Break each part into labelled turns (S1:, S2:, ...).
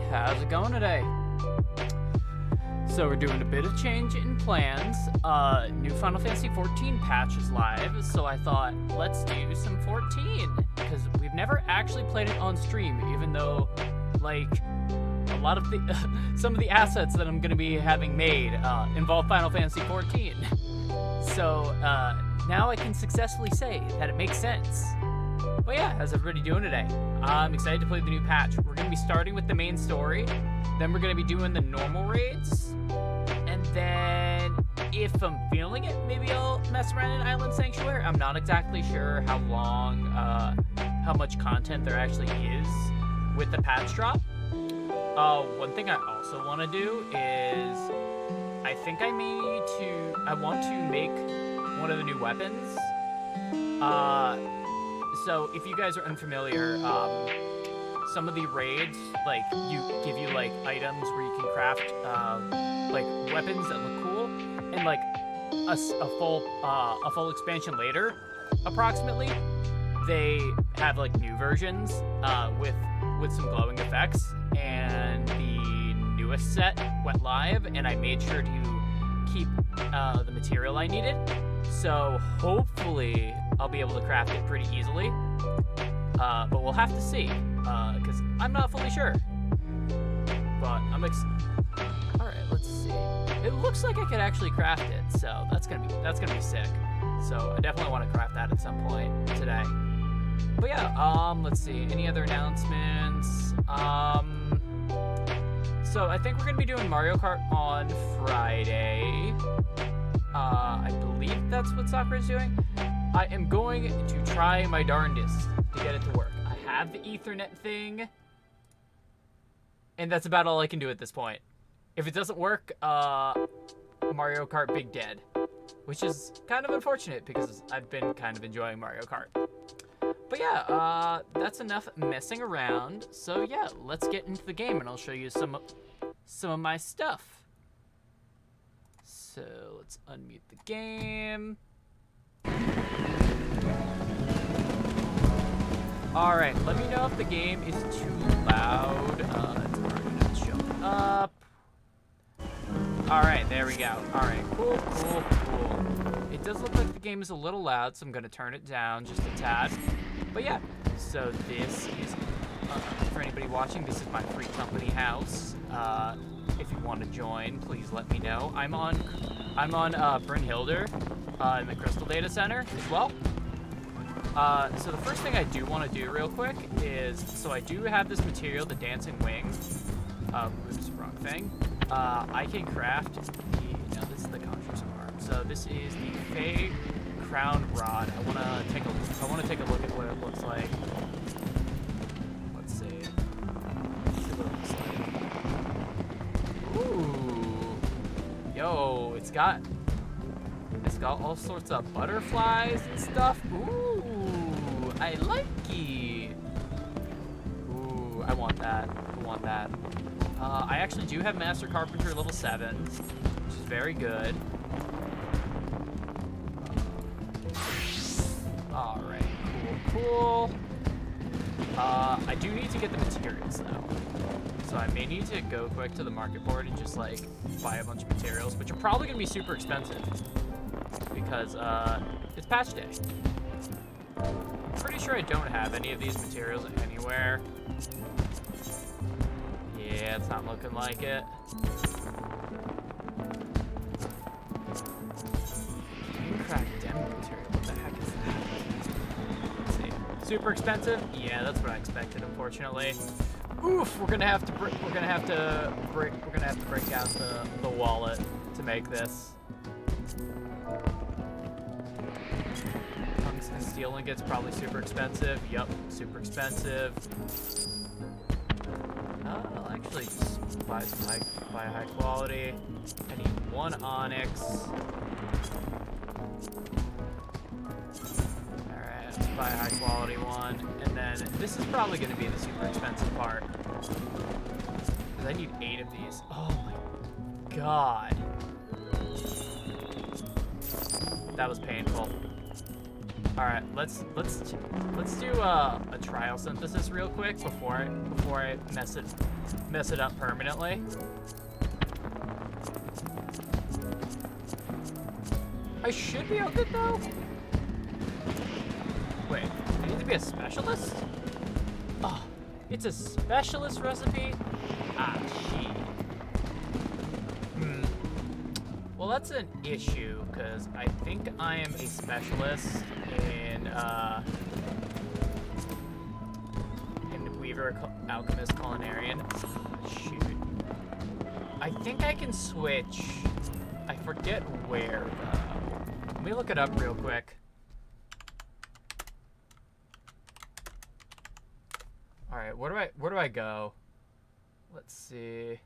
S1: how's it going today? So we're doing a bit of change in plans. New Final Fantasy 14 patch is live, so I thought, let's do some 14, because we've never actually played it on stream, even though, like, a lot of the, some of the assets that I'm going to be having made involve Final Fantasy 14. So now I can successfully say that it makes sense. But yeah, how's everybody doing today? I'm excited to play the new patch. We're going to be starting with the main story, then we're going to be doing the normal raids, and then if I'm feeling it, maybe I'll mess around in Island Sanctuary. I'm not exactly sure how long, how much content there actually is with the patch drop. One thing I also want to do is, I think I want to make one of the new weapons. So if you guys are unfamiliar, some of the raids, like, give you like items where you can craft like weapons that look cool, and like a full expansion later, approximately, they have like new versions with some glowing effects, and the newest set went live, and I made sure to keep the material I needed. So hopefully I'll be able to craft it pretty easily, but we'll have to see, because I'm not fully sure. But I'm all right, let's see. It looks like I could actually craft it, so that's gonna be sick. So I definitely want to craft that at some point today. But yeah, let's see. Any other announcements? So I think we're gonna be doing Mario Kart on Friday. I believe that's what Sakura's doing. I am going to try my darndest to get it to work. I have the Ethernet thing, and that's about all I can do at this point. If it doesn't work, Mario Kart Big Dead, which is kind of unfortunate because I've been kind of enjoying Mario Kart. But yeah, that's enough messing around. So yeah, let's get into the game, and I'll show you some of my stuff. So let's unmute the game. Alright, let me know if the game is too loud. It's already not showing up. Alright, there we go. Alright, cool. It does look like the game is a little loud, so I'm going to turn it down just a tad. But yeah, so this is, for anybody watching, this is my free company house. If you want to join, please let me know. I'm on Brynhilder in the Crystal Data Center as well. So the first thing I do want to do real quick is, so I do have this material, the Dancing Wing. Oops, wrong thing. I can craft no, this is the Conjure's Arm. So this is the Fey Crown Rod. I want to take a look at what it looks like. Let's see. Let's see what it looks like. Ooh. Yo, it's got all sorts of butterflies and stuff. Ooh, I like it. Ooh, I want that. I actually do have Master Carpenter level 7, which is very good. Alright, cool. I do need to get the materials though. So I may need to go quick to the market board and just like buy a bunch of materials, which are probably gonna be super expensive because it's patch day. I'm pretty sure I don't have any of these materials anywhere. Yeah, it's not looking like it. Cracked demo material. What the heck is that? Let's see. Super expensive? Yeah, that's what I expected, unfortunately. Oof, we're gonna have to break out the wallet to make this. Tungsten steel ingots probably super expensive. Yup, super expensive. I'll actually just buy high quality. I need 1 onyx. Alright, let's buy a high quality one. And then this is probably going to be the super expensive part. Because I need 8 of these. Oh my god. That was painful. All right, let's do a trial synthesis real quick before I mess mess it up permanently. I should be good though. Wait, I need to be a specialist? Oh, it's a specialist recipe? Ah, shit. Well, that's an issue, because I think I am a specialist in Weaver Alchemist Culinarian. Shoot. I think I can switch. I forget where, though. Let me look it up real quick. Alright, where do I go? Let's see.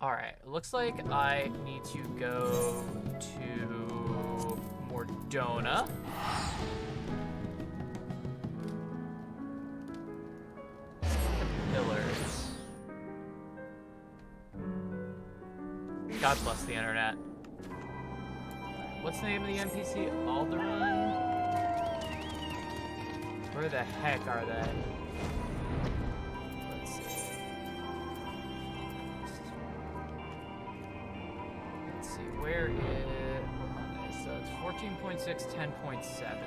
S1: Alright, looks like I need to go to Mordona. Pillars. God bless the internet. What's the name of the NPC? Alderaan? Where the heck are they? Let's see. Let's see, where is... Okay, so it's 14.6, 10.7.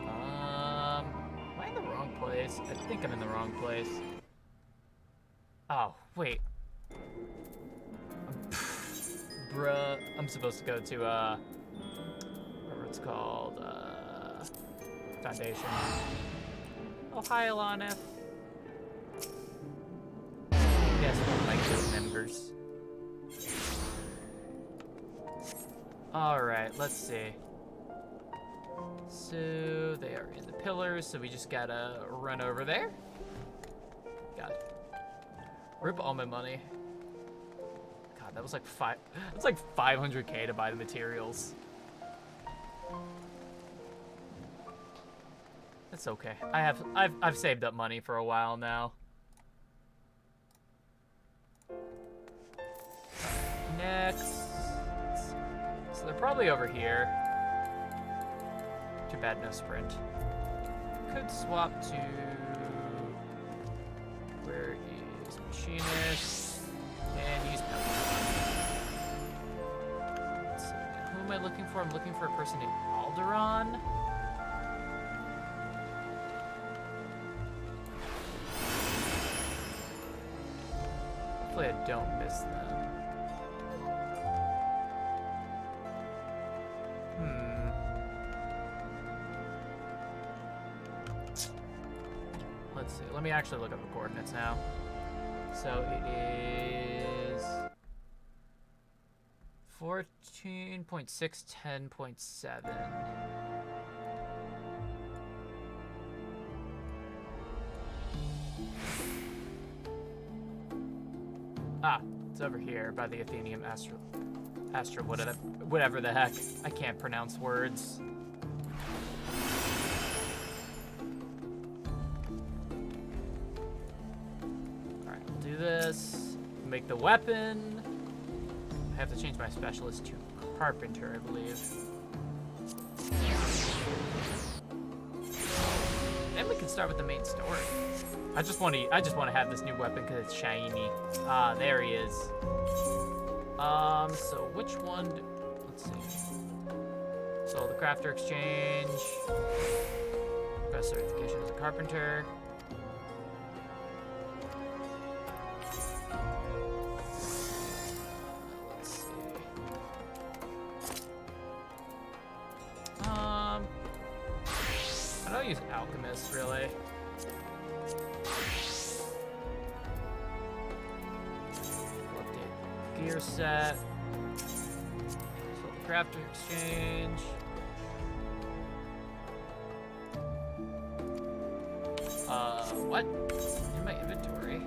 S1: Am I in the wrong place? I think I'm in the wrong place. Oh, wait. Bruh, I'm supposed to go to, whatever it's called, Foundation. Oh, hi, Alanith. Yes, one of my guild members. Alright, let's see. So, they are in the pillars, so we just gotta run over there. God. Rip all my money. God, that was like that's like 500k to buy the materials. That's okay. I've saved up money for a while now. Next. So they're probably over here. Too bad no sprint. Could swap to where is Machinist and use Let's see. Who am I looking for? I'm looking for a person named Alderaan. Hopefully I don't miss them. Let's see. Let me actually look up the coordinates now. So it is 14.6, 10.7. Ah, it's over here by the Athenium Astra, whatever the heck. I can't pronounce words. Alright, we'll do this. Make the weapon. I have to change my specialist to Carpenter, I believe. Then we can start with the main story. I just want to have this new weapon because it's shiny. Ah, there he is. So which one? Let's see. So the Crafter Exchange. Got certification as a carpenter. Let's see. I don't use Alchemist really. Gear set. So the Crafter Exchange. What? In my inventory?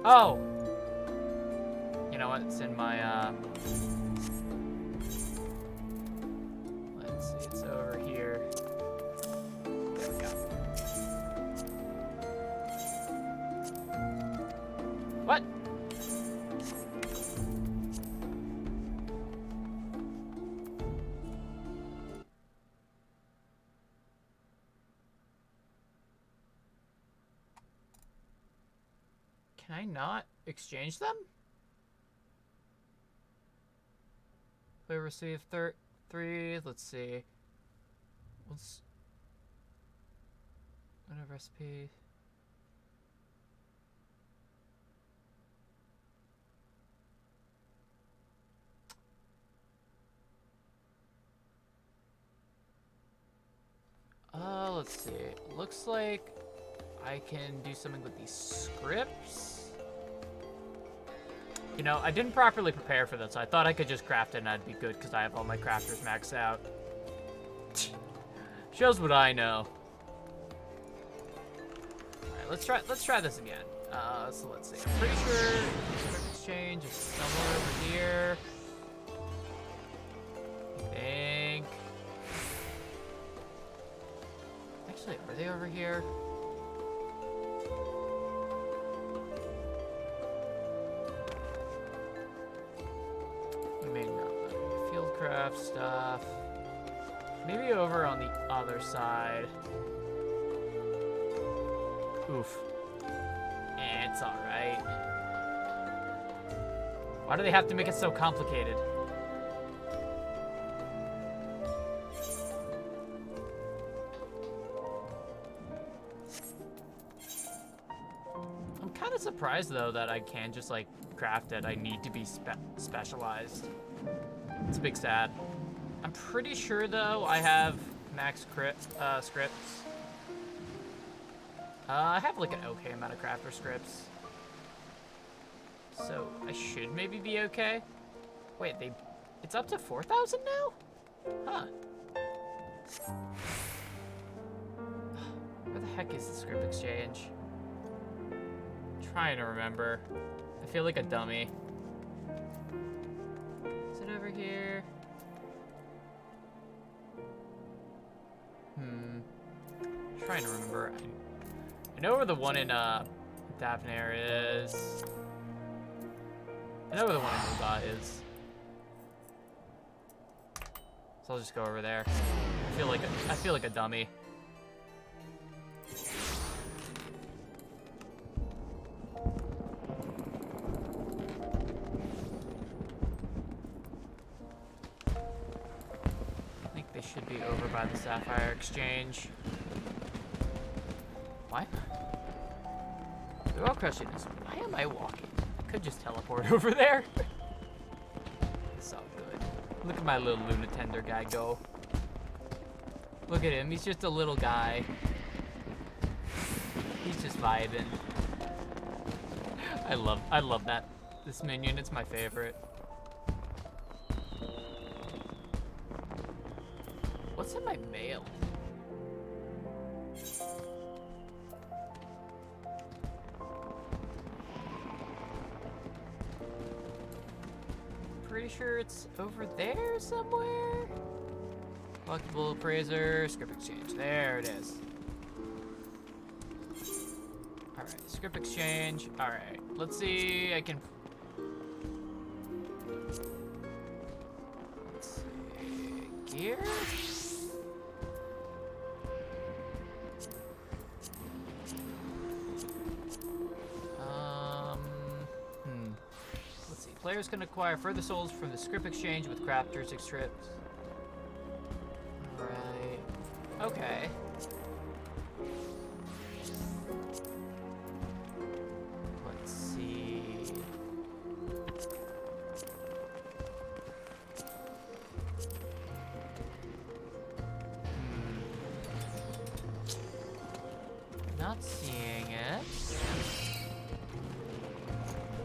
S1: Oh! You know what? It's in my, let's see, it's over here. There we go. What? I not exchange them? We received 3. Let's see. Let's. What a recipe. Let's see. Looks like I can do something with these scripts. You know, I didn't properly prepare for this. I thought I could just craft it and I'd be good because I have all my crafters maxed out. Shows what I know. Alright, let's try this again. So let's see. I'm pretty sure script exchange is somewhere over here. I think. Actually, are they over here? Maybe not. Fieldcraft stuff. Maybe over on the other side. Oof. It's alright. Why do they have to make it so complicated? I'm kind of surprised, though, that I can't just, like, craft it. I need to be specialized. It's a big sad. I'm pretty sure, though, I have max scripts. I have, like, an okay amount of crafter scripts. So, I should maybe be okay. Wait, it's up to 4,000 now? Huh. Where the heck is the script exchange? I'm trying to remember. I feel like a dummy. Is it over here? Trying to remember. I know where the one in Daphnair is. I know where the one in Muldot is. So I'll just go over there. I feel like a dummy. I think they should be over by the Sapphire Exchange. Why? The real question is, why am I walking? I could just teleport over there. It's all good. Look at my little Lunatender guy go. Look at him, he's just a little guy. He's just vibing. I love that. This minion, it's my favorite. What's in my mail? Pretty sure it's over there somewhere. Collectible appraiser, script exchange. There it is. Alright, script exchange. Alright, let's see. I can. Let's see. Gear? Players can acquire further souls from the script exchange with crafters and scripts. Right. Okay. Let's see. Not seeing it.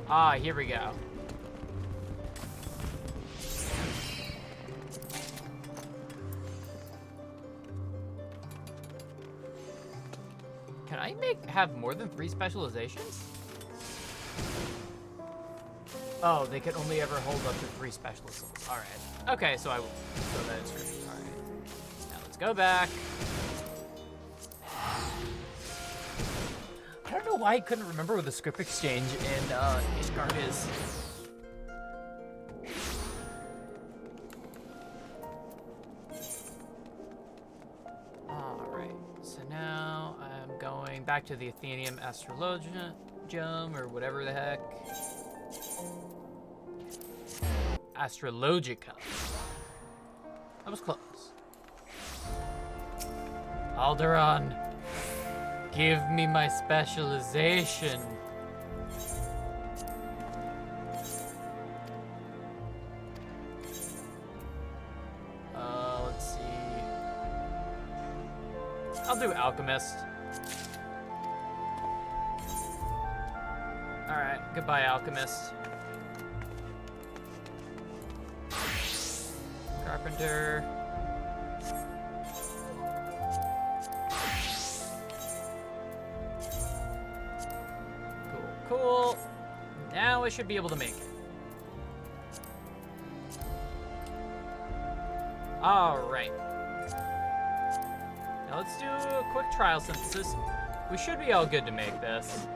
S1: Ah, here we go. Can I have more than 3 specializations? Oh, they can only ever hold up to 3 specialist souls. Alright. Okay, so that is true. Alright. Now let's go back. I don't know why I couldn't remember where the script exchange in Ishgard is. Back to the Athenium Astrologia. Jum or whatever the heck. Astrologica. That was close. Alderaan, give me my specialization. Let's see. I'll do Alchemist. Alright, goodbye, Alchemist. Carpenter. Cool. Now I should be able to make it. Alright. Now let's do a quick trial synthesis. We should be all good to make this.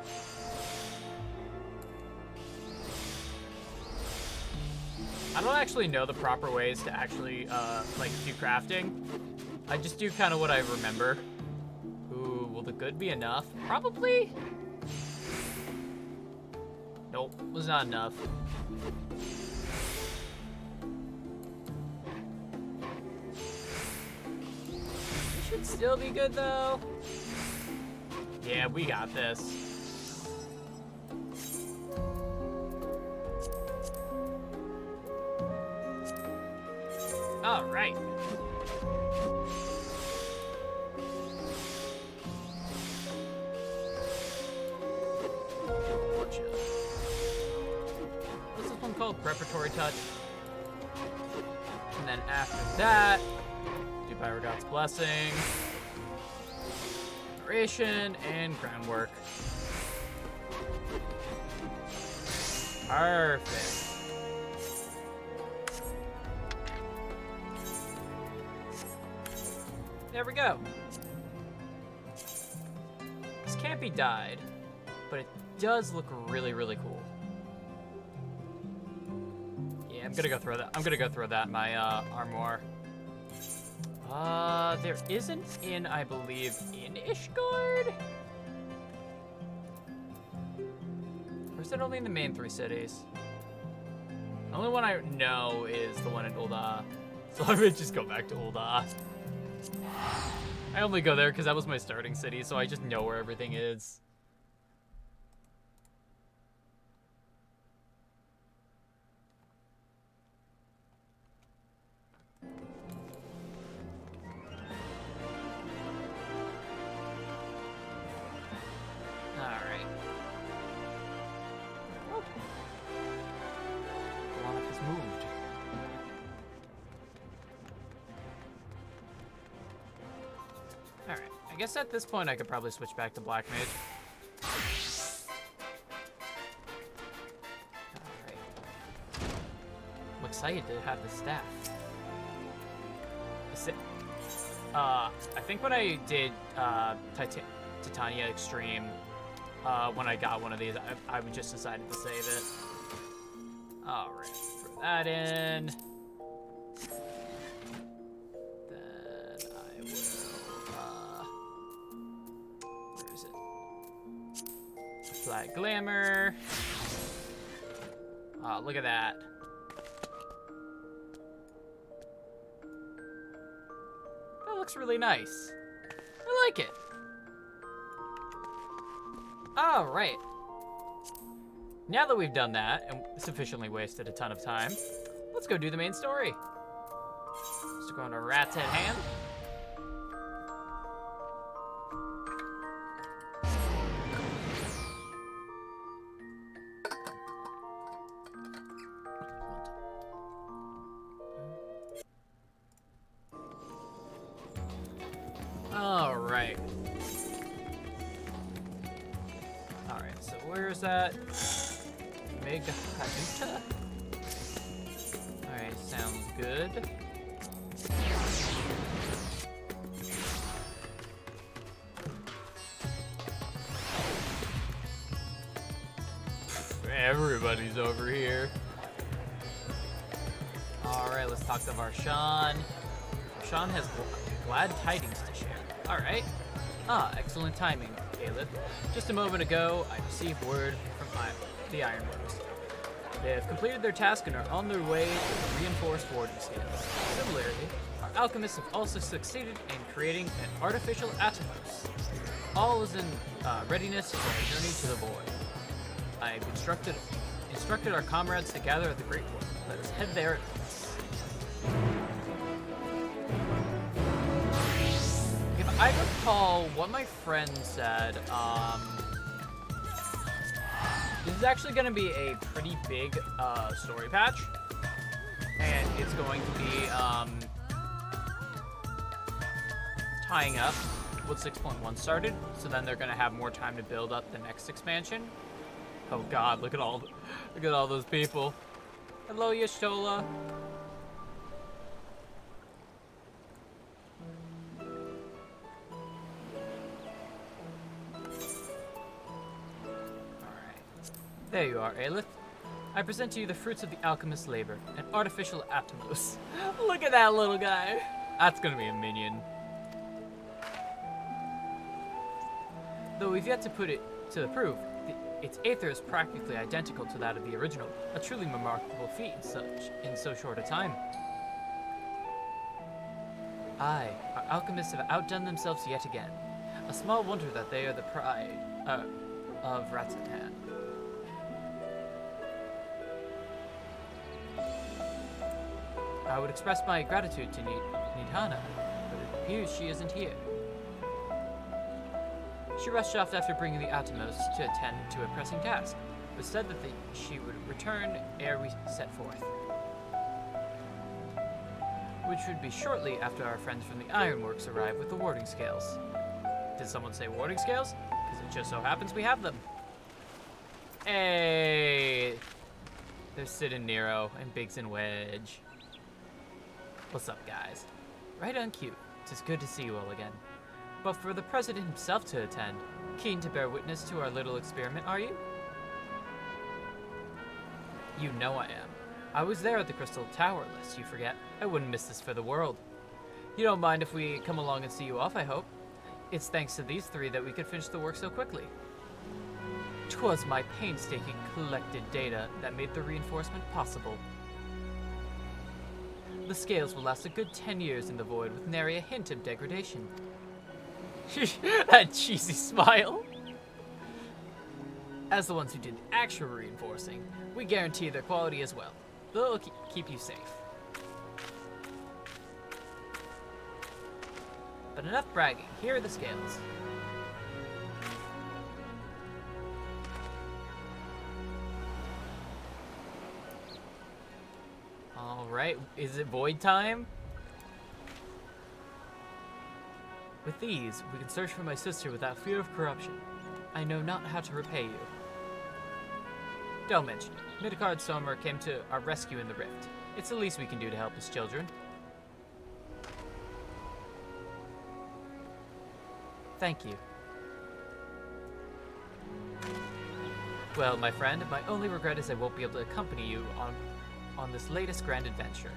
S1: I don't actually know the proper ways to actually, like, do crafting. I just do kind of what I remember. Ooh, will the good be enough? Probably? Nope, was not enough. It should still be good, though. Yeah, we got this. All right. What's this one called? Preparatory touch. And then after that, do Pyrogod's Blessing, Preparation, and Groundwork. Perfect. There we go. This can't be dyed, but it does look really, really cool. Yeah, I'm gonna go throw that. I'm gonna go throw that in my armoire. There isn't in, I believe, in Ishgard? Or is it only in the main 3 cities? The only one I know is the one in Ul'dah. So I would just go back to Ul'dah. I only go there because that was my starting city, so I just know where everything is. Alright. Oh. Monarch has moved. Alright, I guess at this point I could probably switch back to Black Mage. Alright. I'm excited to have the staff. I think when I did Titania Extreme, when I got one of these, I just decided to save it. Alright, throw that in. Black Glamour. Oh, look at that. That looks really nice. I like it. All right. Now that we've done that and sufficiently wasted a ton of time, let's go do the main story. Let's go on to Rat's Head Hand. Alright. Alright, so where's that? Mega Hanuta? Alright, sounds good. Everybody's over here. Alright, let's talk to Varshan. Varshan has glad tidings to share. Alright. Ah, excellent timing. Aelith. Just a moment ago, I received word from the Ironworks. They have completed their task and are on their way to reinforced warding scales. Similarly, our alchemists have also succeeded in creating an artificial Atomos. All is in readiness for our journey to the void. I've instructed our comrades to gather at the Great Wood. Let us head there at once. If I recall, what my friend said, this is actually going to be a pretty big story patch, and it's going to be tying up what 6.1 started, so then they're going to have more time to build up the next expansion. Oh God, look at all those people. Hello, Yashtola. There you are, Aelith. I present to you the fruits of the alchemist's labor, an artificial Atomos. Look at that little guy. That's gonna be a minion. Though we've yet to put it to the proof, its aether is practically identical to that of the original, a truly remarkable feat in so short a time. Aye, our alchemists have outdone themselves yet again. A small wonder that they are the pride of Ratzetan. I would express my gratitude to Nidhana, but it appears she isn't here. She rushed off after bringing the Atomos to attend to a pressing task, but said that she would return ere we set forth. Which would be shortly after our friends from the Ironworks arrive with the warding scales. Did someone say warding scales? Because it just so happens we have them. Hey! There's Sid and Nero, and Biggs and Wedge. What's up, guys? Right on cue. It's good to see you all again. But for the President himself to attend, keen to bear witness to our little experiment, are you? You know I am. I was there at the Crystal Tower, lest you forget. I wouldn't miss this for the world. You don't mind if we come along and see you off, I hope. It's thanks to these three that we could finish the work so quickly. 'Twas my painstaking collected data that made the reinforcement possible. The scales will last a good 10 years in the void with nary a hint of degradation. That cheesy smile. As the ones who did actual reinforcing, we guarantee their quality as well. They'll keep you safe. But enough bragging, here are the scales. Alright, is it void time? With these, we can search for my sister without fear of corruption. I know not how to repay you. Don't mention it. Midgard Sommer came to our rescue in the rift. It's the least we can do to help his children. Thank you. Well, my friend, my only regret is I won't be able to accompany you on this latest grand adventure.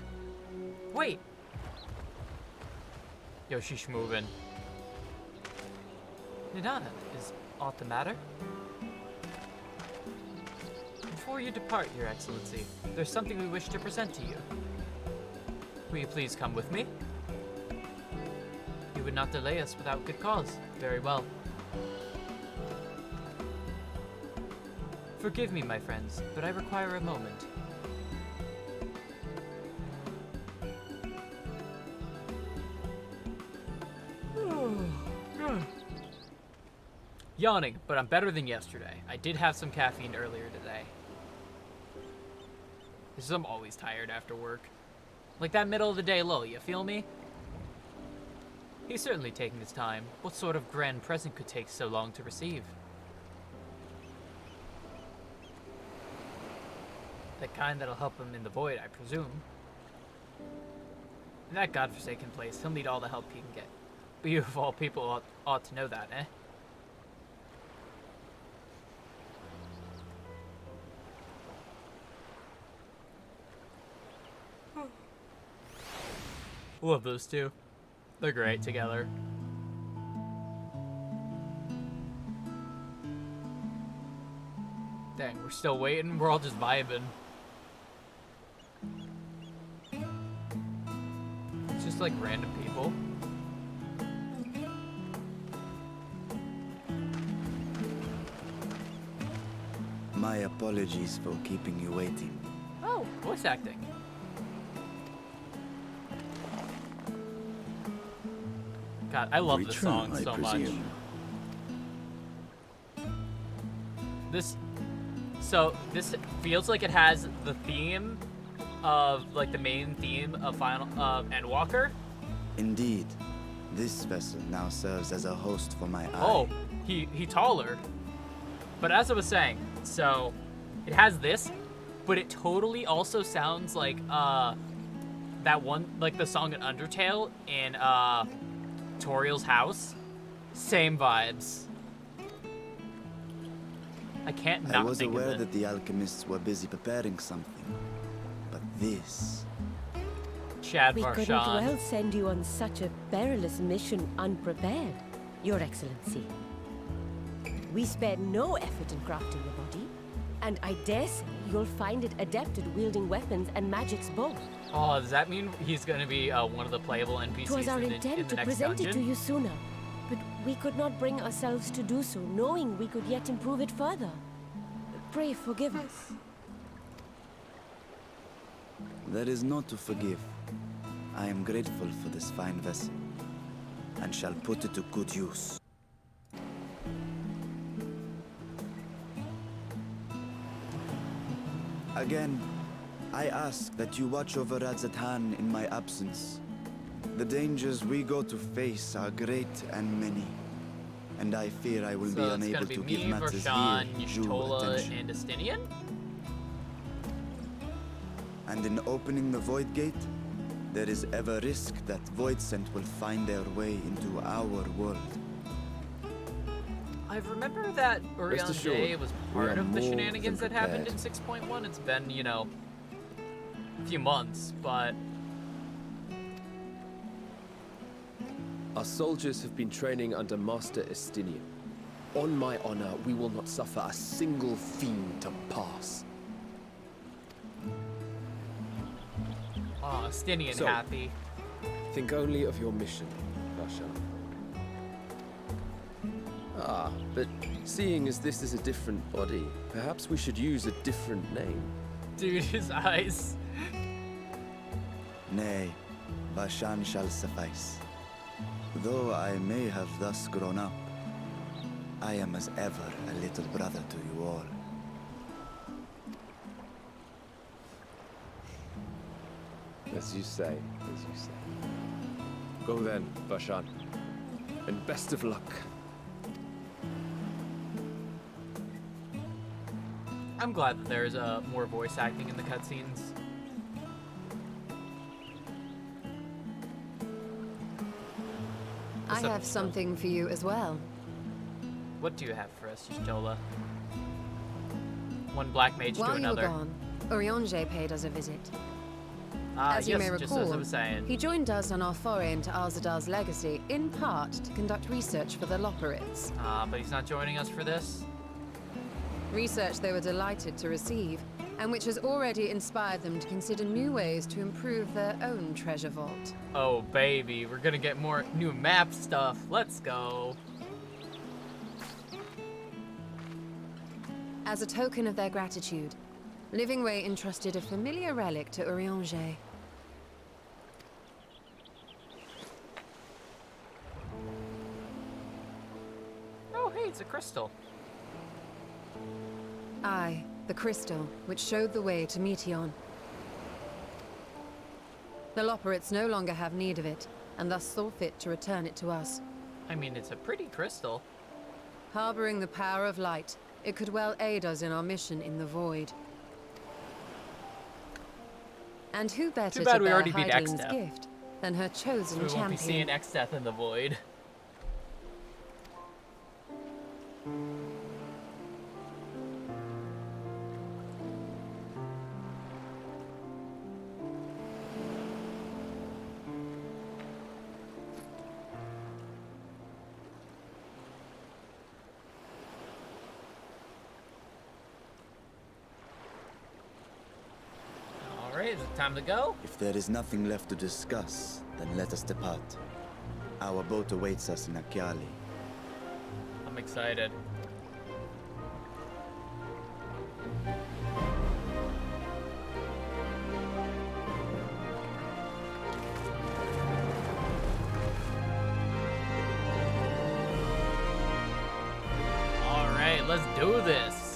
S1: Wait! Yo, she's moving. Nidhana, is aught the matter? Before you depart, Your Excellency, there's something we wish to present to you. Will you please come with me? You would not delay us without good cause. Very well. Forgive me, my friends, but I require a moment. Yawning, but I'm better than yesterday. I did have some caffeine earlier today. I'm always tired after work. Like that middle of the day lull, you feel me? He's certainly taking his time. What sort of grand present could take so long to receive? The kind that'll help him in the void, I presume. In that godforsaken place, he'll need all the help he can get. But you of all people ought to know that, eh? Love those two. They're great together. still waiting. We're all just vibing. It's just like random people.
S2: My apologies for keeping you waiting.
S1: Oh, voice acting. God, I love this song so much. This feels like it has the theme of, like, the main theme of Endwalker.
S2: Indeed. This vessel now serves as a host for my eye.
S1: Oh, he taller. But as I was saying, so it has this, but it totally also sounds like that one, like the song in Undertale in Toriel's house. Same vibes. I can't not
S2: I was
S1: think
S2: aware
S1: of it.
S2: that the alchemists were busy preparing something, but this...
S1: Chad
S3: We couldn't
S1: Varshan.
S3: well send you on such a perilous mission unprepared, Your Excellency. We spared no effort in crafting the body, and I dare say you'll find it adept at wielding weapons and magics both.
S1: Oh, does that mean he's gonna be one of the playable NPCs
S3: 'Twas our
S1: in the
S3: intent to
S1: next
S3: present
S1: dungeon?
S3: it to you sooner, but we could not bring ourselves to do so, knowing we could yet improve it further. Pray forgive us.
S2: There is naught to forgive. I am grateful for this fine vessel, and shall put it to good use. Again, I ask that you watch over Radzatan in my absence. The dangers we go to face are great and many, and I fear I will be
S1: So it's
S2: unable
S1: gonna be
S2: to
S1: me,
S2: give matters
S1: Varshan,
S2: here due
S1: Y'shtola,
S2: attention.
S1: and Estinian?
S2: And in opening the Void Gate, there is ever risk that Voidsent will find their way into our world.
S1: I remember that Urion
S4: assured,
S1: J was
S4: we
S1: part
S4: are
S1: of the
S4: more
S1: shenanigans
S4: than
S1: that happened in
S4: prepared.
S1: 6.1. It's been, you know, a few months, but
S4: Our soldiers have been training under Master Estinian. On my honor, we will not suffer a single fiend to pass.
S1: Estinian
S4: So-
S1: happy.
S4: Think only of your mission, Varshan. Ah, but seeing as this is a different body, perhaps we should use a different name.
S1: Dude, his eyes.
S2: Nay, Vashan shall suffice. Though I may have thus grown up, I am as ever a little brother to you all.
S4: As you say, as you say. Go then, Varshan. And best of luck.
S1: I'm glad that there's more voice acting in the cutscenes.
S5: I
S1: What's up,
S5: have
S1: Y'shtola?
S5: something for you as well.
S1: What do you have for us, Y'shtola? One black mage
S5: While
S1: to
S5: you were
S1: another.
S5: gone, Orionje paid us a visit. As you
S1: yes,
S5: may
S1: just as I
S5: recall,
S1: was saying.
S5: he joined us on our foray into Arzadar's legacy, in part to conduct research for the Loporrits.
S1: But he's not joining us for this.
S5: Research they were delighted to receive, and which has already inspired them to consider new ways to improve their own treasure vault.
S1: Oh, baby, we're gonna get more new map stuff. Let's go.
S5: As a token of their gratitude, Living Way entrusted a familiar relic to Orionje.
S1: Oh, hey, it's a crystal.
S5: Aye, the crystal, which showed the way to Meteon. The Loporrits no longer have need of it, and thus saw fit to return it to us.
S1: I mean, it's a pretty crystal.
S5: Harboring the power of light, it could well aid us in our mission in the Void. And who better
S1: Too bad
S5: to
S1: we
S5: bear
S1: already beat
S5: Heideling's
S1: XIV.
S5: gift than her chosen
S1: So we won't be
S5: champion?
S1: seeing X-Death in the Void. Alright, is it time to go?
S2: If there is nothing left to discuss, then let us depart. Our boat awaits us in Akyali.
S1: I'm excited. Alright, let's do this.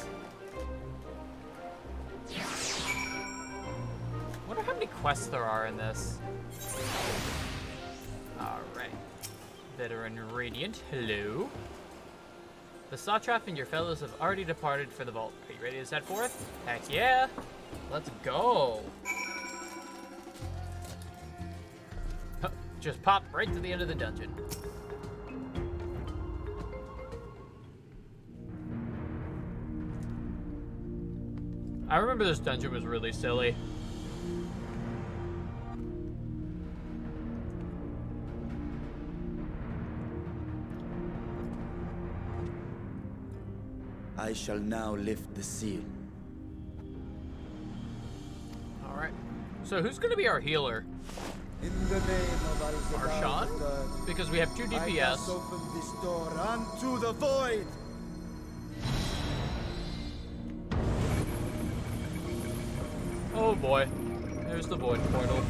S1: Wonder how many quests there are in this. Alright. Veteran Radiant, hello. The Satrap and your fellows have already departed for the vault. Are you ready to set forth? Heck yeah! Let's go! Huh, just pop right to the end of the dungeon. I remember this dungeon was really silly.
S2: I shall now lift the seal.
S1: Alright. So who's gonna be our healer?
S2: In the name of
S1: Marshawn? Because we have 2 DPS.
S2: open this door unto the void!
S1: Oh boy. There's the void portal.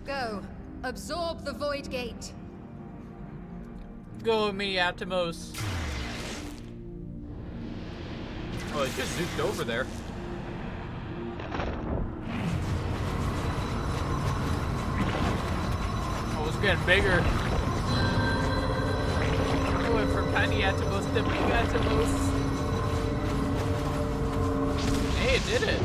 S5: Go. Absorb the void gate.
S1: Go, Miniatimos. Oh, he just zooped over there. Oh, it's getting bigger. It went from Paniatimos to Miniatimos. Hey, it did it.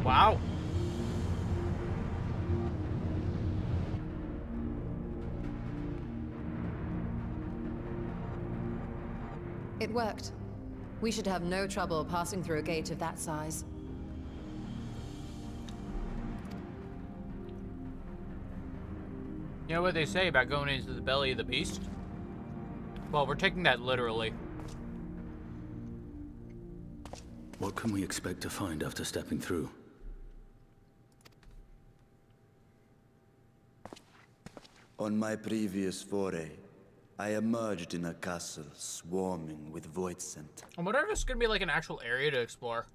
S1: Wow.
S5: It worked. We should have no trouble passing through a gate of that size.
S1: You know what they say about going into the belly of the beast? Well, we're taking that literally.
S6: What can we expect to find after stepping through?
S2: On my previous foray, I emerged in a castle swarming with void scent.
S1: I wonder if this is gonna be like an actual area to explore.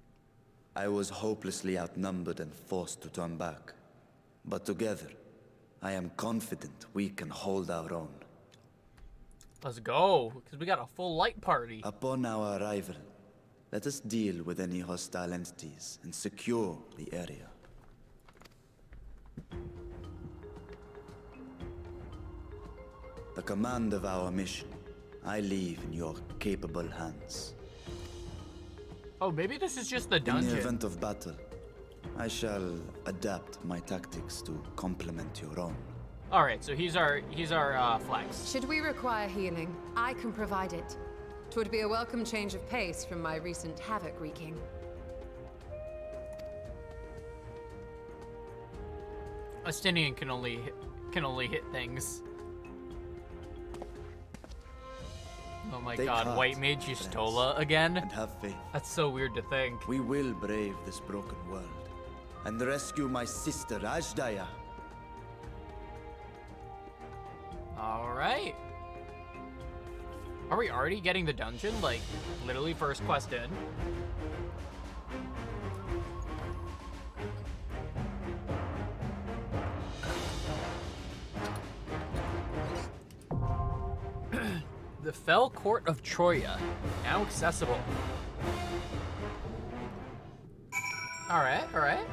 S2: I was hopelessly outnumbered and forced to turn back. But together, I am confident we can hold our own.
S1: Let's go, because we got a full light party.
S2: Upon our arrival, let us deal with any hostile entities and secure the area. The command of our mission, I leave in your capable hands.
S1: Oh, maybe this is just the
S2: In
S1: dungeon.
S2: the event of battle, I shall adapt my tactics to complement your own.
S1: All right, so he's our flex.
S5: Should we require healing, I can provide it. 'Twould be a welcome change of pace from my recent havoc wreaking.
S1: Astinian can only hit things. Oh my
S2: Take
S1: god,
S2: heart,
S1: White Mage
S2: friends,
S1: Yustola again?
S2: And have faith.
S1: That's so weird to think.
S2: We will brave this broken world and rescue my sister Ajdaya.
S1: Alright. Are we already getting the dungeon? Like, literally first quest in? The Fell Court of Troya, now accessible. Alright, alright.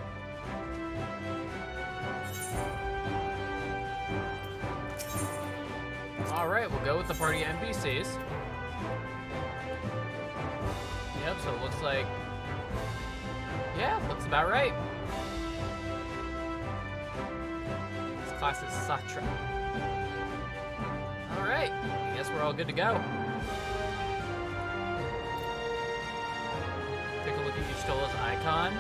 S1: Alright, we'll go with the party NPCs. Yep, so it looks like... Yeah, looks about right. This class is Satra. all good to go. Take a look at Y'shtola's icon.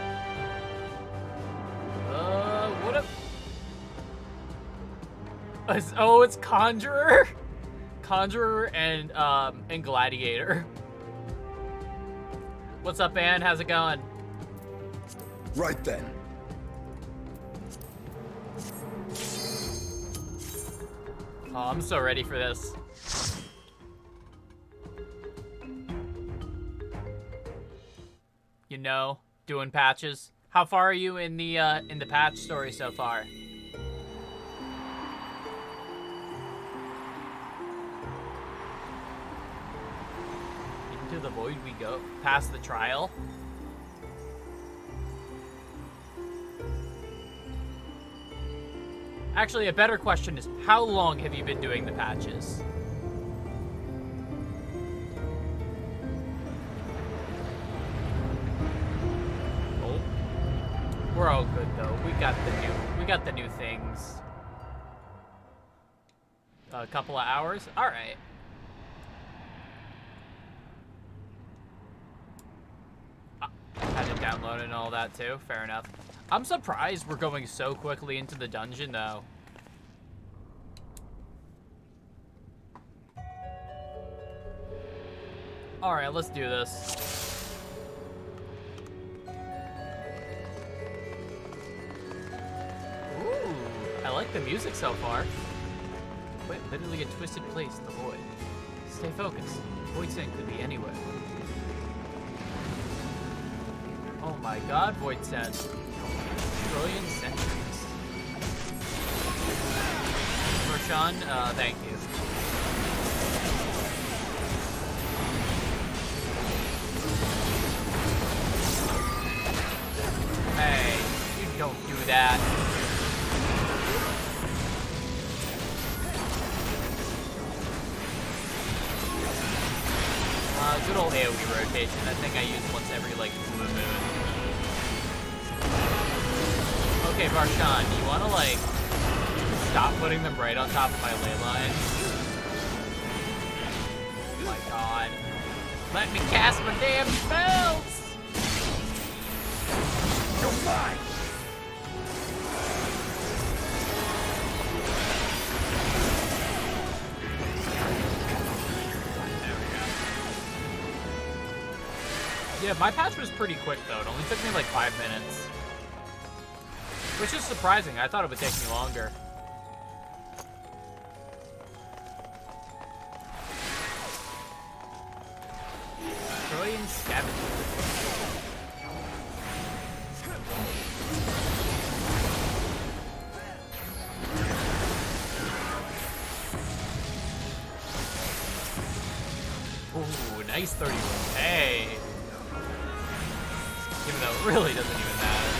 S1: What up? Oh, it's Conjurer? Conjurer and Gladiator. What's up, Ann? How's it going?
S7: Right then.
S1: Oh, I'm so ready for this. You know, doing patches. How far are you in the patch story so far? Into the void we go. Past the trial. Actually, a better question is, how long have you been doing the patches? Oh, we're all good though. We got the new things. A couple of hours. All right. Had to download it and all that too. Fair enough. I'm surprised we're going so quickly into the dungeon, though. All right, let's do this. Ooh, I like the music so far. Wait, literally a twisted place, the void. Stay focused. Void Sent could be anywhere. Oh my god, Void Sent. Trillion centuries. Roshan, thank you. Hey, you don't do that. Good old AoE rotation. I think I use once every, like, blue moon. Okay, Varshan, you wanna, like, stop putting them right on top of my ley line? Oh my god. Let me cast my damn spells! You're fine! Yeah, my patch was pretty quick, though. It only took me, like, 5 minutes. Which is surprising. I thought it would take me longer. Trillion Scavenger. Ooh, nice 31. Hey! Even though it really doesn't even matter.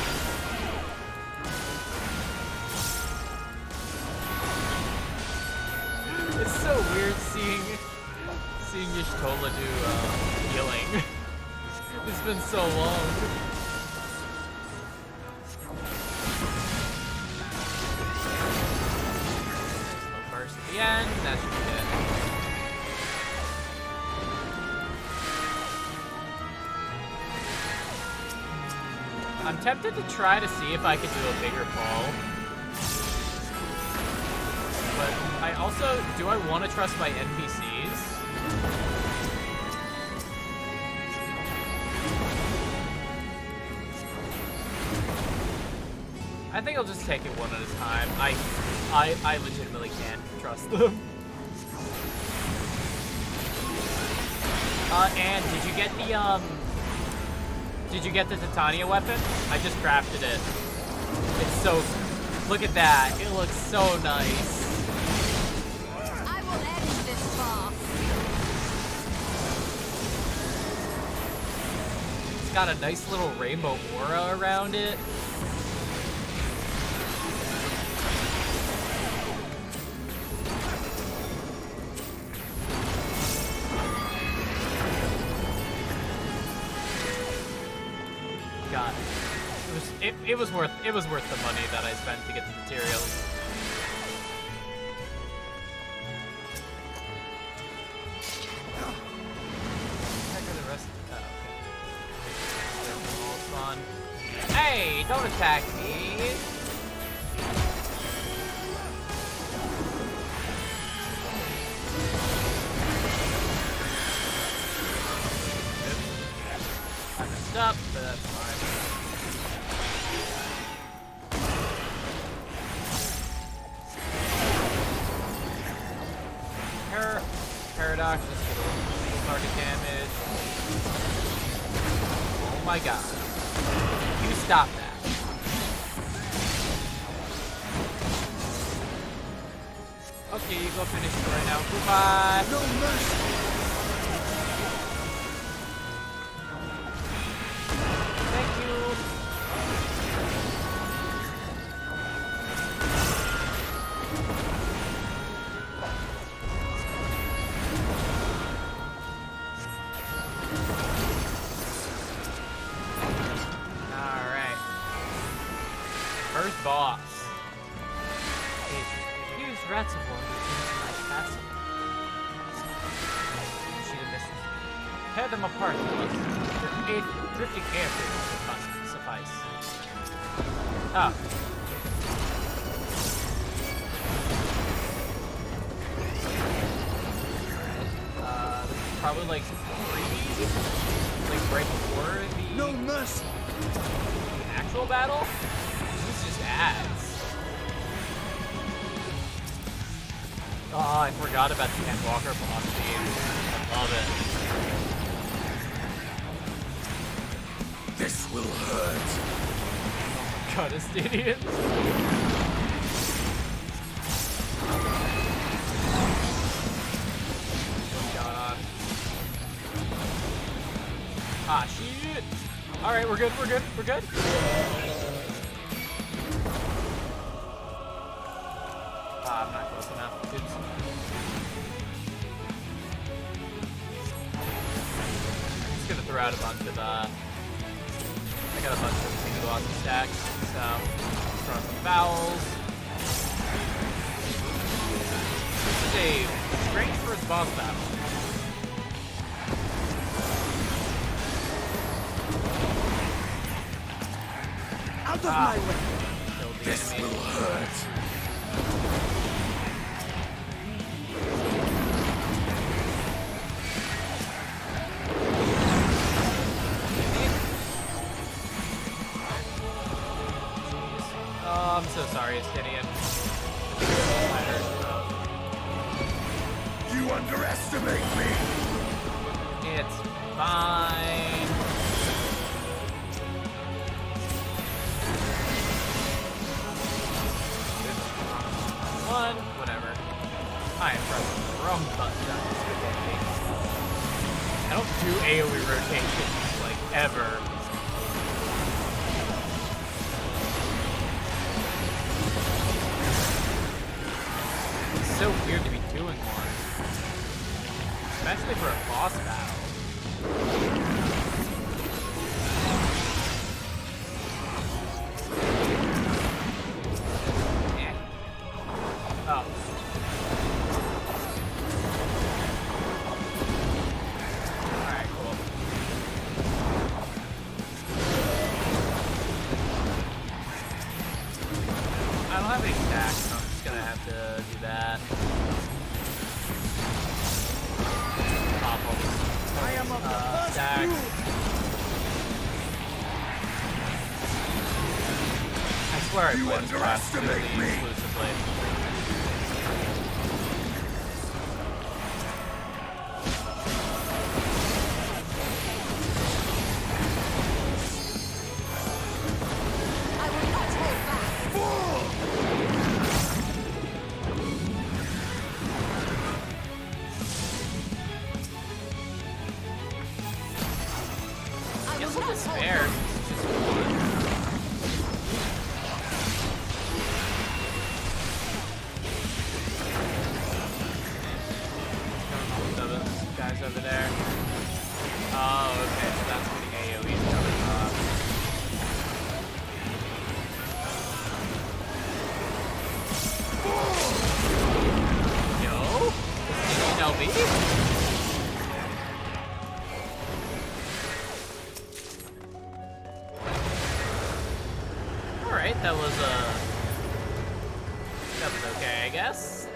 S1: It's so weird seeing Y'shtola do healing. It's been so long. Slow burst at the end. That should be it. I'm tempted to try to see if I could do a bigger fall. But I also, do I want to trust my NPCs? I think I'll just take it one at a time. I legitimately can't trust them. And did you get the Titania weapon? I just crafted it. It's so, look at that. It looks so nice.
S5: I will end this boss.
S1: It's got a nice little rainbow aura around it. God, it was worth the money that I spent to get the materials. me! Don't attack me! I messed up, but that's fine. Paradox is gonna target damage. Oh my god. You stop that. Okay, you go finish it right now. Goodbye.
S2: No mercy!
S1: Thank you. Alright. First boss. It appears rats are born into my castle. She did this. Tear them apart, Phyllis. Drifting airfields must suffice. Ah. This is probably like right before the
S2: No mercy!
S1: actual battle. This just adds. Oh, I forgot about the Endwalker boss theme. I love it.
S7: This will hurt.
S1: God, Estinian. What's going on? Ah, shit! Alright, we're good, we're good, we're good. Ah, I'm not close enough. Oops. I'm just gonna throw out a bunch of, I got a bunch of single awesome stacks, so throw some vowels. This is a strange first boss battle.
S2: Out of my way!
S1: Killed the
S7: This
S1: enemy.
S7: will hurt.
S1: Oh, I'm so sorry, Estinian.
S7: You underestimate me.
S1: It's fine. One, whatever. I am pressing the wrong button. I don't do AoE rotations, like, ever. It's so weird to be doing one. Especially for a boss battle. Eh. Oh. Alright, cool. I don't have any stacks, so I'm just gonna have to do that.
S2: I am of the first
S1: Stack.
S2: few!
S1: I swear I
S7: You
S1: played this last
S7: underestimate
S1: season
S7: me.
S1: exclusively.
S5: I will not hold back. I
S1: Guess
S5: will
S1: I'll
S5: not
S1: just
S5: hold
S1: spare.
S5: back.
S1: Just one. Those guys over there. Oh, okay, so that's where the AoE is coming from. Yo? Did you know me? that was okay, I guess.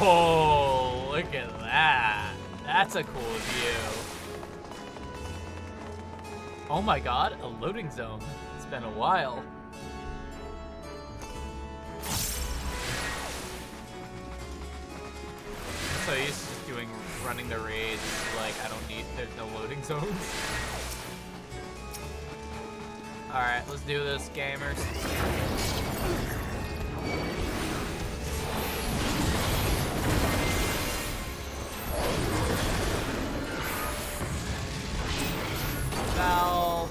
S1: Oh, look at that. That's a cool view. Oh my god, a loading zone. It's been a while. So used to just running the raids, like there's no loading zones. Alright, let's do this, gamers. Valve.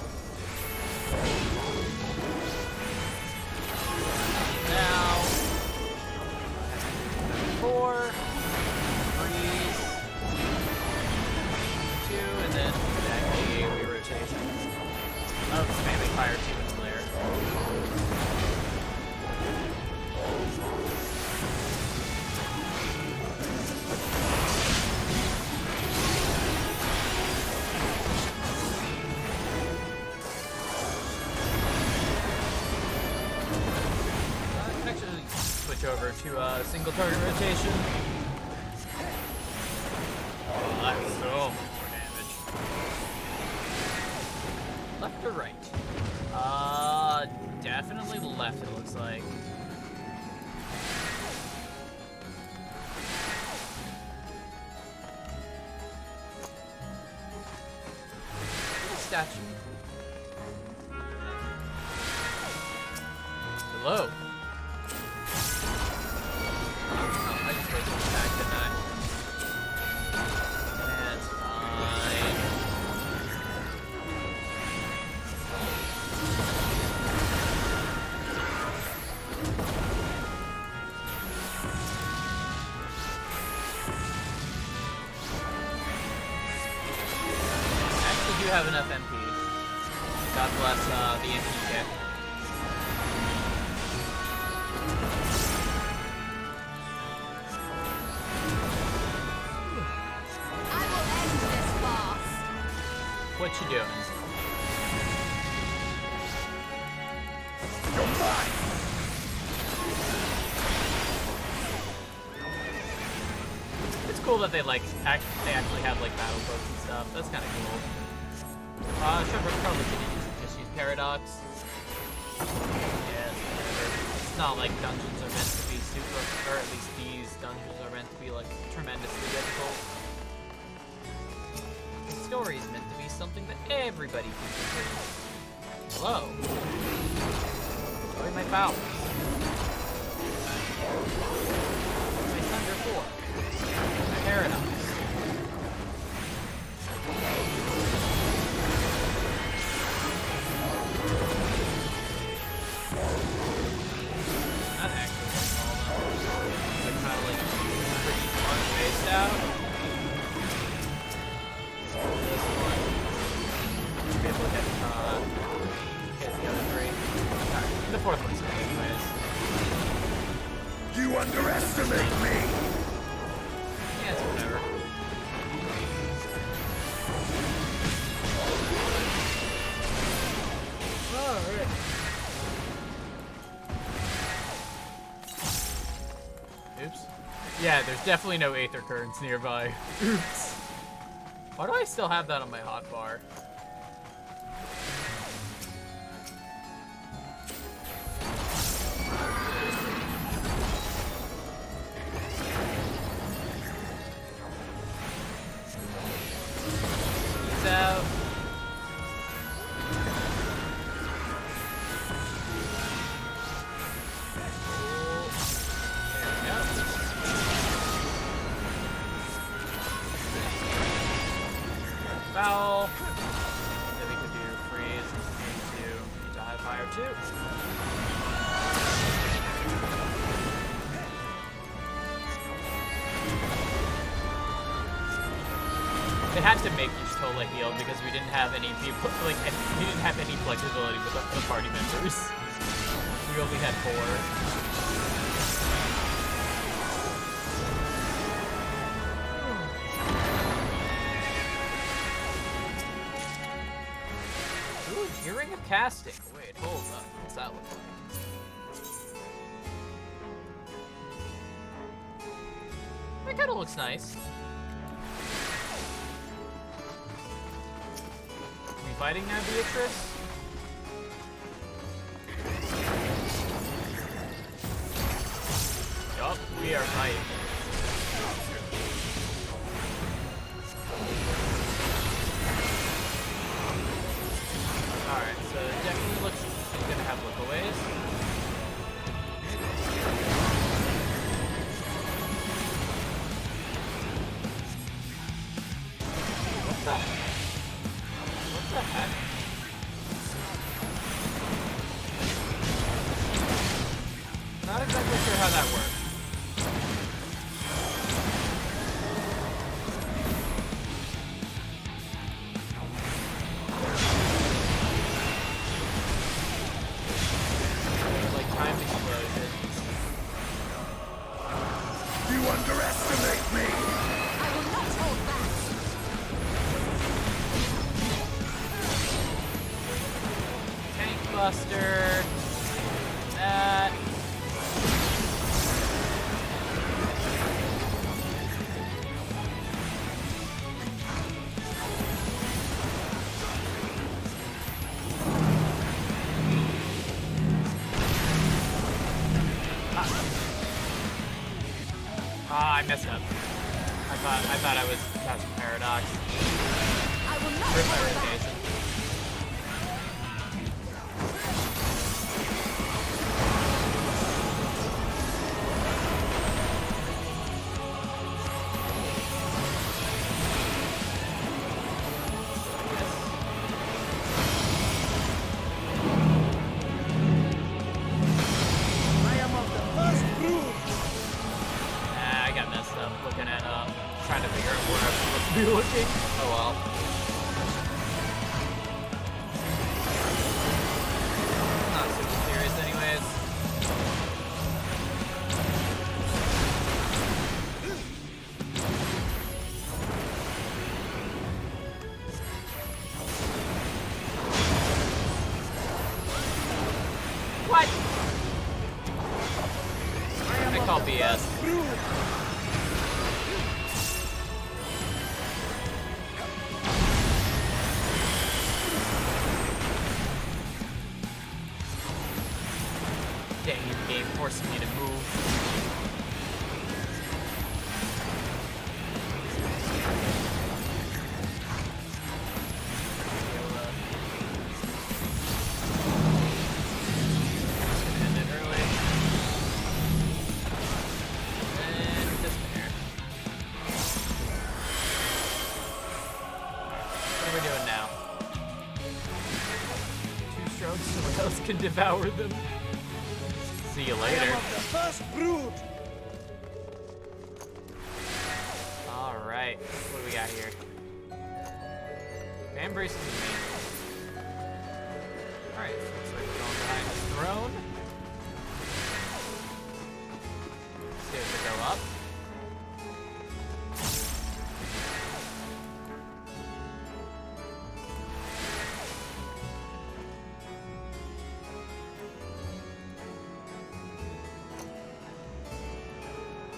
S1: Now. 4. Freeze. 2, and then exactly re-rotation. Oh, spamming fire 2 and flare. Actually, switch over to single target rotation. Oh, that's so much more damage. Left or right? Definitely left, it looks like. Statue. Hello. Oh, I just wasted the attack, didn't I? That's fine. I actually do have enough MP. God bless the MP kit. What you doing?
S7: You're mine!
S1: It's cool that they actually have like battle books and stuff. That's kind of cool. Should probably just use Paradox. Yeah, whatever. It's not like dungeons are meant to be super, or at least these dungeons are meant to be like tremendously difficult. The story is meant to be something that everybody can do. Hello. Enjoy my powers. My Thunder 4. My Paradox. Not actually small though. It's kind of like pretty far spaced out. This one. Should be able to hit the other 3. Alright, the 4th one's good anyways.
S7: You underestimate me!
S1: Yeah, it's whatever. Alright. Oops. Yeah, there's definitely no Aether Currents nearby. Oops. Why do I still have that on my hotbar? Peace out. Foul. Then we could do freeze into high fire too. They had to make Y'shtola heal because we didn't have any people, like, we didn't have any flexibility with the party members. We only had 4. Ooh, Hearing of Casting. Wait, hold up. What's that look like? That kind of looks nice. Are we fighting now, Beatrice? Yup, we are fighting. Alright, so it definitely looks like it's gonna have lookaways. What the heck? Not exactly sure how that works. Like timed explosions.
S7: You underestimate me!
S5: I will not hold back.
S1: Tank Buster. That. Ah, I messed up. I thought I was casting Paradox.
S5: I will not
S1: Rip my
S5: hold back.
S1: rotation.
S7: I am of the first brood!
S1: Nah, I got messed up looking at, trying to figure out where I'm supposed to be looking. Oh well. Not super serious anyways. What? I call BS. Dang you, game forcing me to move. End it early. And disappear. What are we doing now? 2 strokes, someone else can devour them. See you
S7: I am
S1: later.
S7: of the first brood!
S1: Alright, what do we got here? Fan braces and me. Alright, so looks like we're going behind the throne. Stairs that go up.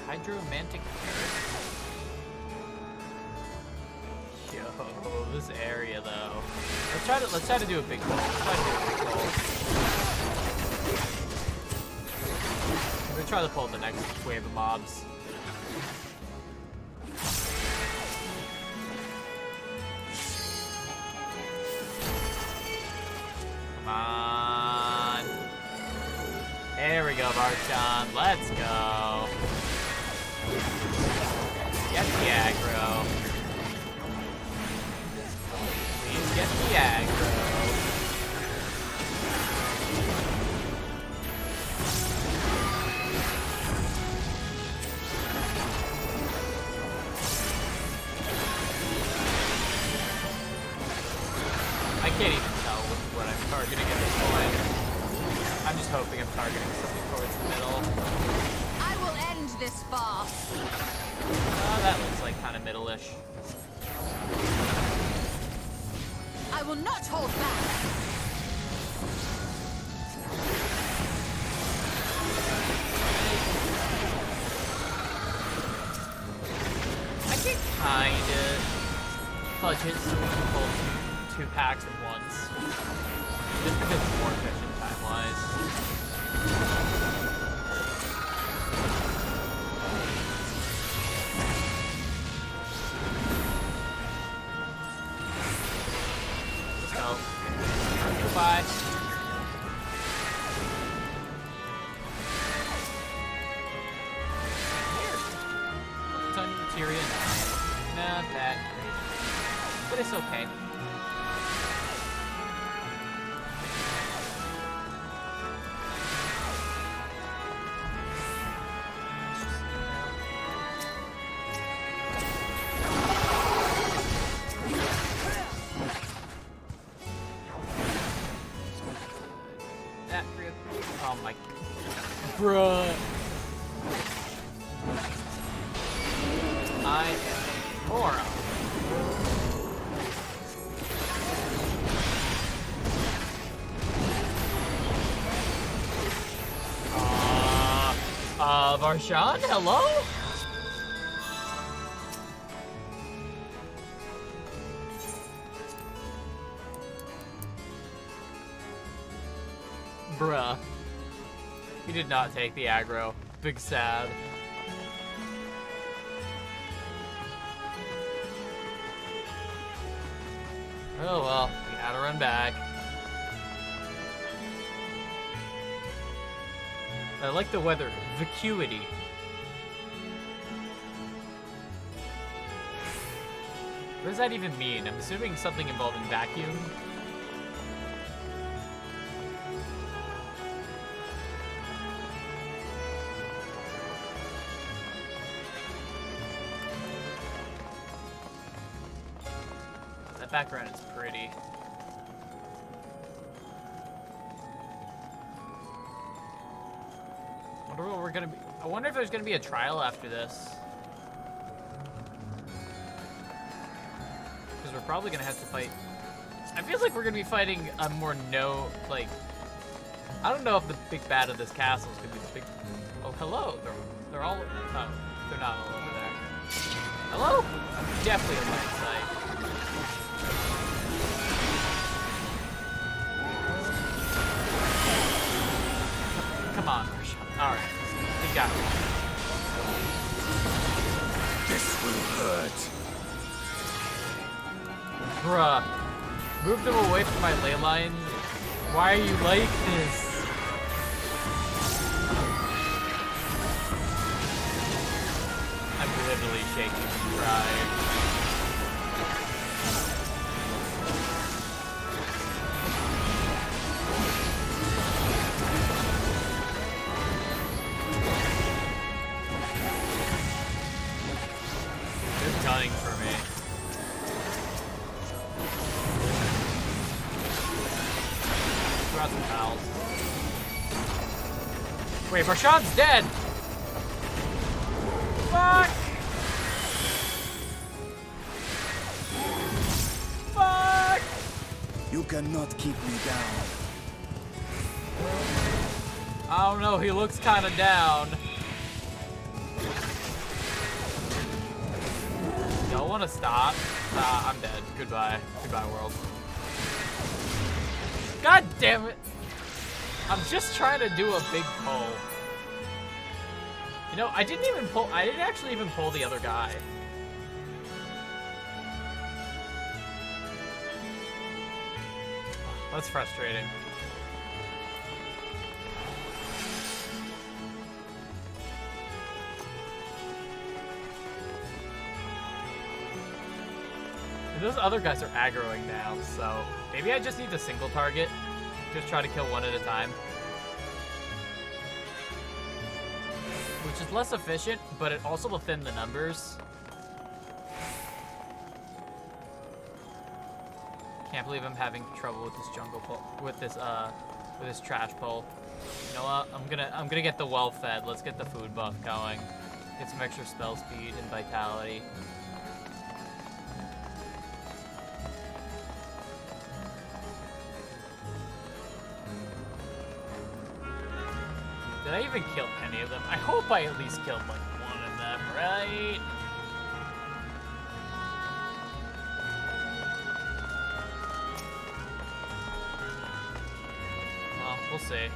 S1: Hydromantic Terrace. Yo, this area though. Let's try to do a big pull. Let's try to do a big pull. I'm gonna try to pull the next wave of mobs. Come on. There we go, Varchan. Let's go. Get the aggro. Please get the aggro. I can't even tell what I'm targeting at this point. I'm just hoping I'm targeting something towards the middle.
S5: I will end this farce.
S1: That looks like kind of middle-ish.
S5: I will not hold back.
S1: Kinda budget so we can pull two packs at once. Just because it's more efficient time-wise. Let's go. Goodbye. Ton materia now. Not that great. But it's okay. That rip. Oh my. Bruh. I am Aura. Varshan, hello? Bruh. He did not take the aggro. Big sad. Oh well, we had to run back. I like the weather. Vacuity. What does that even mean? I'm assuming something involving vacuum. That background is pretty. Wonder what we're gonna be. I wonder if there's gonna be a trial after this. Because we're probably gonna have to fight. I feel like we're gonna be fighting a more like. I don't know if the big bad of this castle is gonna be the big. Oh, hello. They're all. Oh, they're not all over there. Hello? I'm definitely a line sight. Come on, Marsha. Alright. We got it.
S7: This will hurt.
S1: Bruh. Move them away from my ley line. Why are you like this? I'm literally shaking with pride. Gunning for me. Throw out some fouls. Wait, Varshan's dead! Fuck! Fuck!
S2: You cannot keep me down.
S1: I don't know, he looks kinda down. Y'all wanna stop? I'm dead. Goodbye. Goodbye, world. God damn it! I'm just trying to do a big pull. You know, I didn't actually even pull the other guy. That's frustrating. Those other guys are aggroing now, so maybe I just need to single target. Just try to kill one at a time. Which is less efficient, but it also will thin the numbers. Can't believe I'm having trouble with this jungle pull, with this trash pull. You know what? I'm gonna get the well fed. Let's get the food buff going. Get some extra spell speed and vitality. Did I even kill any of them? I hope I at least killed like one of them, right? see.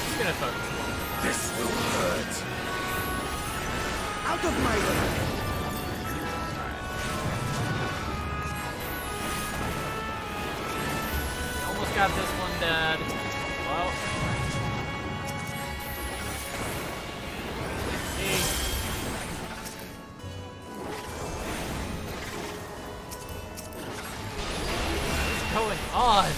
S1: Just gonna focus.
S7: This will hurt.
S2: Out of my way!
S1: Almost got this one dead. Well. Let's see. What's going on?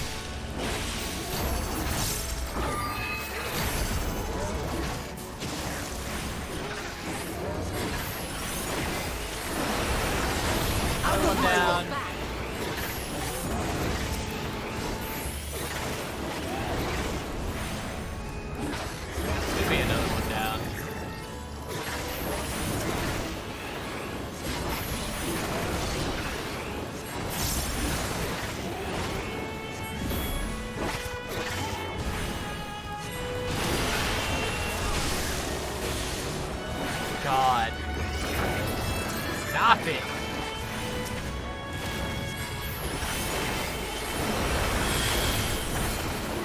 S1: One down. Could be another one down. God. Stop it.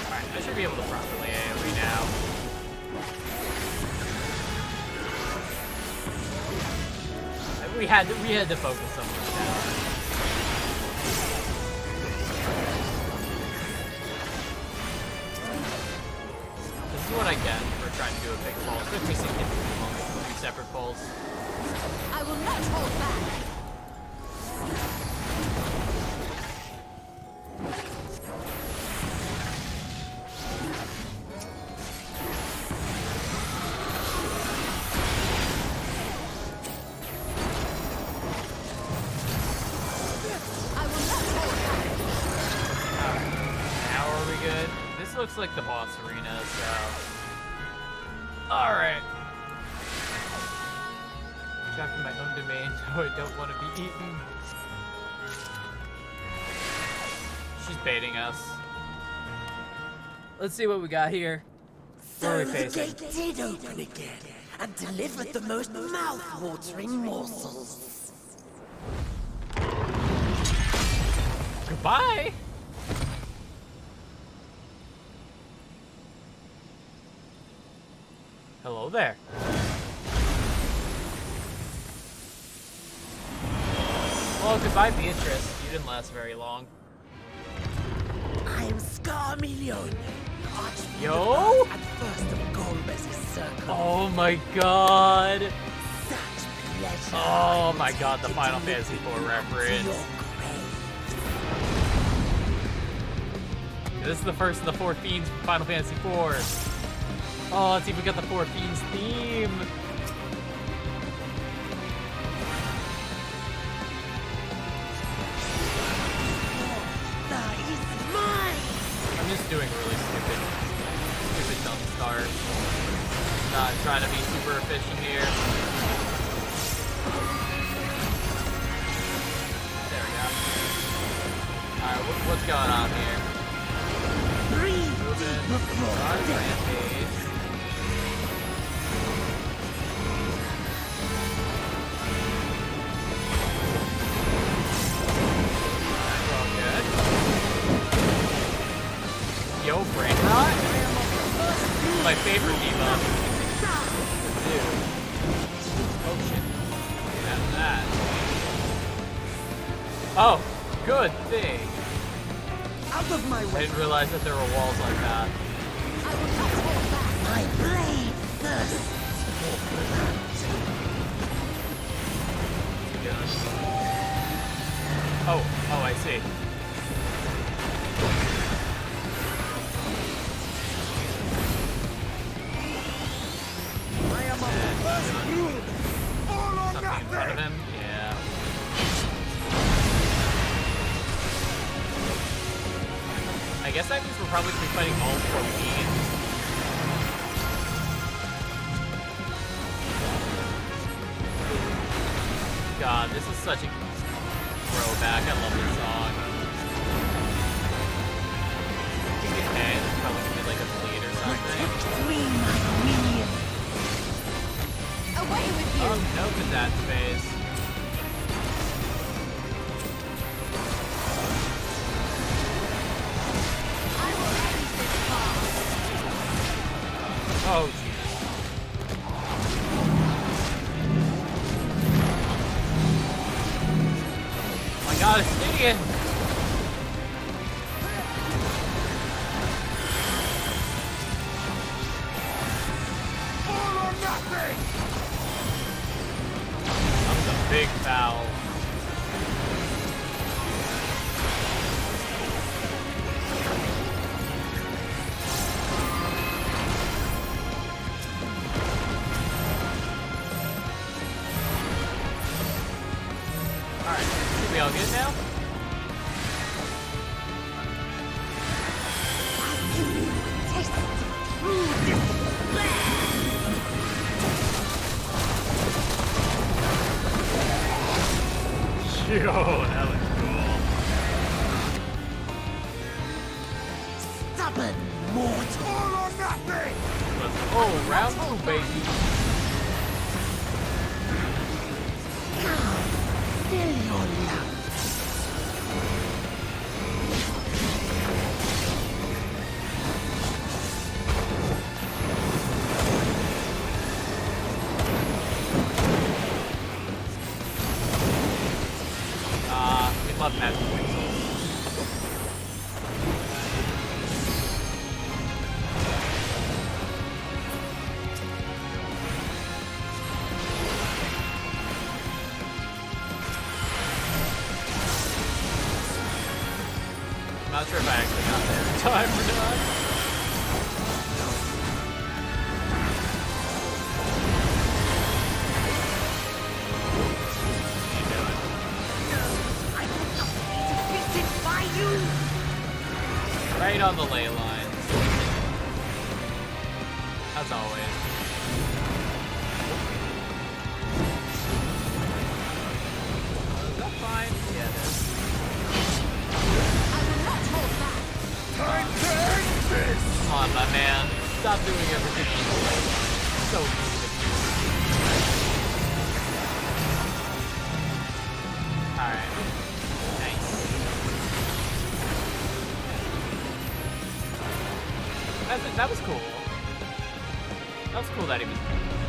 S1: Alright, I should be able to properly AoE now. We had to focus on this now. This is what I get for trying to do a big pulse. 2 separate pulls.
S5: I will not hold back.
S1: Now are we good? This looks like the boss arena, so... Alright. Trapped in my own domain, so I don't want to be eaten. She's baiting us. Let's see what we got here. Where are we
S8: So the
S1: facing?
S8: gate did open again and delivered the most mouth-watering morsels.
S1: Goodbye! Hello there. Well, goodbye, Beatrice. You didn't last very long.
S8: I am Scarmelion, Archfiend
S1: Yo?
S8: and first of Golbez's circle.
S1: Oh my god.
S8: Such pleasure.
S1: Oh my god, the
S8: to
S1: Final
S8: deliver
S1: Fantasy IV
S8: you to
S1: reference.
S8: your grave.
S1: This is the first of the 4 Fiends from Final Fantasy IV. Oh, let's see if we got the 4 Fiends theme.
S8: That is mine.
S1: I'm just doing really stupid dumb start. Not trying to be super efficient here. There we go. Alright, what's going on here?
S8: Breathe
S1: Moving.
S8: before
S1: Start
S8: death.
S1: rampage. Alright, we're all good. Yo, brain rot? My favorite debuff. Dude. Oh shit. Get that. Oh, good thing.
S2: Out of my
S1: I
S2: way!
S1: didn't realize that there were walls like that.
S8: My blade thirsts for blood.
S1: Oh, I see.
S2: I am of the first brood! All or
S1: Something in front of
S2: nothing!
S1: him? Yeah. I guess that means we're probably going to be fighting all 4 Fiends. God, this is such a throwback. I love this song. Okay. probably gonna be like a fleet or something.
S5: Away with you!
S1: Oh, no, with that phase. Oh, Jesus. Oh my God, it's Gideon! That was a big foul. Alright, should we all good now? Yo, that was cool.
S8: Stubborn mortal. All or nothing.
S1: Oh, round 2, baby.
S8: Fill your lungs.
S1: We love magic pixels. I'm not sure if I actually got there in time or not. Right on the ley lines. As always. Is that fine? Yeah, it is.
S5: I will not hold back!
S7: Time to end this!
S1: Come on, my man. Stop doing everything easily. So easy of you. Alright. Nice. That was cool. That was cool that he was,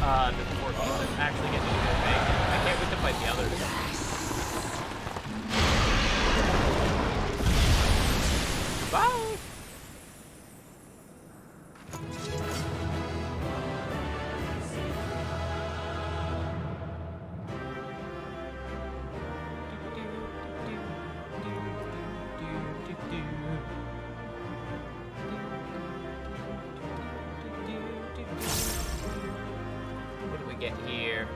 S1: that the 14 was actually getting into it big. I can't wait to fight the others. Bye! What do we get here?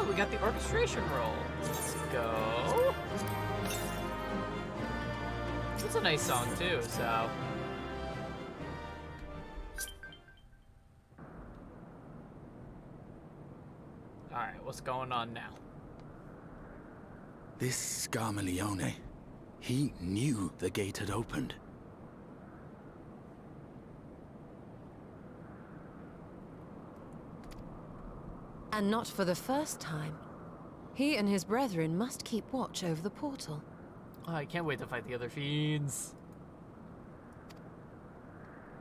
S1: We got the orchestration roll. Let's go. It's a nice song too, so. Alright, what's going on now?
S6: This Scarmalione, he knew the gate had opened.
S5: And not for the first time. He and his brethren must keep watch over the portal.
S1: Oh, I can't wait to fight the other fiends.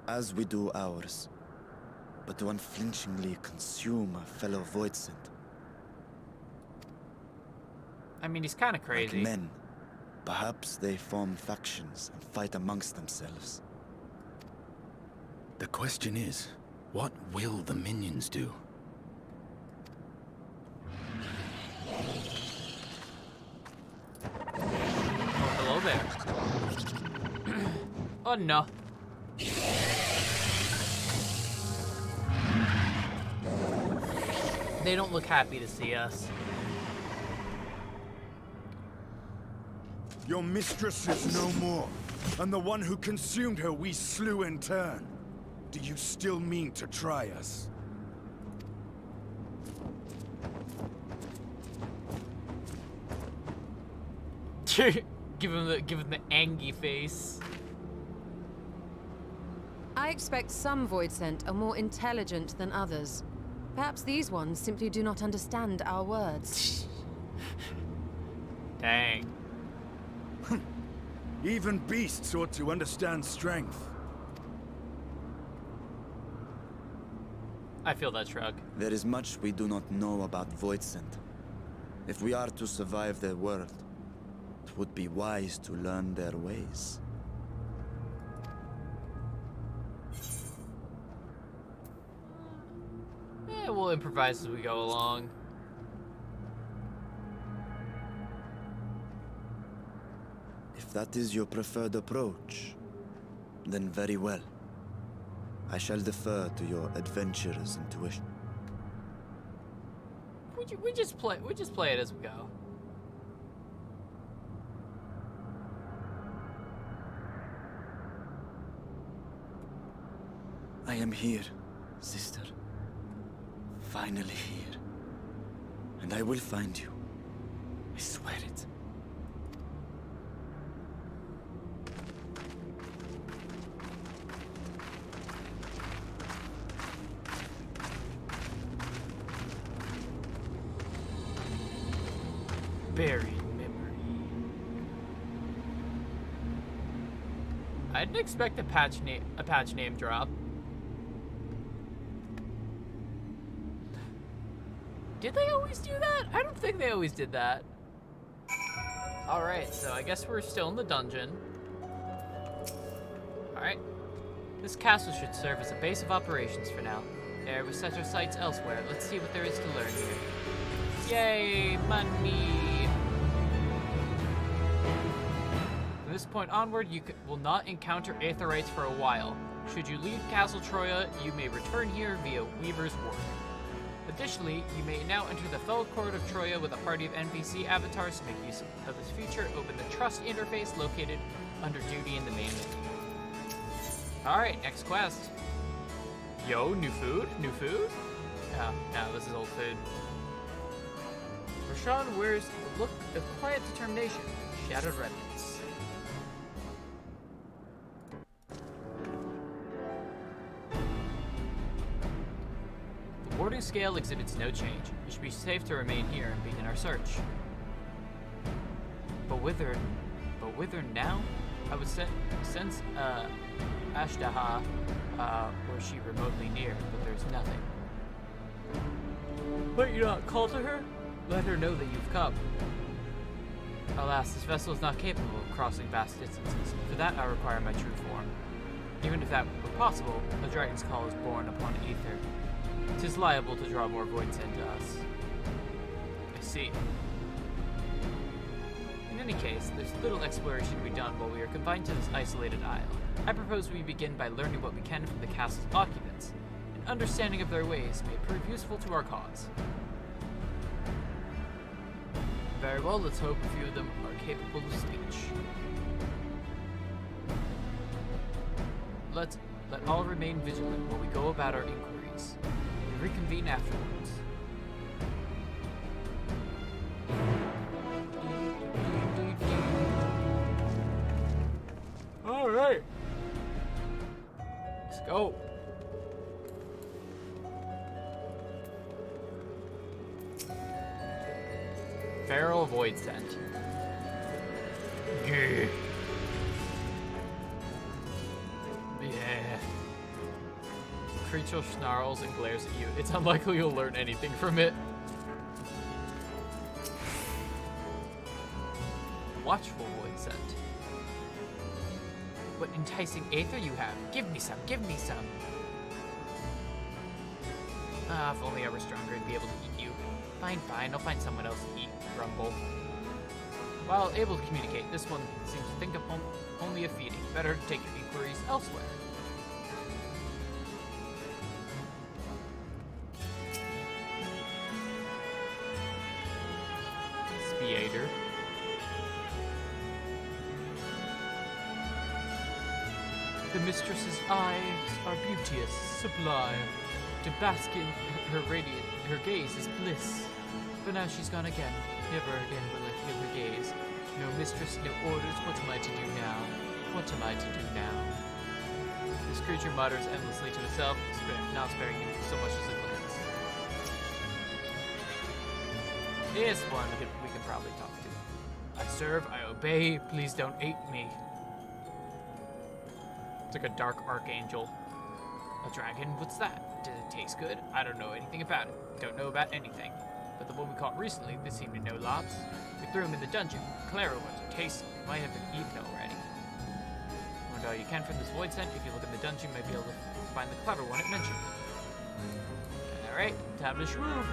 S2: As we do ours, but to unflinchingly consume a fellow Voidsent.
S1: I mean, he's kind of
S2: Like
S1: crazy.
S2: men, perhaps they form factions and fight amongst themselves.
S6: The question is, what will the minions do?
S1: Oh, hello there. Oh no. They don't look happy to see us.
S7: Your mistress is no more, and the one who consumed her we slew in turn. Do you still mean to try us?
S1: Give him the angy face.
S5: I expect some Voidsent are more intelligent than others. Perhaps these ones simply do not understand our words.
S1: Dang.
S7: Even beasts ought to understand strength.
S1: I feel that shrug.
S2: There is much we do not know about Voidsent. If we are to survive their world, it would be wise to learn their ways.
S1: We'll improvise as we go along.
S2: If that is your preferred approach, then very well. I shall defer to your adventurer's intuition.
S1: We just play it as we go.
S2: I am here, sister. Finally here. And I will find you. I swear it.
S1: Buried memory. I didn't expect a patch name drop. Did they always do that? I don't think they always did that. Alright, so I guess we're still in the dungeon. Alright. This castle should serve as a base of operations for now. There, we set our sights elsewhere. Let's see what there is to learn here. Yay, money! From this point onward, you will not encounter Aetherites for a while. Should you leave Castle Troya, you may return here via Weaver's Wharf. Additionally, you may now enter the Fell Court of Troya with a party of NPC avatars to make use of this feature. Open the Trust interface located under Duty in the main menu. Alright, next quest. Yo, new food? New food? No, this is old food. Rashawn wears the look of quiet determination, shattered remnants. The warding scale exhibits no change. It should be safe to remain here and begin our search. But whither now? I would sense Ashtaha, were she remotely near, but there's nothing. But you not call to her? Let her know that you've come. Alas, this vessel is not capable of crossing vast distances. For that, I require my true form. Even if that were possible, the dragon's call is born upon ether. 'Tis liable to draw more Voidsent to us. I see. In any case, there's little exploration to be done while we are confined to this isolated isle. I propose we begin by learning what we can from the castle's occupants. An understanding of their ways may prove useful to our cause. Very well, let's hope a few of them are capable of speech. Let all remain vigilant while we go about our inquiries. We reconvene afterwards. Alright. Let's go. Feral Voidsent. Yeah. Yeah. Creature snarls and glares at you. It's unlikely you'll learn anything from it. Watchful Voidsent. What enticing aether you have. Give me some, give me some. Ah, if only I were stronger, I'd be able to eat you. Fine, I'll find someone else to eat, grumble. While able to communicate, this one seems to think of only of feeding. Better take your inquiries elsewhere. Speader. The mistress's eyes are beauteous, sublime. To bask in her radiant, her gaze is bliss. But now she's gone again. Never again will I feel her gaze. No mistress, no orders. What am I to do now? What am I to do now? This creature mutters endlessly to itself, not sparing him so much as a glance. This one we can probably talk to. I serve, I obey, please don't eat me. It's like a dark archangel. A dragon? What's that? Does it taste good? I don't know anything about it. Don't know about anything. But the one we caught recently, they seem to know lots. We threw him in the dungeon. Clara was a tasty. Might have been eaten already. And all you can from this void scent, if you look in the dungeon, you might be able to find the clever one it mentioned. Alright, time to shroom.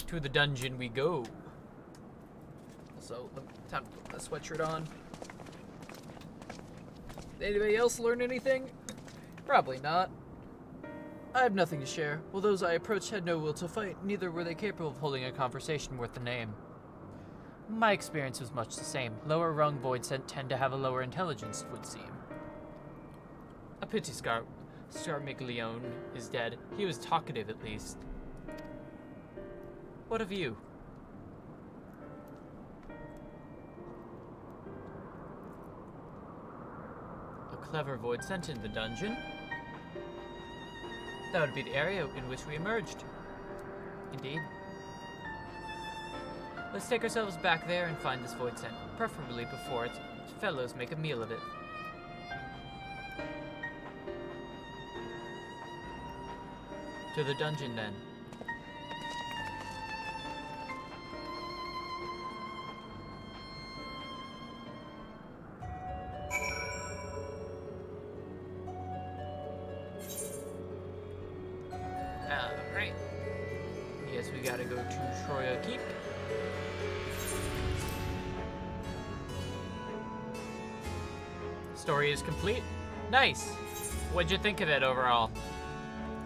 S1: To the dungeon we go. Also, time to put my sweatshirt on. Anybody else learn anything? Probably not. I have nothing to share. While those I approached had no will to fight, neither were they capable of holding a conversation worth the name. My experience was much the same. Lower rung void scent tend to have a lower intelligence, it would seem. A pity Scarmiglione is dead. He was talkative at least. What of you? A clever void scent in the dungeon? That would be the area in which we emerged. Indeed. Let's take ourselves back there and find this void scent, preferably before its fellows make a meal of it. To the dungeon, then. Alright. Yes, we gotta go to Troya Keep. Story is complete. Nice. What'd you think of it overall?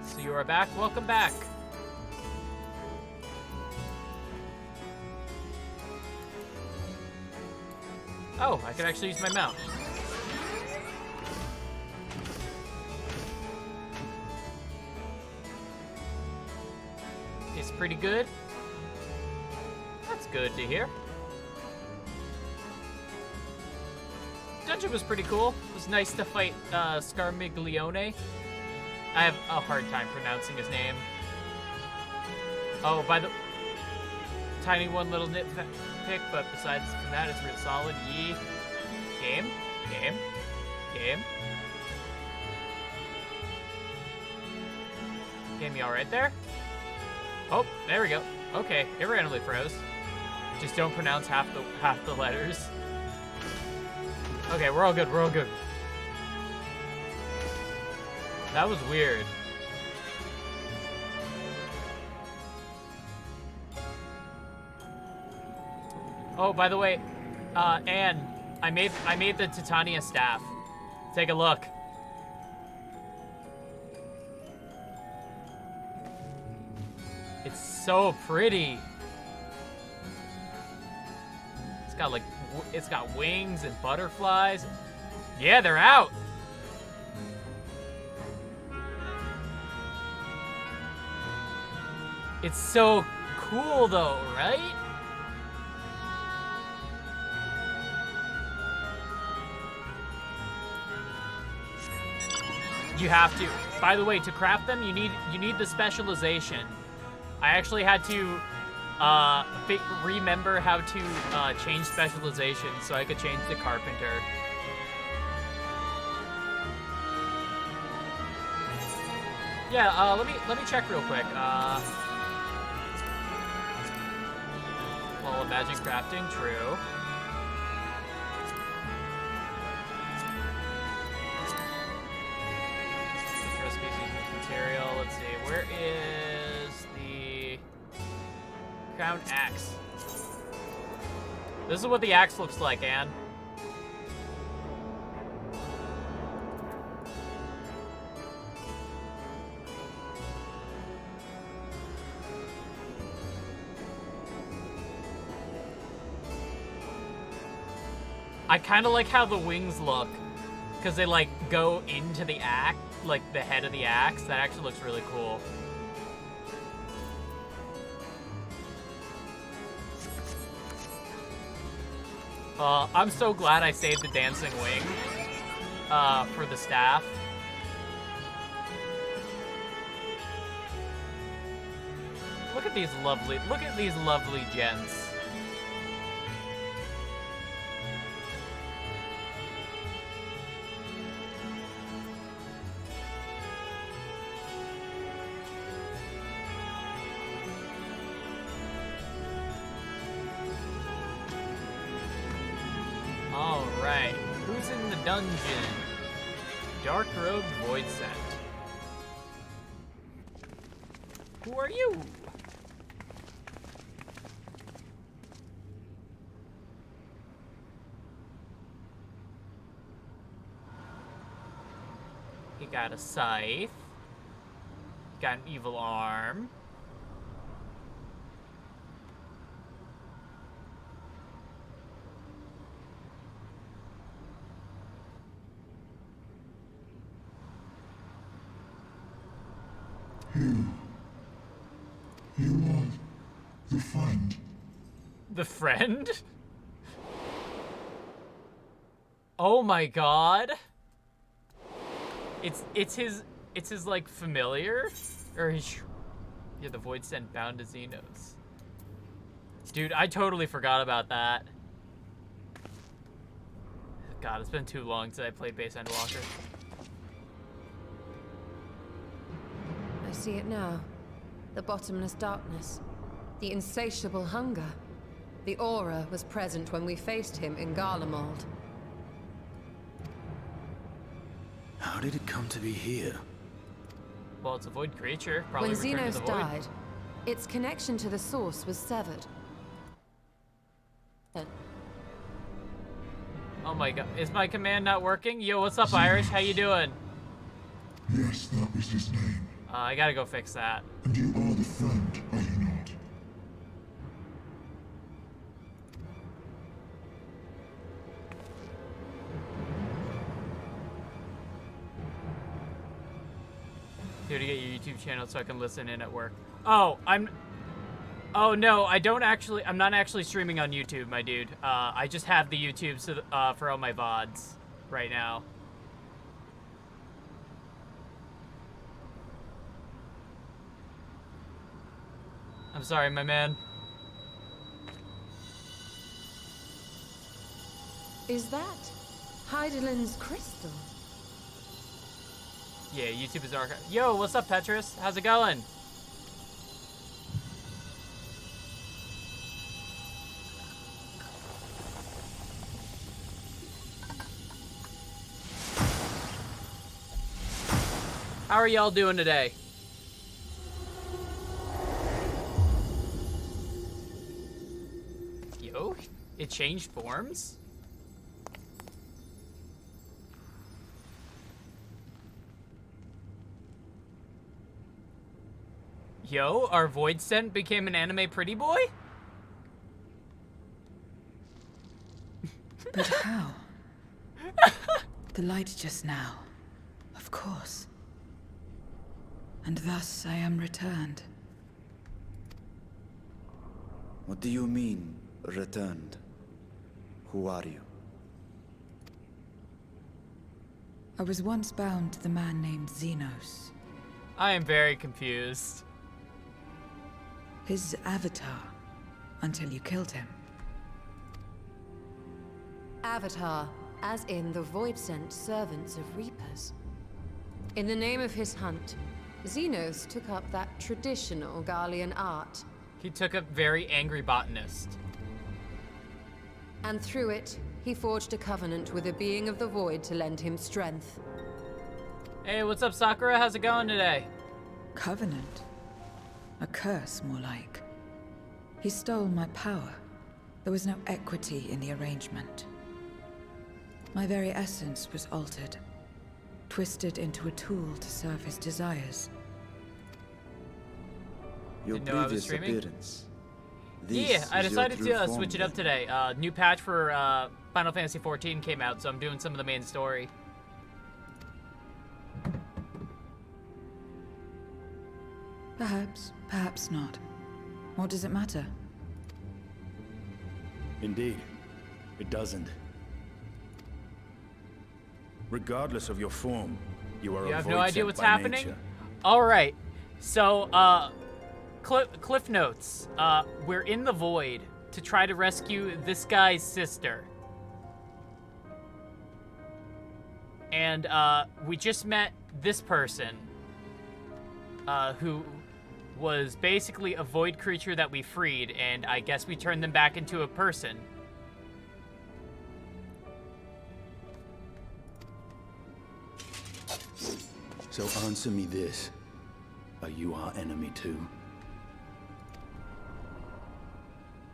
S1: So you are back. Welcome back. Oh, I can actually use my mount. It's pretty good. That's good to hear. Dungeon was pretty cool. It was nice to fight Scarmiglione. I have a hard time pronouncing his name. Oh, by the tiny one little nitpick, but besides from that, it's real solid. Yee. Game. Game, you all right there? Oh, there we go. Okay, it randomly froze. Just don't pronounce half the letters. Okay, we're all good. We're all good. That was weird. Oh, by the way, Anne, I made the Titania staff. Take a look. It's so pretty. It's got wings and butterflies. Yeah, they're out. It's so cool though, right? You have to. By the way, to craft them, you need the specialization. I actually had to remember how to change specialization so I could change to carpenter. Yeah, let me check real quick. Well, imagine crafting, true. Recipes using material. Let's see, where is the crown axe? This is what the axe looks like, Anne. I kind of like how the wings look, because they like go into the axe, like the head of the axe. That actually looks really cool. I'm so glad I saved the dancing wing for the staff. Look at these lovely gents. All right, who's in the dungeon? Dark Robe Void Set. Who are you? He got a scythe. Got an evil arm.
S9: You are the friend.
S1: The friend? Oh my god. It's his like familiar? Or his yeah, the Void Sent bound to Xenos. Dude, I totally forgot about that. God, it's been too long since I played Base Endwalker.
S5: I see it now. The bottomless darkness. The insatiable hunger. The aura was present when we faced him in Garlemald.
S6: How did it come to be here?
S1: Well, it's a void creature. Probably
S5: When
S1: returned to the
S5: Xenos
S1: void.
S5: died, its connection to the source was severed.
S1: Oh my god, is my command not working? Yo, what's up, Irish? How you doing?
S9: Yes, that was his name.
S1: I gotta go fix that.
S9: And you are the friend, are you not?
S1: Here to get your YouTube channel so I can listen in at work. Oh, oh no, I'm not actually streaming on YouTube, my dude. I just have the YouTube for all my VODs right now. I'm sorry, my man.
S5: Is that Heidelin's crystal?
S1: Yeah, YouTube is archive. Yo, what's up, Petrus? How's it going? How are y'all doing today? Yo, it changed forms? Yo, our Void Scent became an anime pretty boy?
S10: But how? The light just now. Of course. And thus I am returned.
S2: What do you mean, returned? Who are you?
S10: I was once bound to the man named Xenos.
S1: I am very confused.
S10: His avatar, until you killed him.
S5: Avatar, as in the Void-sent servants of Reapers. In the name of his hunt, Xenos took up that traditional Garlean art.
S1: He took a very angry botanist.
S5: And through it, he forged a covenant with a being of the Void to lend him strength.
S1: Hey, what's up, Sakura? How's it going today?
S10: Covenant? A curse, more like. He stole my power. There was no equity in the arrangement. My very essence was altered, twisted into a tool to serve his desires.
S2: Your
S1: Didn't know I was
S2: previous
S1: streaming?
S2: appearance.
S1: Yeah, I
S2: This is your
S1: decided
S2: true
S1: to
S2: form,
S1: switch it up
S2: then.
S1: today. New patch for Final Fantasy XIV came out, so I'm doing some of the main story.
S10: Perhaps, perhaps not. What does it matter?
S7: Indeed, it doesn't. Regardless of your form, you are
S1: You
S7: a
S1: have
S7: void
S1: no idea
S7: sent
S1: what's
S7: by
S1: happening?
S7: nature.
S1: All right. So, Cliff notes. We're in the void to try to rescue this guy's sister. And, we just met this person, who was basically a void creature that we freed, and I guess we turned them back into a person.
S6: So answer me this. Are you our enemy too?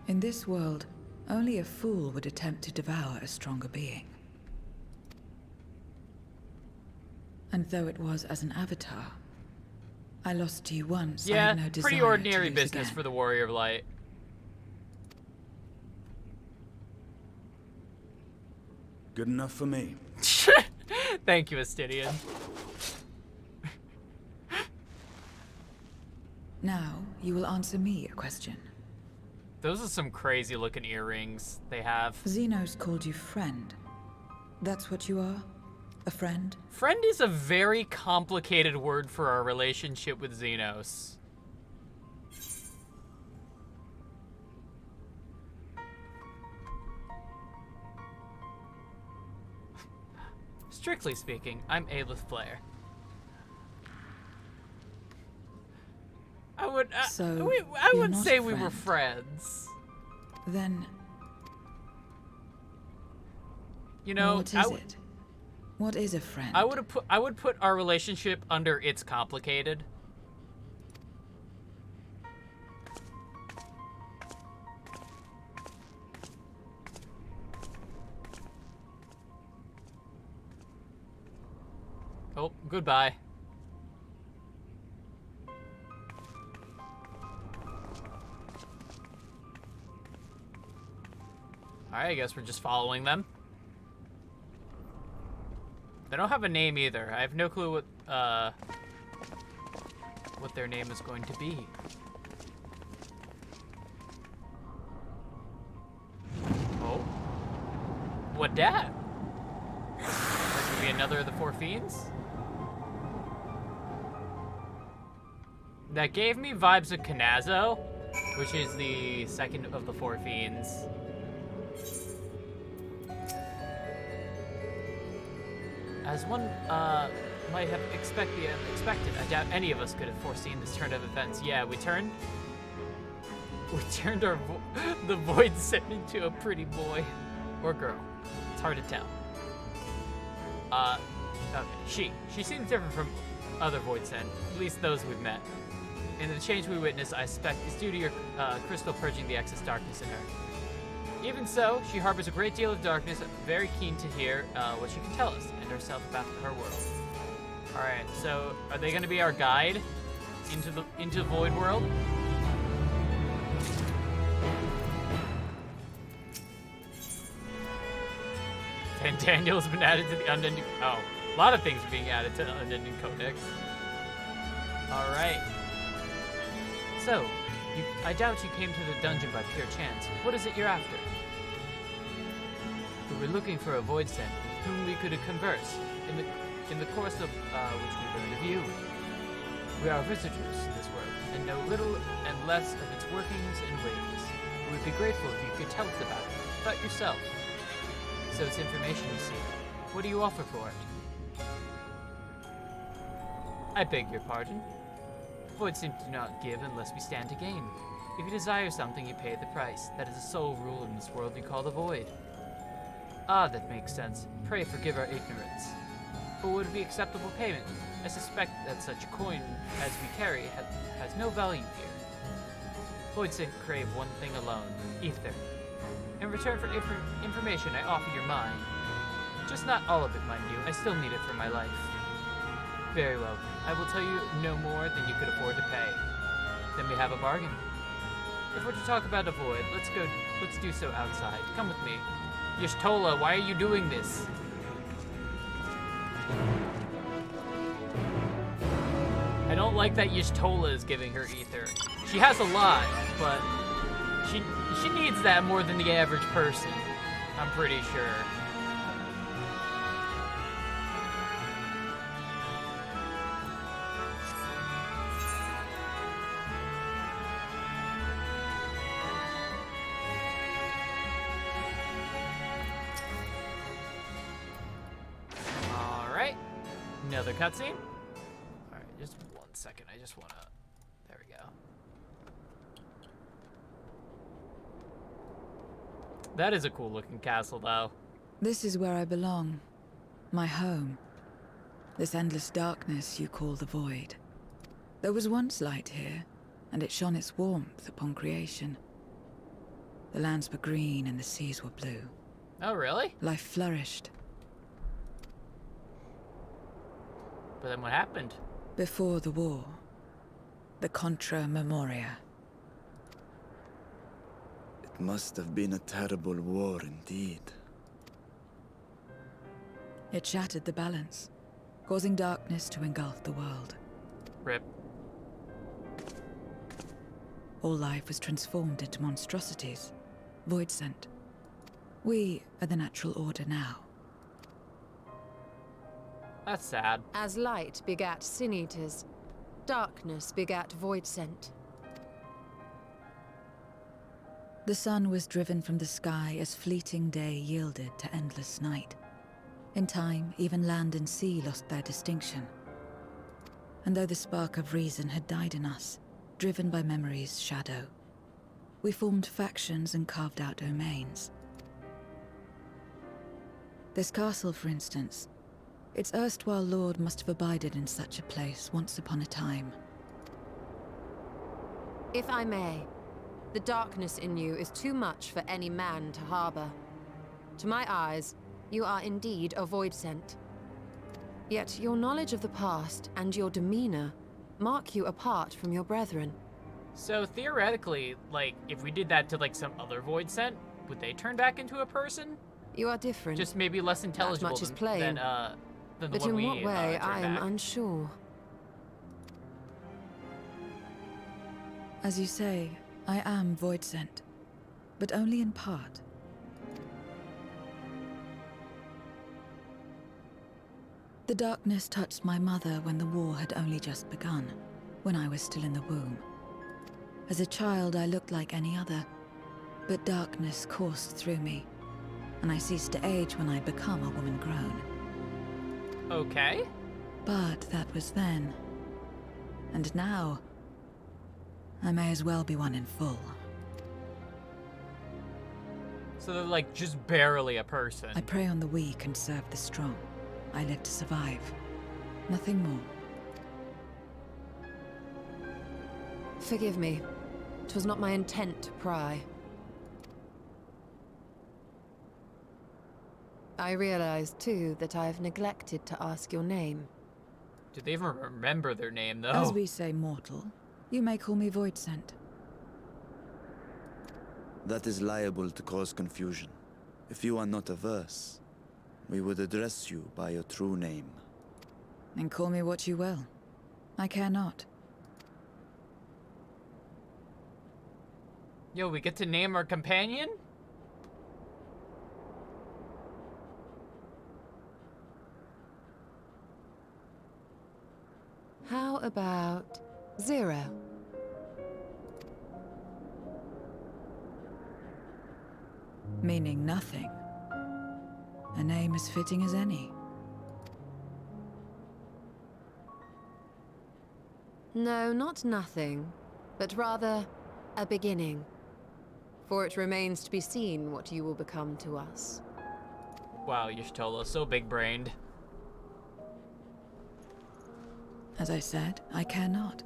S10: In this world, only a fool would attempt to devour a stronger being. And though it was as an avatar, I lost to you once. I
S1: Yeah,
S10: have no desire
S1: pretty
S10: to
S1: ordinary
S10: lose
S1: business
S10: again.
S1: for the Warrior of Light.
S7: Good enough for me.
S1: Thank you, Astidian.
S10: Now, you will answer me a question.
S1: Those are some crazy looking earrings they have.
S10: Xenos called you friend. That's what you are? A friend?
S1: Friend is a very complicated word for our relationship with Xenos. Strictly speaking, I'm Aelith Blair. I
S10: So, you're
S1: wouldn't
S10: not
S1: say
S10: a
S1: we were
S10: friend.
S1: friends.
S10: Then,
S1: You know,
S10: what is it? What is a friend?
S1: I would put our relationship under it's complicated. Oh, goodbye. Alright, I guess we're just following them. They don't have a name either. I have no clue what their name is going to be. Oh. What dat? That could be another of the four fiends? That gave me vibes of Kanazo, which is the second of the four fiends. As one might have expected the unexpected, I doubt any of us could have foreseen this turn of events. Yeah, we turned our the void sent into a pretty boy or girl. It's hard to tell. Okay, she seems different from other void sent, at least those we've met. And the change we witness, I suspect, is due to your crystal purging the excess darkness in her. Even so, she harbors a great deal of darkness, very keen to hear what she can tell us and herself about her world. Alright, so are they gonna be our guide into Void World? And Daniel's been added to the Unending... Oh, a lot of things are being added to the Unending Codex. Alright. So, I doubt you came to the dungeon by pure chance. What is it you're after? We were looking for a void sent with whom we could converse in the course of which we learned of you. We are visitors to this world and know little and less of its workings and ways. We would be grateful if you could tell us about yourself. So it's information you seek. What do you offer for it? I beg your pardon. Void Sent do not give unless we stand to gain. If you desire something, you pay the price. That is the sole rule in this world we call the Void. Ah, that makes sense. Pray forgive our ignorance. But would it be acceptable payment? I suspect that such coin as we carry has no value here. Void Sent crave one thing alone, ether. In return for information, I offer your mind. Just not all of it, mind you. I still need it for my life. Very well. I will tell you no more than you could afford to pay. Then we have a bargain. If we're to talk about a void, let's do so outside. Come with me. Y'shtola, why are you doing this? I don't like that Y'shtola is giving her ether. She has a lot, but she needs that more than the average person. I'm pretty sure. Alright. Another cutscene. Alright, just 1 second. I just wanna... There we go. That is a cool looking castle, though.
S10: This is where I belong. My home. This endless darkness you call the Void. There was once light here, and it shone its warmth upon creation. The lands were green and the seas were blue.
S1: Oh, really?
S10: Life flourished.
S1: But then what happened?
S10: Before the war. The Contra Memoria.
S2: It must have been a terrible war indeed.
S10: It shattered the balance, causing darkness to engulf the world.
S1: Rip.
S10: All life was transformed into monstrosities, void sent. We are the natural order now.
S1: That's sad.
S5: As light begat sin eaters, darkness begat void sent.
S10: The sun was driven from the sky as fleeting day yielded to endless night. In time, even land and sea lost their distinction. And though the spark of reason had died in us, driven by memory's shadow, we formed factions and carved out domains. This castle, for instance, its erstwhile lord must have abided in such a place once upon a time.
S5: If I may, the darkness in you is too much for any man to harbor. To my eyes, you are indeed a void sent. Yet your knowledge of the past and your demeanor mark you apart from your brethren.
S1: So theoretically, like, if we did that to like some other void sent, would they turn back into a person?
S5: You are different.
S1: Just maybe less intelligible
S5: much is plain.
S1: than the
S5: But
S1: one
S5: in
S1: we
S5: what way,
S1: turned
S5: I am
S1: back.
S5: unsure.
S10: As you say, I am void sent, but only in part. The darkness touched my mother when the war had only just begun, when I was still in the womb. As a child, I looked like any other, but darkness coursed through me, and I ceased to age when I become a woman grown.
S1: Okay.
S10: But that was then. And now, I may as well be one in full.
S1: So they're like just barely a person.
S10: I prey on the weak and serve the strong. I live to survive. Nothing more.
S5: Forgive me. 'Twas not my intent to pry. I realize, too, that I have neglected to ask your name.
S1: Do they even remember their name, though?
S10: As we say mortal, you may call me void sent.
S2: That is liable to cause confusion. If you are not averse, we would address you by your true name.
S10: And call me what you will. I care not.
S1: Yo, we get to name our companion?
S5: How about Zero?
S10: Meaning nothing. A name as fitting as any.
S5: No, not nothing, but rather a beginning. For it remains to be seen what you will become to us.
S1: Wow, Y'shtola, so big-brained.
S10: As I said, I care not.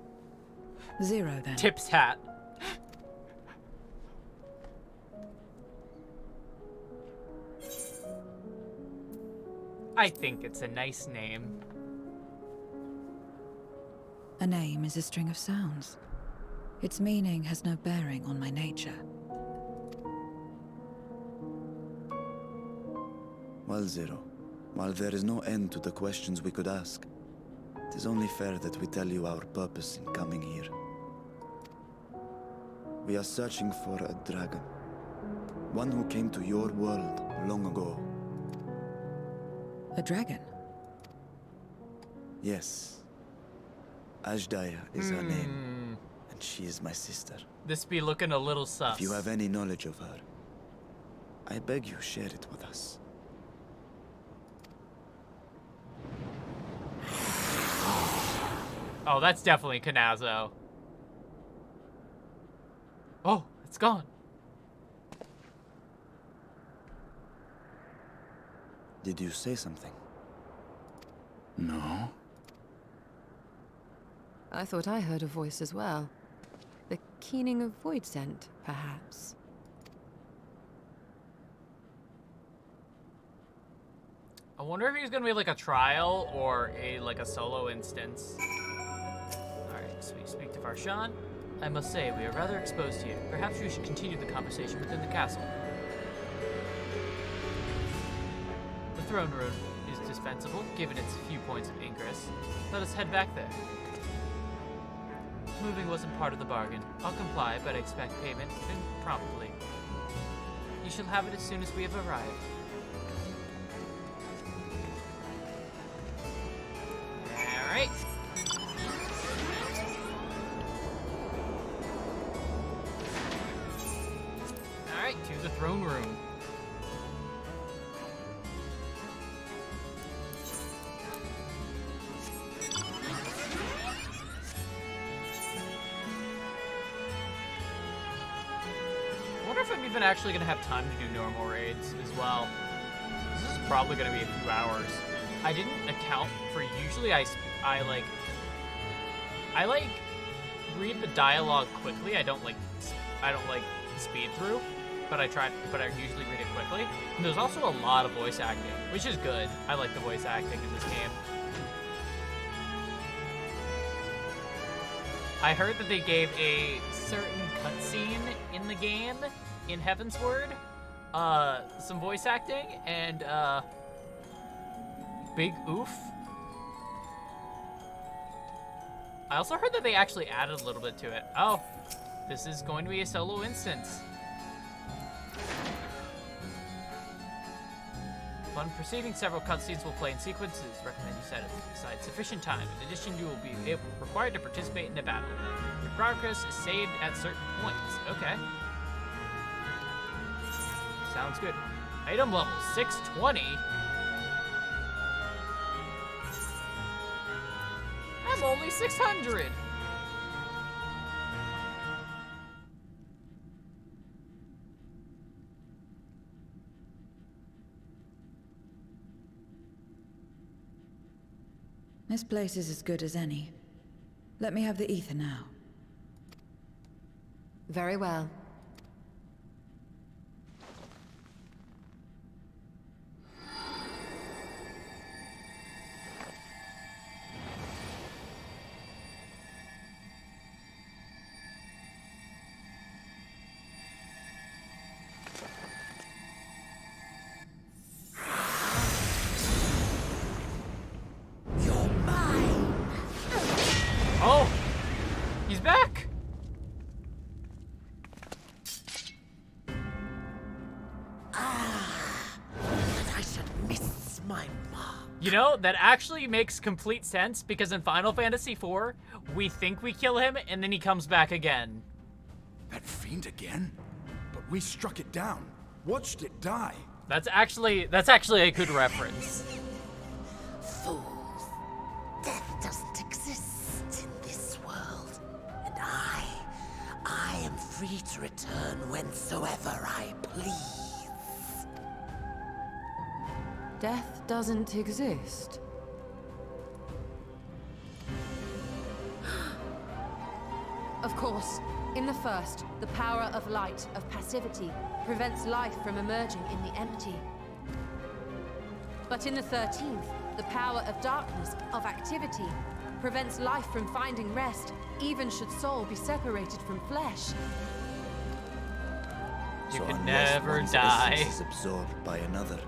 S10: Zero, then.
S1: Tip's hat. I think it's a nice name.
S10: A name is a string of sounds. Its meaning has no bearing on my nature.
S2: Well, Zero, while there is no end to the questions we could ask, It is only fair that we tell you our purpose in coming here. We are searching for a dragon. One who came to your world long ago.
S10: A dragon?
S2: Yes. Ashdaya is her name, and she is my sister.
S1: This be looking a little sus.
S2: If you have any knowledge of her, I beg you share it with us.
S1: Oh, that's definitely Kanazo. Oh, it's gone.
S2: Did you say something?
S6: No.
S5: I thought I heard a voice as well. The keening of void scent, perhaps.
S1: I wonder if he's gonna be like a trial or like a solo instance. Alright, so we speak to Varshan. I must say, we are rather exposed here. Perhaps we should continue the conversation within the castle. The throne room is dispensable, given its few points of ingress. Let us head back there. Moving wasn't part of the bargain. I'll comply, but I expect payment promptly. You shall have it as soon as we have arrived. Alright. Alright, to the throne room. I wonder if I'm even actually going to have time to do normal raids as well. This is probably going to be a few hours. I didn't account for, usually I read the dialogue quickly. I don't like speed through, but I usually read it quickly. And there's also a lot of voice acting, which is good. I like the voice acting in this game. I heard that they gave a certain cutscene in the game, in Heavensward, some voice acting, and big oof. I also heard that they actually added a little bit to it. Oh, this is going to be a solo instance. Upon proceeding, several cutscenes will play in sequences. Recommend you set aside sufficient time. In addition, you will be required to participate in the battle. Your progress is saved at certain points. Okay. Sounds good. Item level 620. I'm only 600.
S10: This place is as good as any. Let me have the ether now.
S5: Very well.
S1: Oh, he's back.
S8: I should miss my mark.
S1: You know, that actually makes complete sense because in Final Fantasy IV, we think we kill him and then he comes back again.
S7: That fiend again? But we struck it down. Watched it die.
S1: That's actually a good reference.
S8: Fools. Death doesn't exist in this world. And I am free to return whensoever I please.
S5: Death doesn't exist. Of course, in the first, the power of light, of passivity, prevents life from emerging in the empty. But in the 13th, the power of darkness, of activity, prevents life from finding rest, even should soul be separated from flesh.
S1: You
S2: So
S1: can
S2: unless
S1: never
S2: one's
S1: die.
S2: essence is absorbed by another,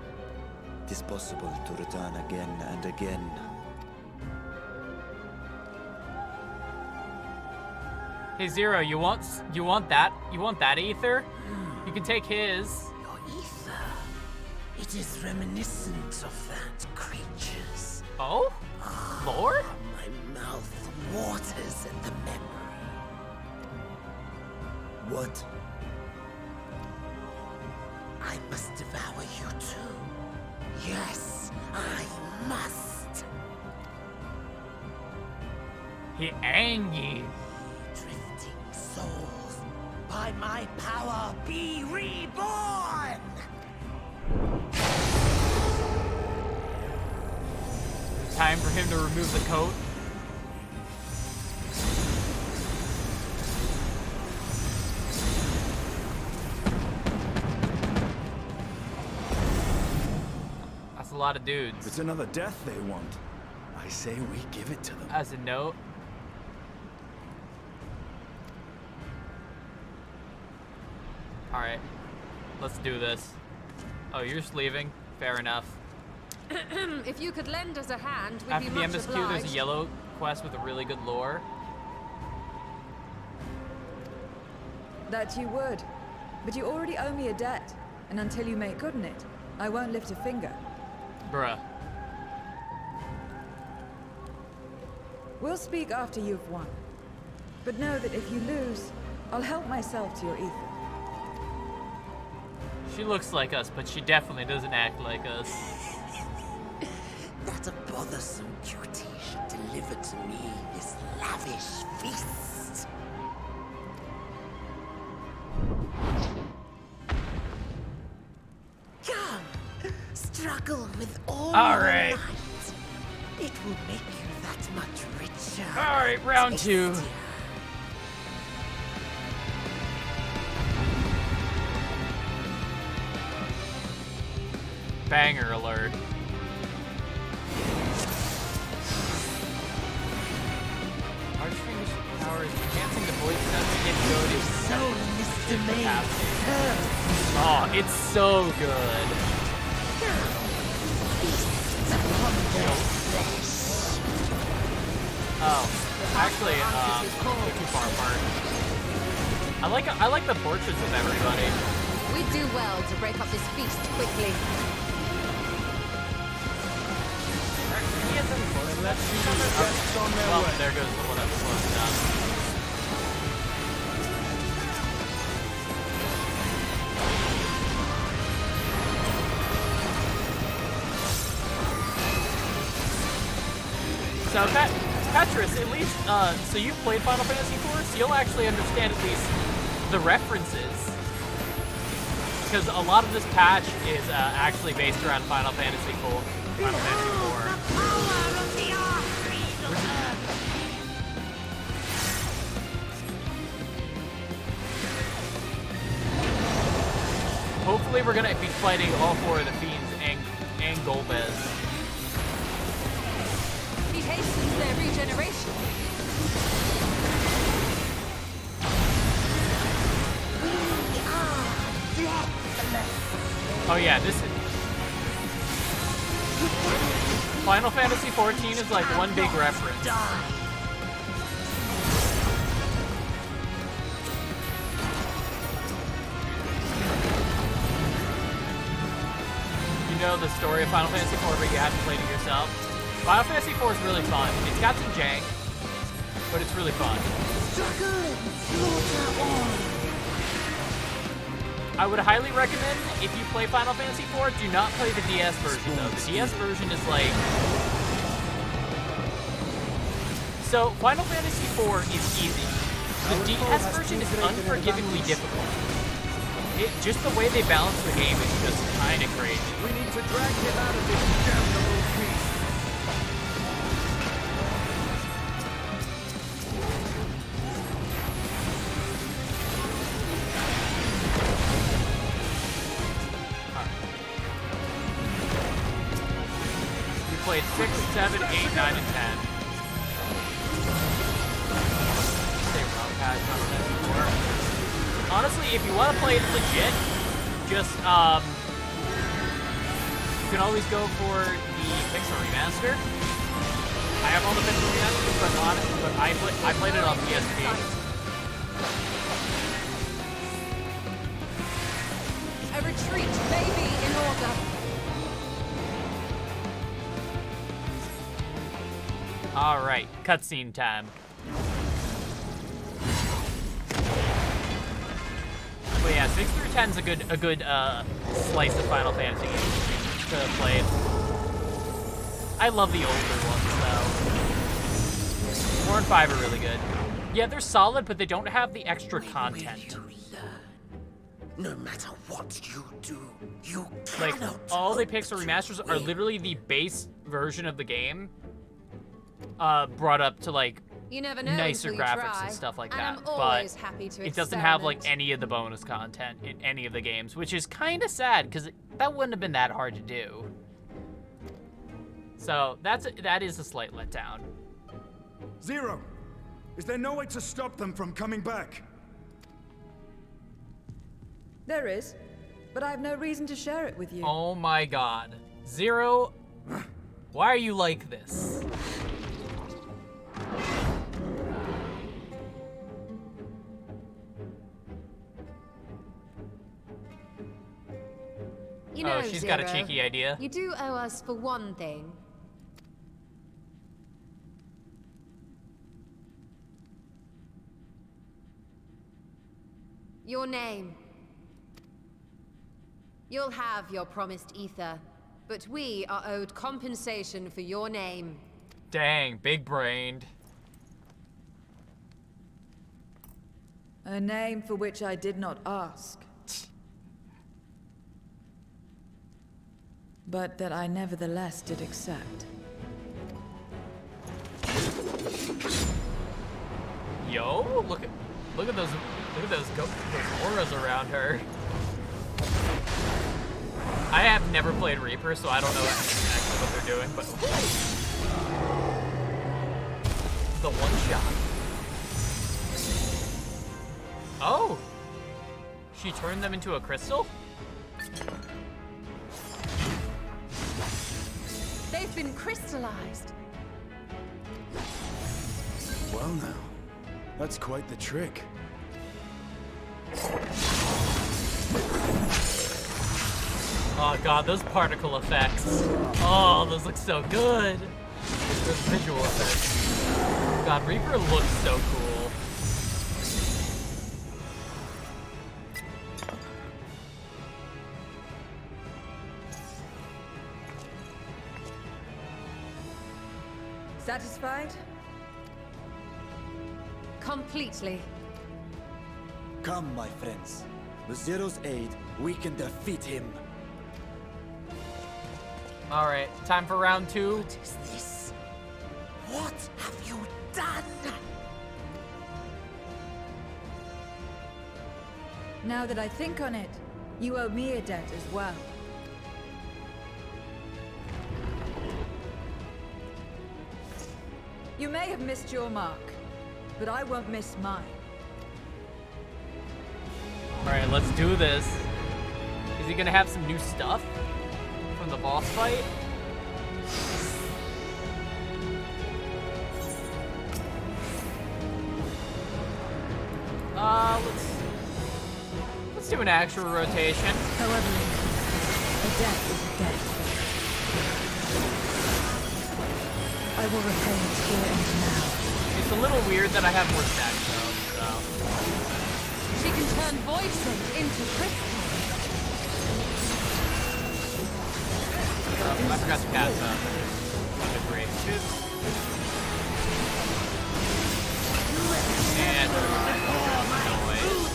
S2: it is possible to return again and again.
S1: Hey Zero, you want that? You want that ether? You can take his.
S8: Your ether. It is reminiscent of that creature's.
S1: Oh? Lore?
S8: My mouth waters at the memory.
S2: What?
S8: I must devour you too. Yes, I must.
S1: He angry.
S8: Drifting souls, by my power be reborn!
S1: Time for him to remove the coat. That's a lot of dudes.
S6: It's another death they want. I say we give it to them.
S1: As a note. Alright. Let's do this. Oh, you're just leaving? Fair enough.
S5: If you could lend us a hand, we'd
S1: After
S5: be
S1: the
S5: much
S1: MSQ,
S5: obliged.
S1: there's a yellow quest with a really good lore.
S10: That you would. But you already owe me a debt. And until you make good on it, I won't lift a finger.
S1: Bruh.
S10: We'll speak after you've won. But know that if you lose, I'll help myself to your ether.
S1: She looks like us, but she definitely doesn't act like us.
S8: That a bothersome cutie should deliver to me this lavish feast. Come, struggle with all your
S1: right.
S8: might. It will make you that much richer.
S1: Alright, round 2.
S8: tastier.
S1: Banger alert. Archfiend's power is enhancing the void sense capabilities.
S8: So misdemeaned.
S1: Oh, it's so good.
S8: Feast upon their flesh.
S1: Oh, actually, they're too far apart. I like the portraits of everybody.
S5: We'd do well to break up this feast quickly.
S1: Well, there goes the one that was close enough. So, Petrus, at least, so you've played Final Fantasy IV, so you'll actually understand at least the references. Because a lot of this patch is actually based around Final Fantasy IV. Final Fantasy IV. Hopefully we're gonna be fighting all 4 of the Fiends and Golbez.
S5: He hastens their regeneration.
S1: Oh yeah, this is... Final Fantasy XIV is like one big reference. You know the story of Final Fantasy IV, but you haven't played it yourself. Final Fantasy IV is really fun. It's got some jank, but it's really fun. I would highly recommend, if you play Final Fantasy IV, do not play the DS version, though. The DS version is like... So, Final Fantasy IV is easy. The DS version is unforgivingly difficult. Just the way they balance the game is just kind of crazy.
S7: We need to drag him out of this damnable beast.
S1: We played 6, 7, 8, 9, and 10. Say wrong patch, Final Fantasy IV. Honestly, if you want to play it legit, just, you can always go for the Pixel Remaster. I have all the Pixel Remasters, but I played it on PSP.
S5: A retreat may be in order.
S1: All right, cutscene time. But yeah, 6 through 10 is a good slice of Final Fantasy games to play. I love the older ones though. 4 and 5 are really good. Yeah, they're solid, but they don't have the extra content.
S8: No matter what you do, you
S1: Like,
S8: cannot.
S1: all they pick for remasters are literally the base version of the game, brought up to like
S5: You never know
S1: nicer
S5: until you
S1: graphics
S5: try,
S1: and stuff like
S5: and
S1: that.
S5: I'm always happy to
S1: It doesn't have like
S5: experiment.
S1: any of the bonus content in any of the games, which is kind of sad because that wouldn't have been that hard to do. So that is a slight letdown.
S7: Zero! Is there no way to stop them from coming back?
S10: There is, but I have no reason to share it with you.
S1: Oh my god. Zero, why are you like this?
S5: You know,
S1: Oh, she's got a
S5: Zero,
S1: cheeky idea.
S5: You do owe us for one thing. Your name. You'll have your promised ether, but we are owed compensation for your name.
S1: Dang, big brained.
S10: A name for which I did not ask. But that I nevertheless did accept.
S1: Yo, look at those those auras around her. I have never played Reaper, so I don't know exactly what they're doing, but the one shot. Oh, she turned them into a crystal?
S5: They've been crystallized.
S7: Well now, that's quite the trick.
S1: Oh god, those particle effects. Oh, those look so good. Those visual effects. God, Reaper looks so cool.
S10: Satisfied?
S5: Completely.
S2: Come, my friends. With Zero's aid, we can defeat him.
S1: Alright, time for round 2.
S8: What is this? What have you done?
S10: Now that I think on it, you owe me a debt as well. You may have missed your mark, but I won't miss mine.
S1: Alright, let's do this. Is he gonna have some new stuff from the boss fight? Let's do an actual rotation.
S10: However, a debt is a debt. I will repay it here and now.
S1: It's a little weird that I have more stacks though, so.
S5: She can turn voices into crystal.
S1: I forgot to cast a break. And noise.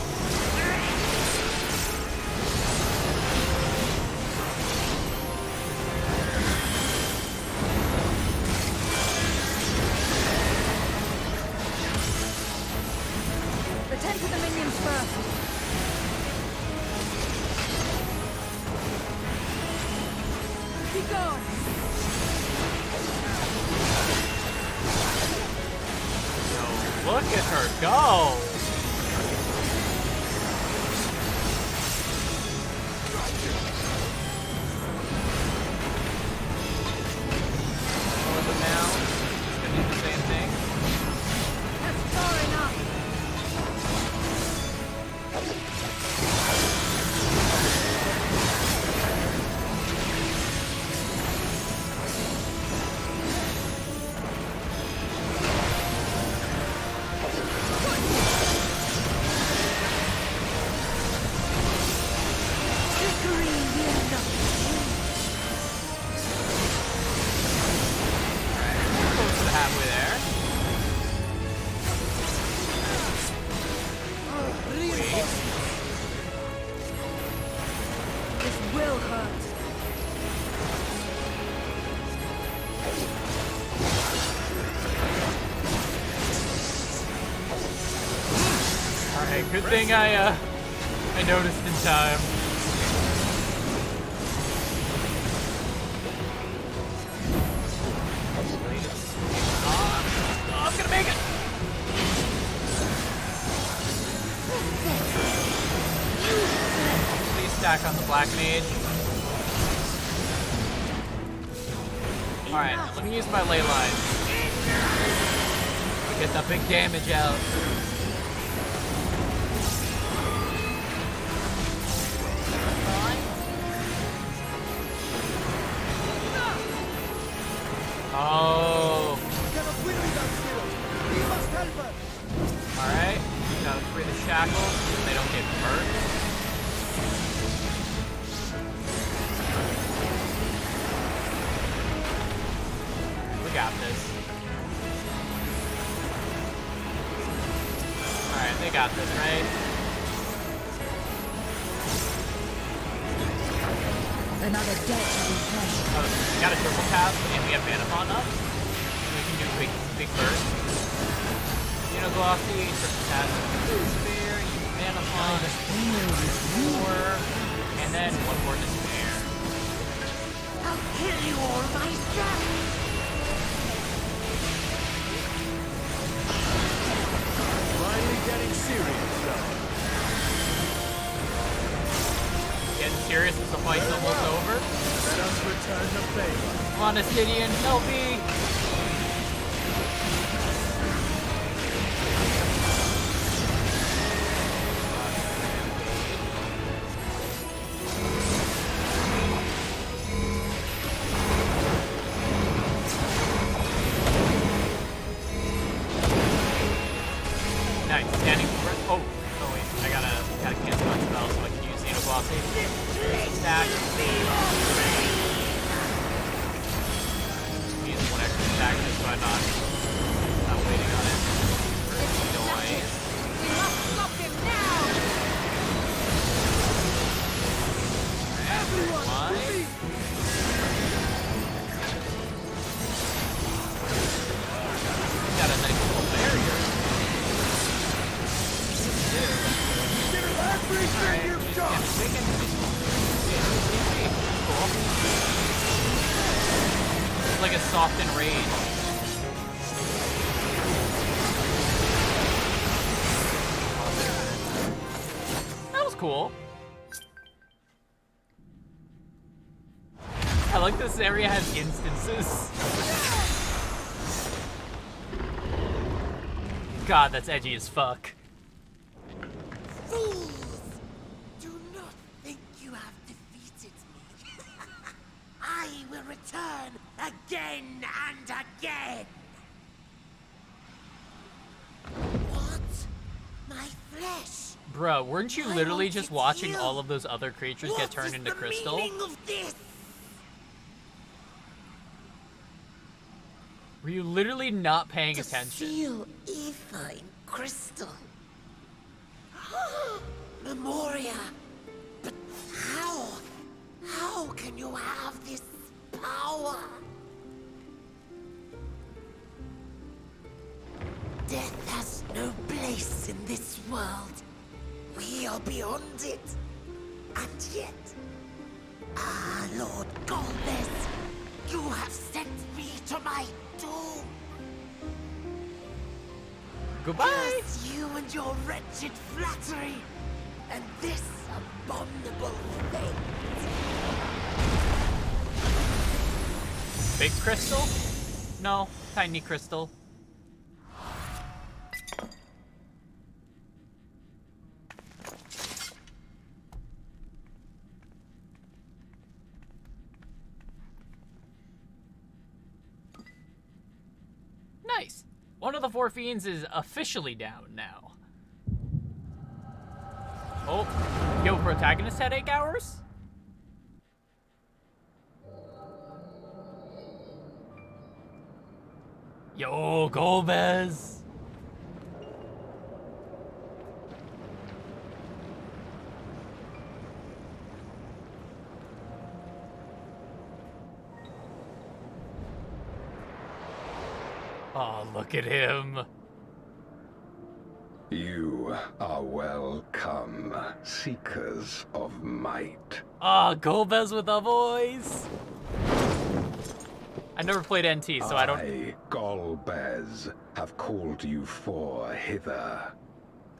S10: Attend to the minions first. Be gone.
S1: Look at her go! With the mound, it's gonna do the same thing.
S5: That's far enough.
S1: Good thing I noticed in time. Oh, I'm gonna make it! Please stack on the Black Mage. Alright, let me use my ley line. Get the big damage out. Oh. Alright, gotta free the shackles so they don't get hurt. We got this. Alright, they got this, right?
S10: Another debt to be paid.
S1: Oh, we got a triple tap and we have Manamon up. So we can do big burst. You know, go off the triple tap. Despair, Manamon, four, and then one more despair.
S8: I'll kill you all myself!
S7: Finally getting serious, though.
S1: Getting serious as the fight's almost over.
S7: Let us return the favor.
S1: Come on, Astidian, help me! Nice, standing. Oh wait, I gotta cancel my spell so I can use Xenobossy. Stack. Use one extra stack just so I'm not waiting on it. Noise.
S5: We must stop him now!
S1: Everyone, got a nice little barrier.
S7: Everything you've done!
S1: Cool. It's like a softened rage. That was cool. I like this area has instances. God, that's edgy as fuck.
S8: Fools! Do not think you have defeated me. I will return again and again. What? My flesh?
S1: Bro, weren't you
S8: I
S1: literally
S8: wanted
S1: just watching
S8: you.
S1: all of those other creatures
S8: What
S1: get turned
S8: is
S1: into
S8: the
S1: crystal?
S8: meaning of this?
S1: Were you literally not paying
S8: To
S1: attention?
S8: seal ether in crystal. Memoria. But how? How can you have this power? Death has no place in this world. We are beyond it. And yet, Lord Golbez, you have sent me to my doom.
S1: Goodbye!
S8: Just you and your wretched flattery, and this abominable thing.
S1: Big crystal? No, tiny crystal. Nice. One of the four fiends is officially down now. Oh, yo, protagonist headache hours? Yo, Golbez. Oh, look at him.
S11: You are welcome, seekers of might.
S1: Ah, Golbez with a voice. I never played NT, so I don't.
S11: I, Golbez, have called you for hither.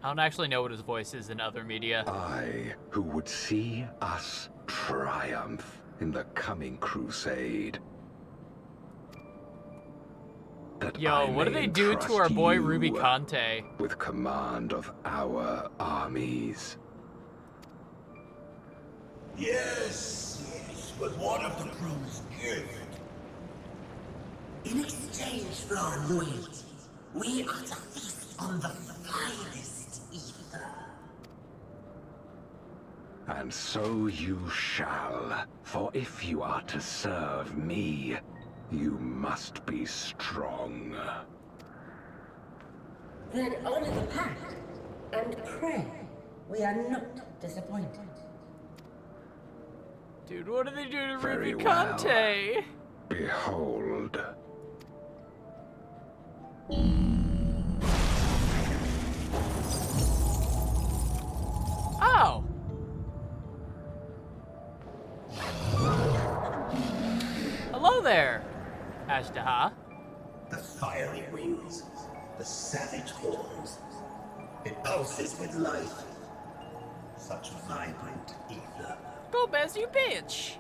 S1: I don't actually know what his voice is in other media.
S11: I, who would see us triumph in the coming crusade. That
S1: Yo, what do they do to our boy Ruby Conte?
S11: With command of our armies.
S8: Yes, but what of the crew's gift? In exchange for our loyalty, we are to feast on the finest ether.
S11: And so you shall, for if you are to serve me, you must be strong.
S8: Then honor the pact and pray we are not disappointed.
S1: Dude, what do they do to
S11: Very
S1: Ruby
S11: well.
S1: Conte?
S11: Behold.
S1: Oh. Hello there, Ashtaha.
S8: The fiery wings, the savage horns. It pulses with life. Such vibrant ether.
S1: Golbez, you bitch.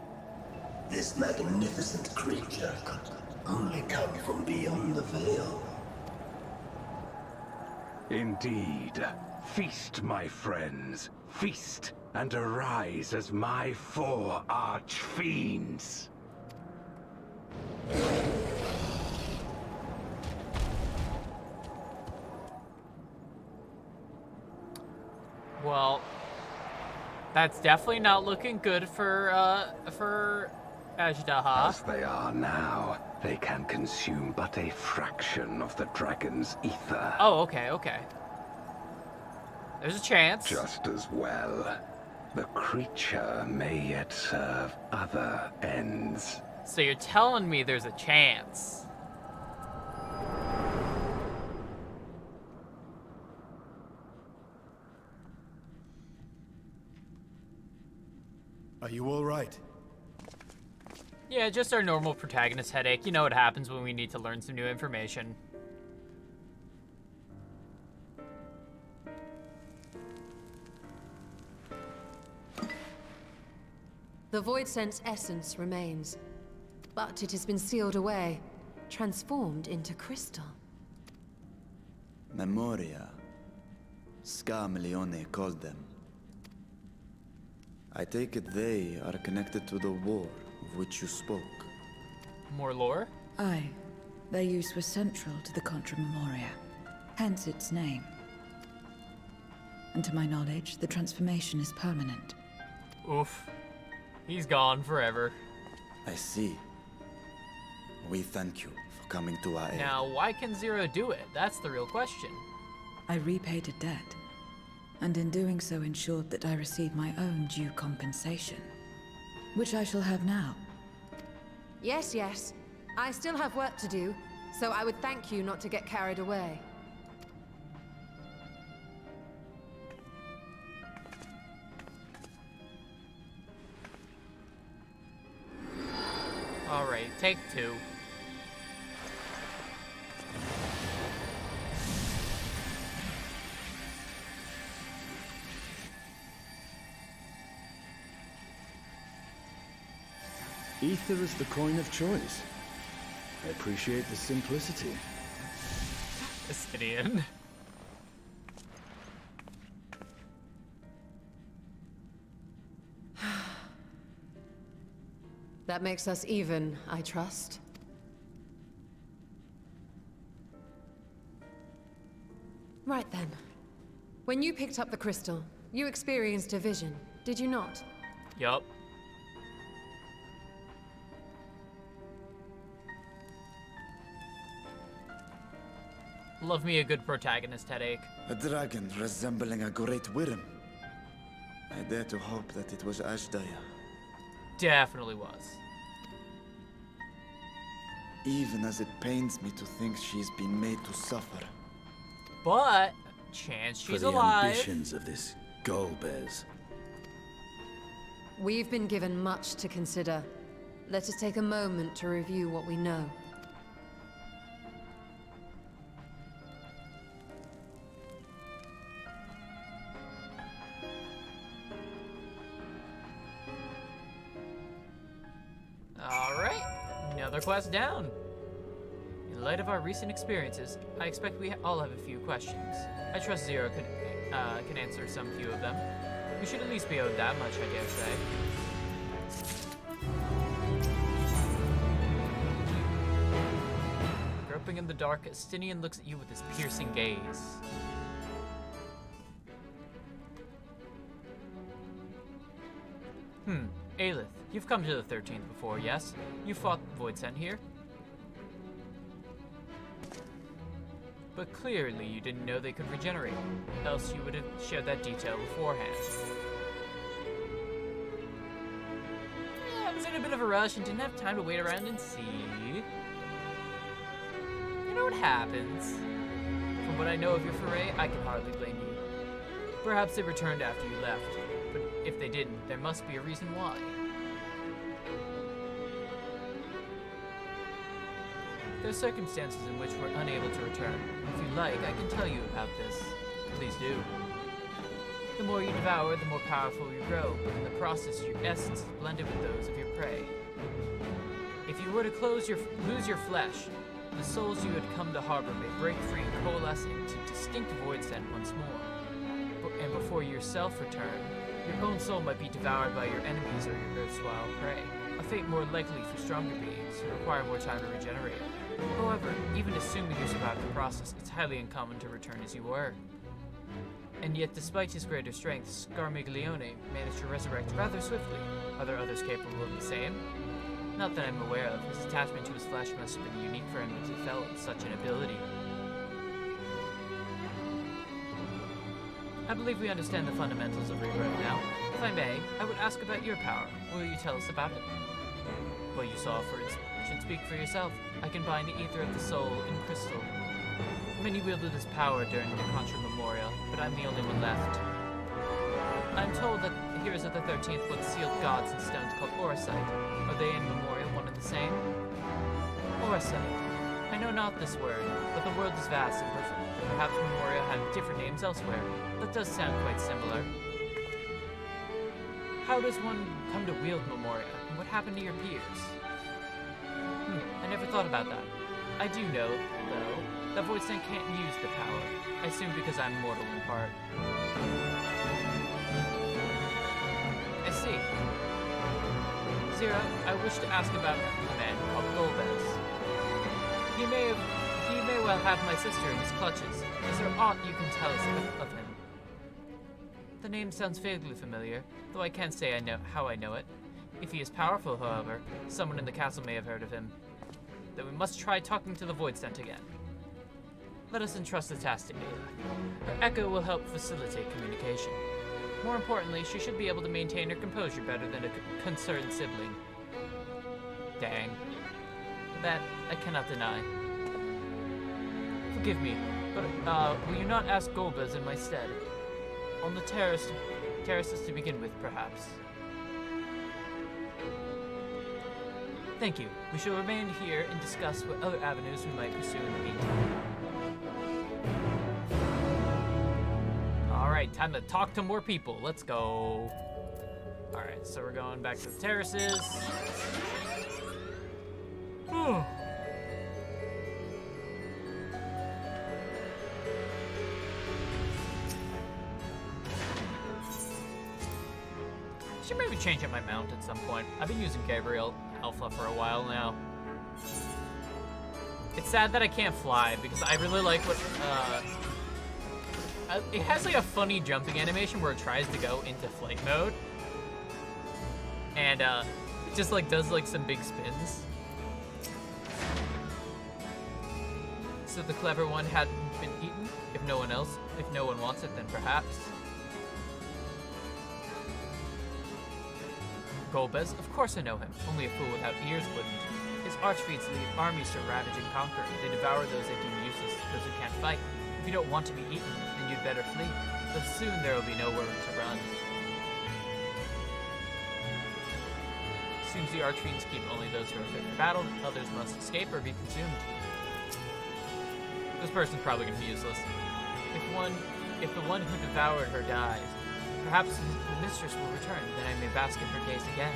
S8: This magnificent creature could only come from beyond the veil.
S11: Indeed. Feast, my friends. Feast and arise as my 4 arch-fiends.
S1: Well, that's definitely not looking good for Ashtaha.
S11: As they are now, they can consume but a fraction of the dragon's ether.
S1: Oh, okay, okay. There's a chance.
S11: Just as well. The creature may yet serve other ends.
S1: So you're telling me there's a chance?
S7: Are you all right?
S1: Yeah, just our normal protagonist headache. You know what happens when we need to learn some new information.
S5: The Void Sense essence remains, but it has been sealed away, transformed into crystal.
S2: Memoria. Scarmelione called them. I take it they are connected to the war of which you spoke.
S1: More lore?
S10: Aye. Their use was central to the Contra Memoria, hence its name. And to my knowledge, the transformation is permanent.
S1: Oof. He's gone forever.
S2: I see. We thank you for coming to our aid.
S1: Now, why can Zero do it? That's the real question.
S10: I repaid a debt, and in doing so ensured that I received my own due compensation, which I shall have now.
S5: Yes, yes. I still have work to do, so I would thank you not to get carried away.
S1: Alright, take 2.
S6: Ether is the coin of choice. I appreciate the simplicity.
S1: Astidian.
S5: That makes us even, I trust. Right then. When you picked up the crystal, you experienced a vision, did you not?
S1: Yup. Love me a good protagonist headache.
S2: A dragon resembling a great worm. I dare to hope that it was Ashdaya.
S1: Definitely was.
S2: Even as it pains me to think she's been made to suffer.
S1: But chance
S6: for
S1: she's
S6: the
S1: alive.
S6: ambitions of this Golbez.
S5: We've been given much to consider. Let us take a moment to review what we know.
S1: Alright, another quest down. In light of our recent experiences, I expect we all have a few questions. I trust Zero can answer some few of them. We should at least be owed that much, I dare say. Groping in the dark, Estinian looks at you with his piercing gaze. Aelith, you've come to the 13th before, yes? You fought Voidsent here? But clearly you didn't know they could regenerate, else you would have shared that detail beforehand. Yeah, I was in a bit of a rush and didn't have time to wait around and see. You know what happens? From what I know of your foray, I can hardly blame you. Perhaps they returned after you left, but if they didn't, there must be a reason why. There are circumstances in which we're unable to return. If you like, I can tell you about this. Please do. The more you devour, the more powerful you grow, but in the process, your essence is blended with those of your prey. If you were to lose your flesh, the souls you had come to harbor may break free and coalesce into distinct Voidsent once more. And before you yourself return, your own soul might be devoured by your enemies or your erstwhile prey, a fate more likely for stronger beings who require more time to regenerate. However, even assuming you survive the process, it's highly uncommon to return as you were. And yet, despite his greater strength, Scarmiglione managed to resurrect rather swiftly. Are there others capable of the same? Not that I'm aware of. His attachment to his flesh must have been unique for him to develop such an ability. I believe we understand the fundamentals of rebirth now. If I may, I would ask about your power. Will you tell us about it? Well, you saw for it should speak for yourself. I can bind the ether of the soul in crystal. Many wielded this power during the Contra Memorial, but I'm the only one left. I'm told that the heroes of the 13th once sealed gods in stones called Oricite. Are they in Memorial one and the same? Oricite. I know not this word, but the world is vast and perhaps Memorial had different names elsewhere. That does sound quite similar. How does one come to wield Memoria, and what happened to your peers? I never thought about that. I do know, though, that Voidsent can't use the power. I assume because I'm mortal in part. I see. Zero, I wish to ask about a man called Golbez. He may well have my sister in his clutches. Is there aught you can tell us of him? The name sounds vaguely familiar, though I can't say how I know it. If he is powerful, however, someone in the castle may have heard of him. Then we must try talking to the Voidsent again. Let us entrust the task to Ayla. Her echo will help facilitate communication. More importantly, she should be able to maintain her composure better than a concerned sibling. Dang. That I cannot deny. Forgive me, but will you not ask Golbez in my stead? On the terraces to begin with, perhaps. Thank you. We shall remain here and discuss what other avenues we might pursue in the meantime. Alright, time to talk to more people. Let's go. Alright, so we're going back to the terraces. Oh. Should maybe change up my mount at some point. I've been using Gabriel Alpha for a while now. It's sad that I can't fly because I really like what it has like a funny jumping animation where it tries to go into flight mode. And it just like does like some big spins. So the clever one hadn't been eaten? If no one wants it, then perhaps. Golbez? Of course I know him. Only a fool without ears wouldn't. His archfiends lead armies to ravage and conquer. They devour those they deem useless, those who can't fight. If you don't want to be eaten, then you'd better flee. But soon there will be nowhere to run. Seems the Archfiends keep only those who are fit for battle. Others must escape or be consumed. This person's probably gonna be useless. If the one who devoured her dies, perhaps the mistress will return. Then I may bask in her gaze again.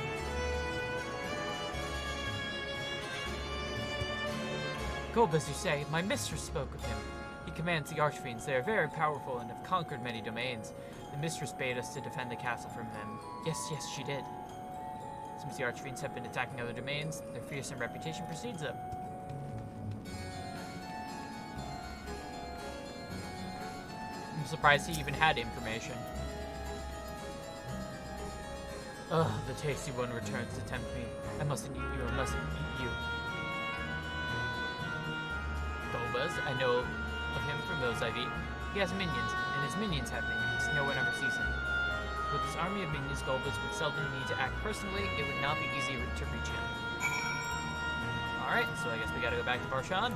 S1: Golbez, you say, my mistress spoke of him. He commands the Archfiends. They are very powerful and have conquered many domains. The mistress bade us to defend the castle from them. Yes, she did. Since the Archfiends have been attacking other domains, their fearsome reputation precedes them. I'm surprised he even had information. Ugh, the tasty one returns to tempt me. I mustn't eat you, I mustn't eat you. Golbez, I know of him from those I've eaten. He has minions, and his minions have minions. No one ever sees him. With his army of minions, Golbez would seldom need to act personally. It would not be easy to reach him. Alright, so I guess we gotta go back to Barshan.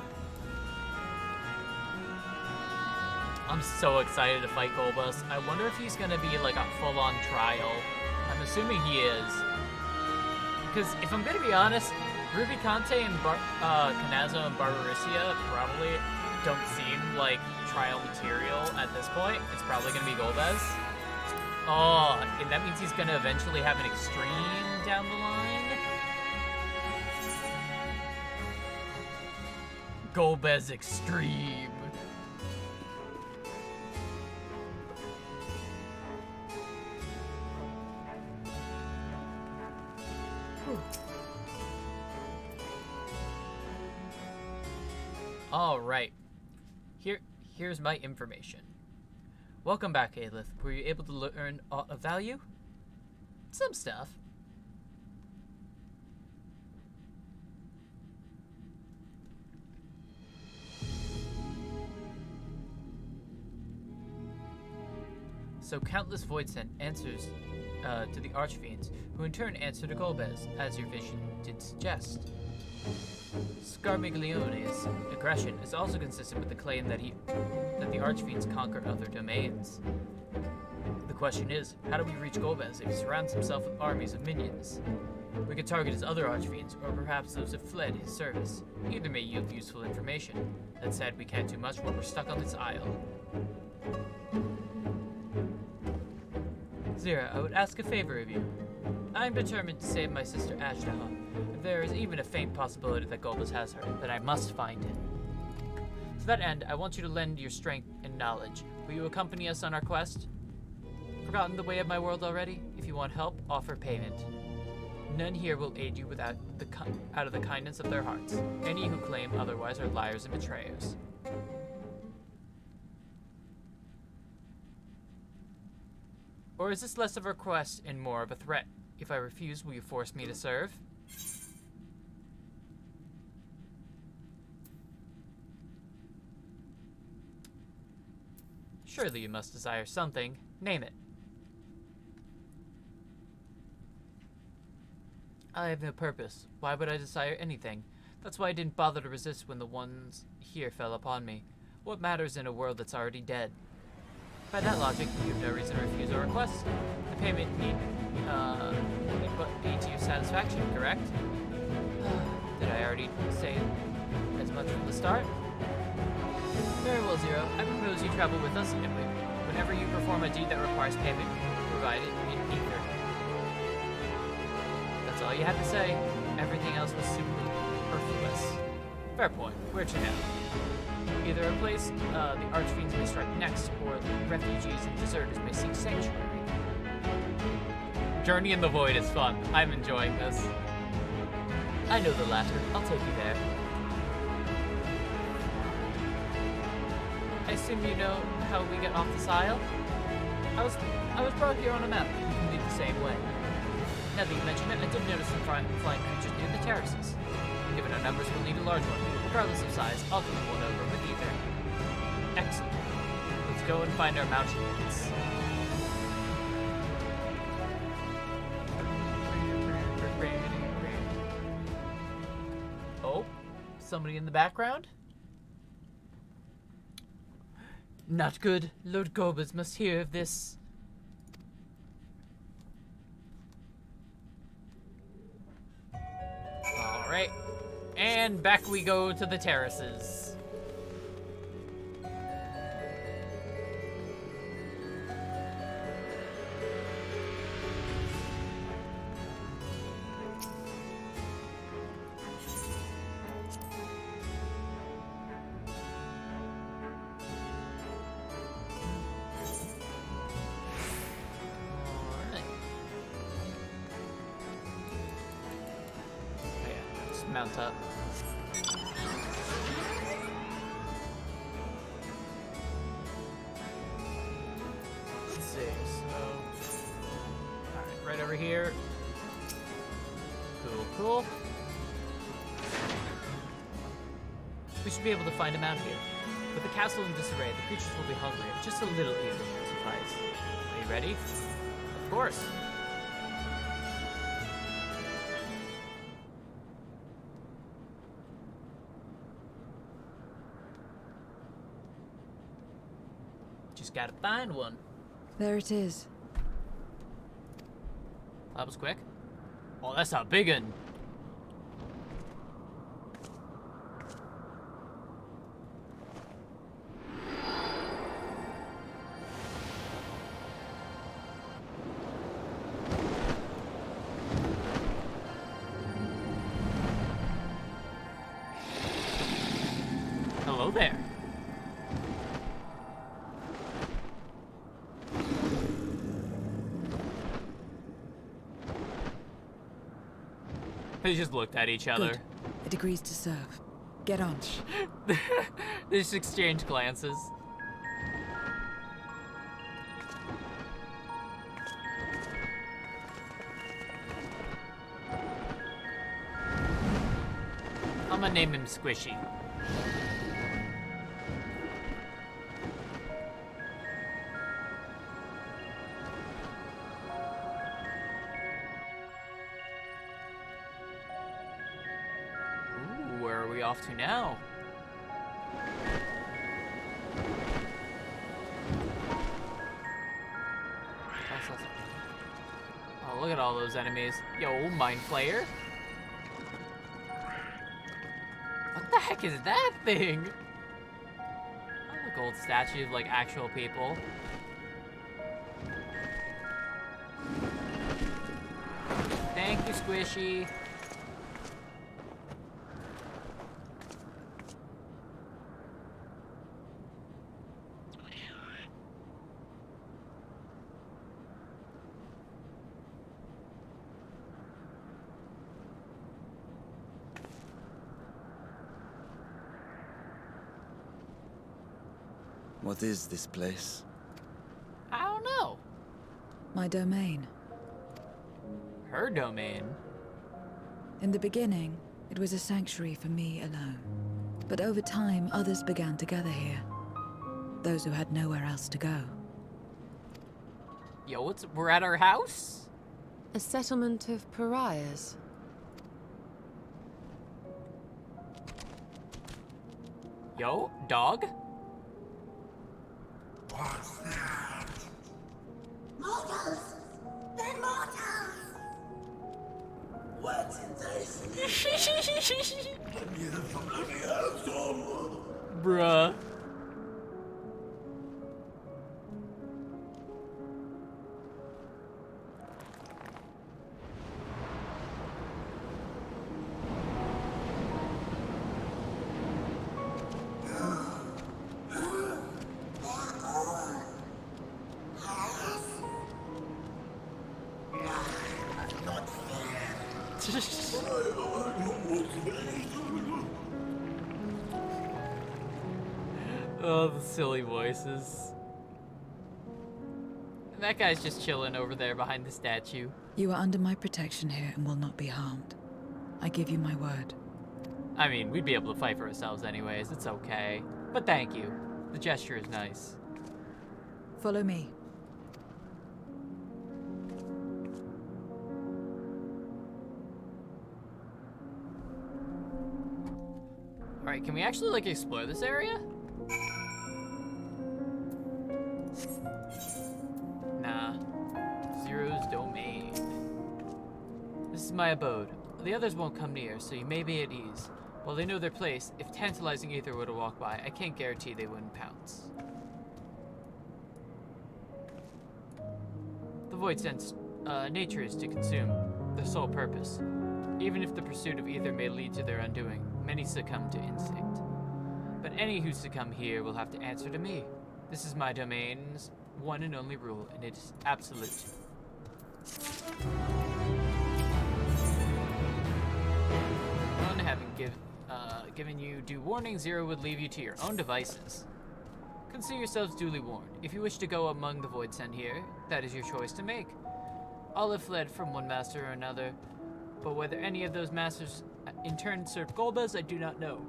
S1: I'm so excited to fight Golbez. I wonder if he's gonna be like a full-on trial. I'm assuming he is. Because if I'm gonna be honest, Ruby Conte and Kanazo and Barbarisia probably don't seem like trial material at this point. It's probably gonna be Golbez. Oh, and that means he's gonna eventually have an extreme down the line. Golbez Extreme. All right. Here's my information. Welcome back, Aelith. Were you able to learn aught of value? Some stuff. So countless void sent answers to the Archfiends, who in turn answer to Golbez, as your vision did suggest. Scarmiglione's aggression is also consistent with the claim that the Archfiends conquer other domains. The question is, how do we reach Golbez if he surrounds himself with armies of minions? We could target his other Archfiends, or perhaps those who fled his service. Either may yield useful information. That said, we can't do much while we're stuck on this isle. Zira, I would ask a favor of you. I am determined to save my sister Ashtaha. If there is even a faint possibility that Golbez has her, then I must find him. To that end, I want you to lend your strength and knowledge. Will you accompany us on our quest? Forgotten the way of my world already? If you want help, offer payment. None here will aid you out of the kindness of their hearts. Any who claim otherwise are liars and betrayers. Or is this less of a request and more of a threat? If I refuse, will you force me to serve? Surely you must desire something. Name it. I have no purpose. Why would I desire anything? That's why I didn't bother to resist when the ones here fell upon me. What matters in a world that's already dead? By that logic, you have no reason to refuse a request. The payment need but be to your satisfaction, correct? Did I already say as much from the start? Very well, Zero. I propose you travel with us, and whenever you perform a deed that requires payment, provide it in ether. That's all you had to say. Everything else was superfluous. Fair point. Where to now? Either a place the Archfiends may strike next, or refugees and deserters may seek sanctuary. Journey in the Void is fun. I'm enjoying this. I know the latter. I'll take you there. I assume you know how we get off this isle? I was brought here on a map. You can leave the same way. Now that you mention it, I did notice some flying creatures near the terraces. Given our numbers, we'll need a large one. Regardless of size, I'll keep one over with either. Excellent. Let's go and find our mountain ones. Oh, somebody in the background? Not good. Lord Gobers must hear of this. Alright. And back we go to the terraces. Mount up. Let's see, so... Alright, right over here. Cool, cool. We should be able to find him out here. With the castle in disarray, the creatures will be hungry. Just a little evening will suffice. Are you ready? Of course. Just gotta find one.
S10: There it is.
S1: That was quick. Oh, that's a big one. Hello there. They just looked at each other.
S10: Good. It agrees to serve. Get on.
S1: They just exchanged glances. I'm gonna name him Squishy. Ooh, where are we off to now? Oh, look at all those enemies. Yo, Mind Flayer. What the heck is that thing? Oh, look, old statues of like actual people. Thank you, Squishy.
S2: What is this place?
S1: I don't know.
S10: My domain.
S1: Her domain.
S10: In the beginning, it was a sanctuary for me alone. But over time, others began to gather here. Those who had nowhere else to go.
S1: Yo, we're at our house?
S5: A settlement of pariahs.
S1: Yo, dog?
S8: What's that? Mortals! They're mortals! What in this?
S1: Bruh. Oh, the silly voices. That guy's just chilling over there behind the statue.
S10: You are under my protection here and will not be harmed. I give you my word.
S1: I mean, we'd be able to fight for ourselves anyways. It's okay. But thank you. The gesture is nice.
S10: Follow me.
S1: Alright, can we actually, like, explore this area? is my abode. The others won't come near, so you may be at ease. While they know their place, if tantalizing ether were to walk by, I can't guarantee they wouldn't pounce. The void sense nature is to consume, their sole purpose. Even if the pursuit of ether may lead to their undoing, many succumb to instinct. But any who succumb here will have to answer to me. This is my domain's one and only rule, and it is absolute. On having given you due warning, Zero would leave you to your own devices. Consider yourselves duly warned. If you wish to go among the Void Sent here, that is your choice to make. All have fled from one master or another, but whether any of those masters in turn serve Golbez, I do not know.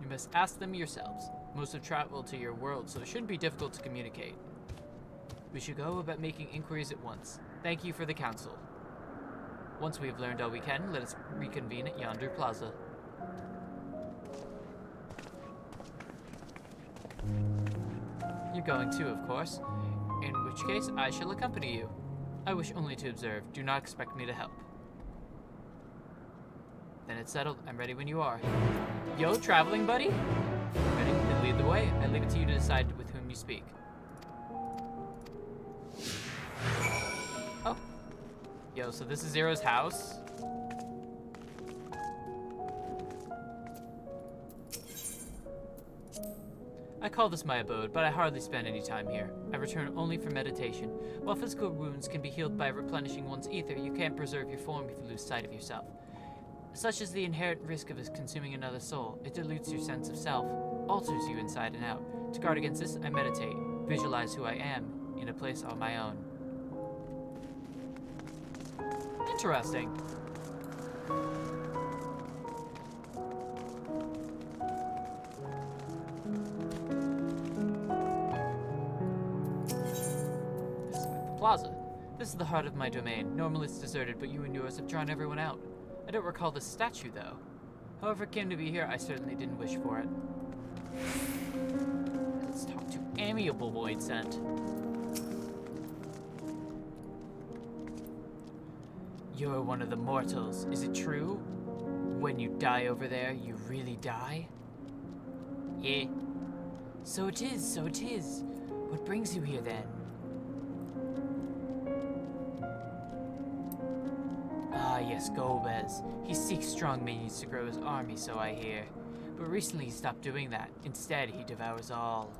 S1: You must ask them yourselves. Most have traveled to your world, so it shouldn't be difficult to communicate. We should go about making inquiries at once. Thank you for the counsel. Once we have learned all we can, let us reconvene at yonder plaza. You're going too, of course, in which case I shall accompany you. I wish only to observe. Do not expect me to help. Then it's settled. I'm ready when you are. Yo, traveling buddy? Ready? Then lead the way. I leave it to you to decide with whom you speak. Oh. Yo, so this is Zero's house? I call this my abode, but I hardly spend any time here. I return only for meditation. While physical wounds can be healed by replenishing one's ether, you can't preserve your form if you lose sight of yourself. Such is the inherent risk of consuming another soul. It dilutes your sense of self, alters you inside and out. To guard against this, I meditate, visualize who I am, in a place all my own. Interesting. Plaza. This is the heart of my domain. Normally it's deserted, but you and yours have drawn everyone out. I don't recall the statue, though. However it came to be here, I certainly didn't wish for it. Let's talk to Amiable Void Sent. You're one of the mortals. Is it true? When you die over there, you really die? Yeah. So it is, so it is. What brings you here, then? Yes, Golbez. He seeks strong minions to grow his army, so I hear. But recently he stopped doing that. Instead, he devours all.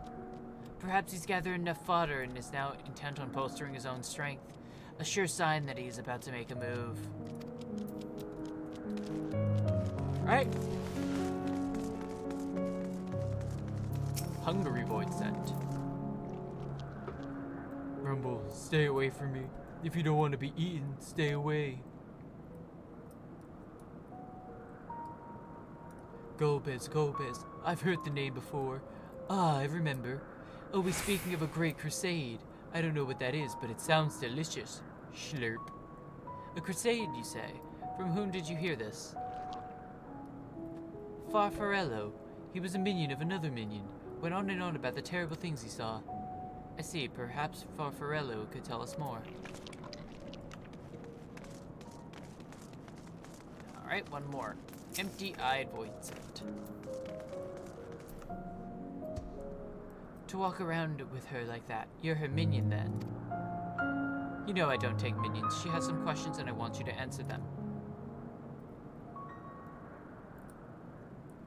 S1: Perhaps he's gathered enough fodder and is now intent on bolstering his own strength. A sure sign that he is about to make a move. Alright. Hungry Void Sent. Rumble, stay away from me. If you don't want to be eaten, stay away. Golbez, Golbez. I've heard the name before. Ah, I remember. Oh, we're speaking of a great crusade. I don't know what that is, but it sounds delicious. Slurp. A crusade, you say? From whom did you hear this? Farfarello. He was a minion of another minion. Went on and on about the terrible things he saw. I see. Perhaps Farfarello could tell us more. Alright, one more. Empty-eyed Void Sent. To walk around with her like that. You're her minion, then. You know I don't take minions. She has some questions and I want you to answer them.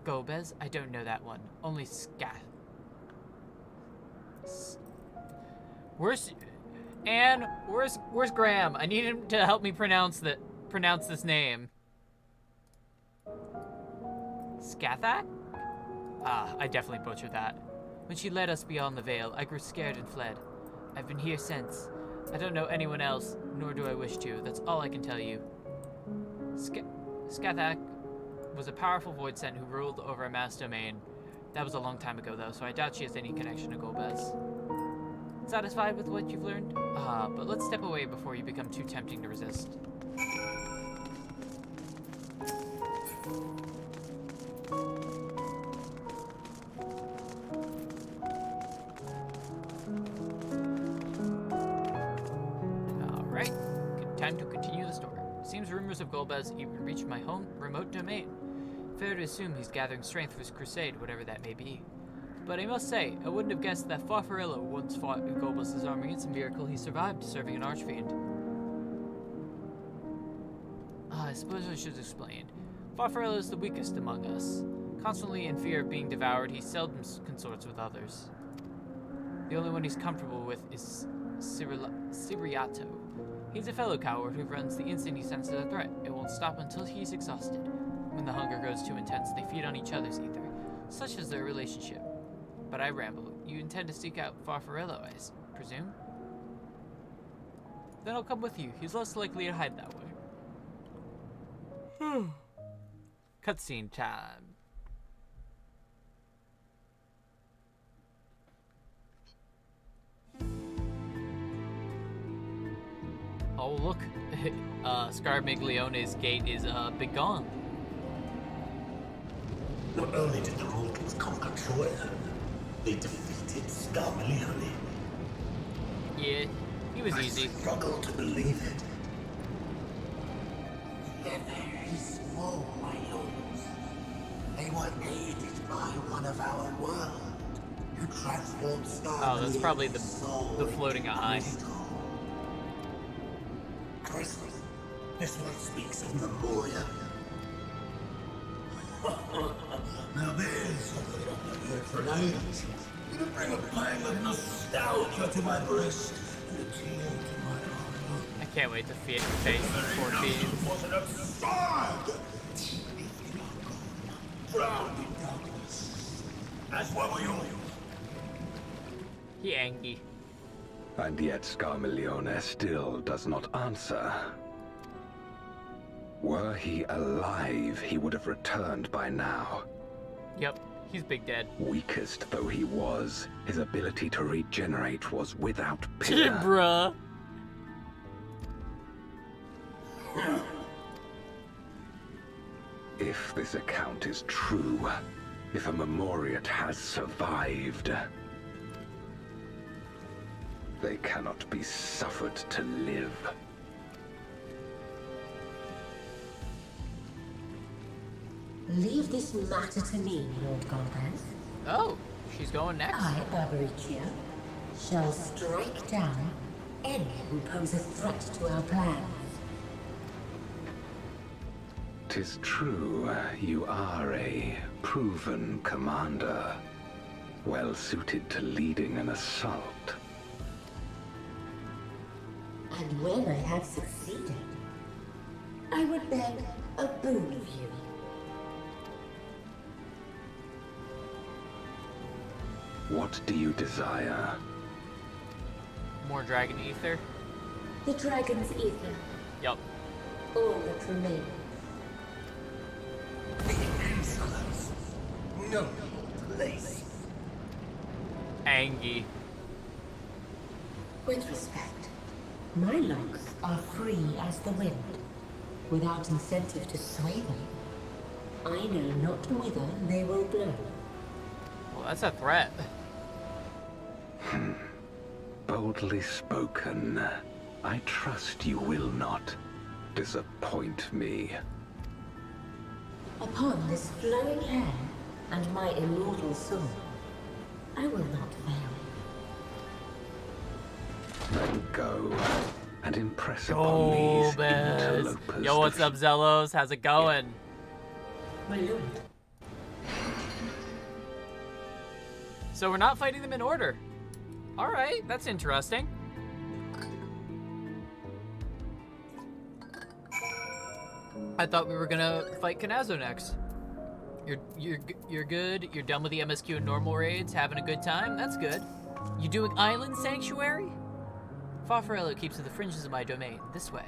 S1: Golbez? I don't know that one. Only Scat. Where's Anne? Where's Graham? I need him to help me pronounce this name. Skathak? Ah, I definitely butchered that. When she led us beyond the veil, I grew scared and fled. I've been here since. I don't know anyone else, nor do I wish to. That's all I can tell you. Skathak was a powerful Void Sent who ruled over a mass domain. That was a long time ago, though, so I doubt she has any connection to Golbez. Satisfied with what you've learned? Ah, but let's step away before you become too tempting to resist. Alright, time to continue the story. Seems rumors of Golbez even reached my home remote domain. Fair to assume he's gathering strength for his crusade, whatever that may be. But I must say, I wouldn't have guessed that Farfarello once fought in Golbez's army. It's a miracle he survived serving an archfiend. I suppose I should explain. Farfarello is the weakest among us. Constantly in fear of being devoured, he seldom consorts with others. The only one he's comfortable with is Siriato. He's a fellow coward who runs the instant he senses a threat. It won't stop until he's exhausted. When the hunger grows too intense, they feed on each other's ether. Such is their relationship. But I ramble. You intend to seek out Farfarello, I presume? Then I'll come with you. He's less likely to hide that way. Cutscene time. Oh, look. Scarmiglione's gate is been gone.
S8: Not only did the mortals conquer Troy, they defeated Scarmiglione.
S1: Yeah, he was easy.
S8: I struggle to believe it. They're very small, my lords. They were aided by one of our world, who transformed Scarmiglione's
S1: Oh, that's probably the
S8: soul
S1: floating eye.
S8: Crystal, this one speaks of Memoria. Now there's something I've not heard for an age. It'll bring a pang of nostalgia to my breast and a tear to my heart.
S1: I can't wait to face for Fiends.
S8: Wasn't absurd! Drowned in darkness. As were we all.
S1: He angry.
S11: And yet Scarmiglione still does not answer. Were he alive, he would have returned by now.
S1: Yep, he's big dead.
S11: Weakest though he was, his ability to regenerate was without peer.
S1: Bruh.
S11: If this account is true, if a Memoriat has survived, they cannot be suffered to live.
S12: Leave this matter to me, Lord Golbez.
S1: Oh, she's going next.
S12: I, Barbaricia, shall strike down any who pose a threat to our plans.
S11: 'Tis true, you are a proven commander, well suited to leading an assault.
S12: And when I have succeeded, I would beg a boon of you.
S11: What do you desire?
S1: More dragon ether.
S12: The dragon's ether.
S1: Yup.
S12: All that remains.
S8: The insolence. No place.
S1: Angie.
S12: With respect, my locks are free as the wind, without incentive to sway them. I know not whither they will blow.
S1: Well, that's a threat.
S11: Boldly spoken. I trust you will not disappoint me.
S12: Upon this flowing hair and my immortal soul, I will not fail.
S11: Then go and impress upon these interlopers.
S1: Yo, what's up, Zellos? How's it going?
S12: My lord.
S1: So we're not fighting them in order. All right, that's interesting. I thought we were gonna fight Kanazo next. You're good. You're done with the MSQ and normal raids, having a good time. That's good. You doing Island Sanctuary? Farfarello keeps to the fringes of my domain. This way.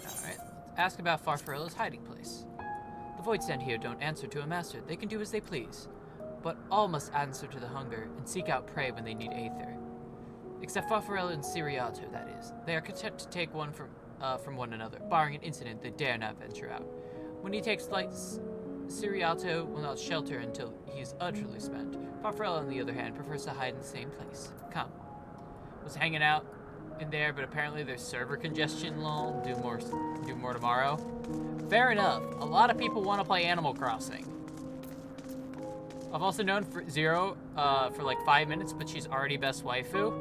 S1: All right. Ask about Farfarello's hiding place. The Void Sent here don't answer to a master. They can do as they please. But all must answer to the hunger and seek out prey when they need aether. Except Farfarello and Siriato, that is. They are content to take one from one another. Barring an incident, they dare not venture out. When he takes flight, Siriato will not shelter until he is utterly spent. Farfarello, on the other hand, prefers to hide in the same place. Come. was hanging out in there, but apparently there's server congestion. Lol. Do more tomorrow. Fair enough. A lot of people want to play Animal Crossing. I've also known Zero for like 5 minutes, but she's already best waifu.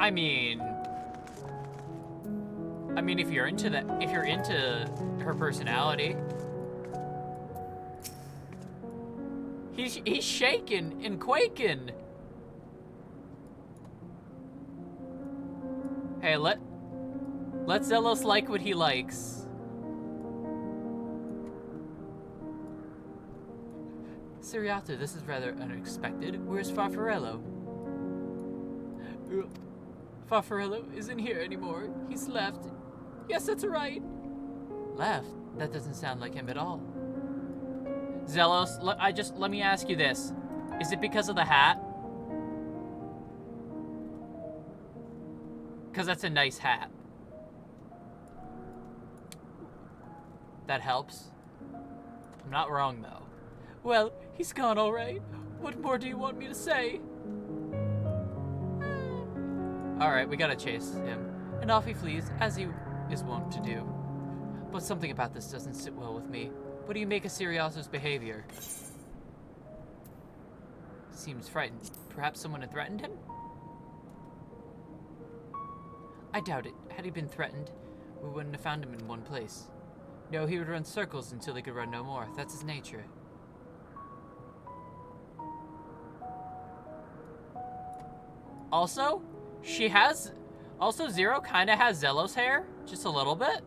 S1: I mean, if you're into that, if you're into her personality, he's shaking and quaking. Hey, let Zelos like what he likes. Siriato, this is rather unexpected. Where's Farfarello? Farfarello isn't here anymore. He's left. Yes, that's right. Left? That doesn't sound like him at all. Zelos, let me ask you this. Is it because of the hat? Because that's a nice hat. That helps. I'm not wrong, though. Well, he's gone all right. What more do you want me to say? All right, we gotta chase him. And off he flees, as he is wont to do. But something about this doesn't sit well with me. What do you make of Siriato's behavior? Seems frightened. Perhaps someone had threatened him? I doubt it. Had he been threatened, we wouldn't have found him in one place. No, he would run circles until he could run no more. That's his nature. Also, Zero kind of has Zelos hair, just a little bit.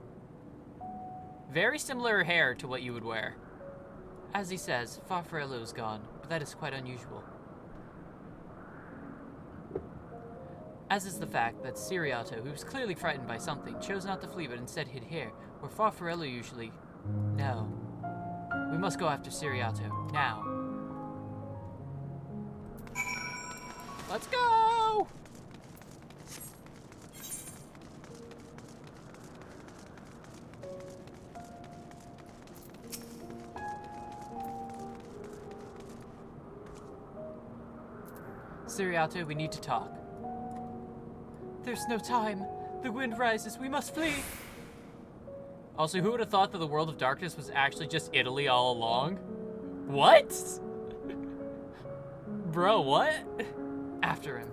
S1: Very similar hair to what you would wear. As he says, Farfarello is gone, but that is quite unusual. As is the fact that Siriato, who was clearly frightened by something, chose not to flee but instead hid here, where Farfarello usually... No. We must go after Siriato, now. Let's go! Siriato, we need to talk. There's no time. The wind rises. We must flee. Also, who would have thought that the world of darkness was actually just Italy all along? What? Bro, what? After him.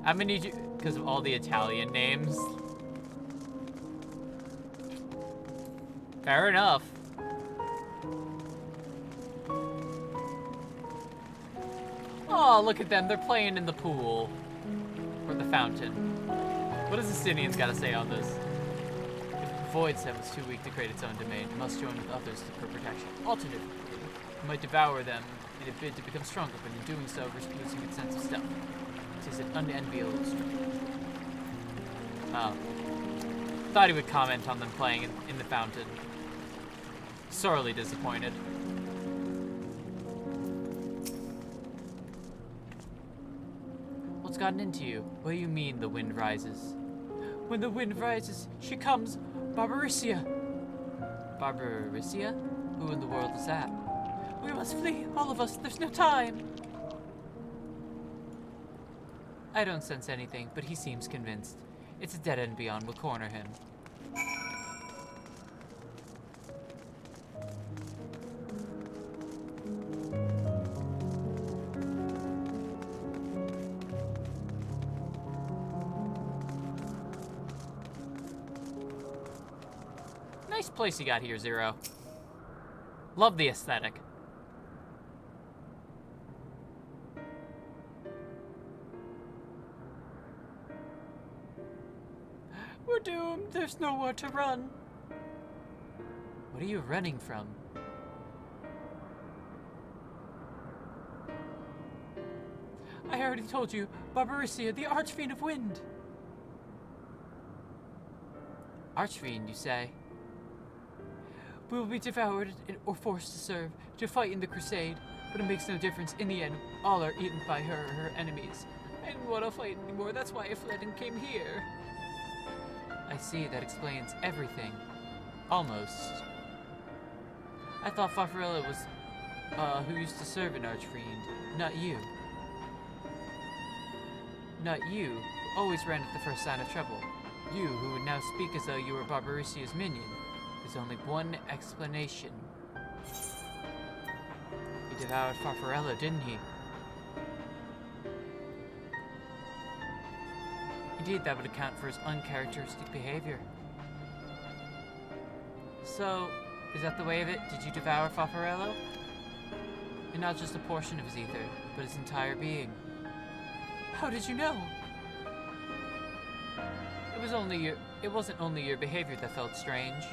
S1: I'm gonna need you, because of all the Italian names. Fair enough. Oh, look at them. They're playing in the pool. Or the fountain. What does Estinians got to say on this? If Void Set was too weak to create its own domain, it must join with others for protection. Alternatively, it might devour them in a bid to become stronger, but in doing so, risk losing its sense of stealth. It is an unenviable strength. Oh. Thought he would comment on them playing in the fountain. Sorely disappointed. What's gotten into you? What do you mean the wind rises? When the wind rises, she comes, Barbaricia. Barbaricia? Who in the world is that? We must flee, all of us. There's no time. I don't sense anything, but he seems convinced. It's a dead end beyond. We'll corner him. Nice place you got here, Zero. Love the aesthetic. We're doomed. There's nowhere to run. What are you running from? I already told you, Barbaricia, the Archfiend of Wind. Archfiend, you say? We will be devoured or forced to serve, to fight in the crusade, but it makes no difference. In the end, all are eaten by her or her enemies. I didn't want to fight anymore, that's why I fled and came here. I see, that explains everything. Almost. I thought Farfarella was, who used to serve an Archfiend, not you. Not you, who always ran at the first sign of trouble. You, who would now speak as though you were Barbaricia's minion. There's only one explanation. He devoured Farfarella, didn't he? Indeed, that would account for his uncharacteristic behavior. So, is that the way of it? Did you devour Farfarello? And not just a portion of his ether, but his entire being. How did you know? It wasn't only your behavior that felt strange.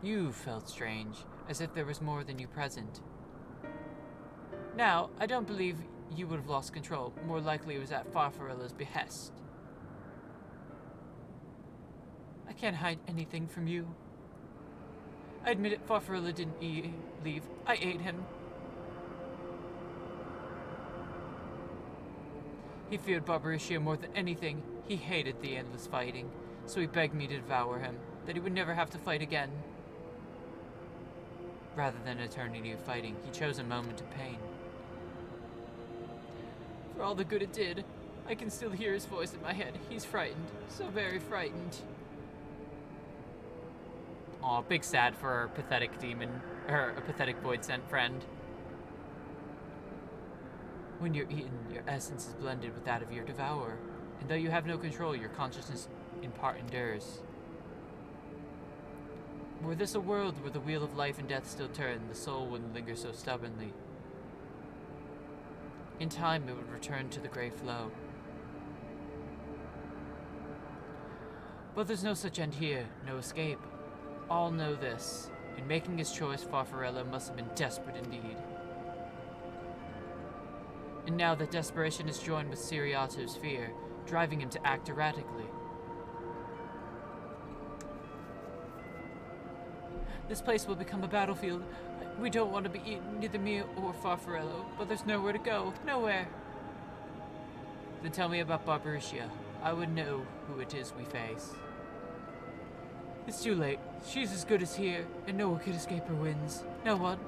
S1: You felt strange, as if there was more than you present. Now, I don't believe you would have lost control. More likely it was at Farfarello's behest. I can't hide anything from you. I admit it, Farfarello didn't leave. I ate him. He feared Barbaricia more than anything. He hated the endless fighting, so he begged me to devour him, that he would never have to fight again. Rather than an eternity of fighting, he chose a moment of pain. For all the good it did, I can still hear his voice in my head. He's frightened, so very frightened. Aw, big sad for our pathetic demon, or a pathetic void-sent friend. When you're eaten, your essence is blended with that of your devourer, and though you have no control, your consciousness in part endures. Were this a world where the wheel of life and death still turned, the soul wouldn't linger so stubbornly. In time, it would return to the grey flow. But there's no such end here, no escape. All know this. In making his choice, Farfarello must have been desperate indeed. And now that desperation is joined with Siriato's fear, driving him to act erratically. This place will become a battlefield. We don't want to be eaten, neither me or Farfarello, but there's nowhere to go. Nowhere. Then tell me about Barbaricia. I would know who it is we face. It's too late. She's as good as here, and no one could escape her winds. No one.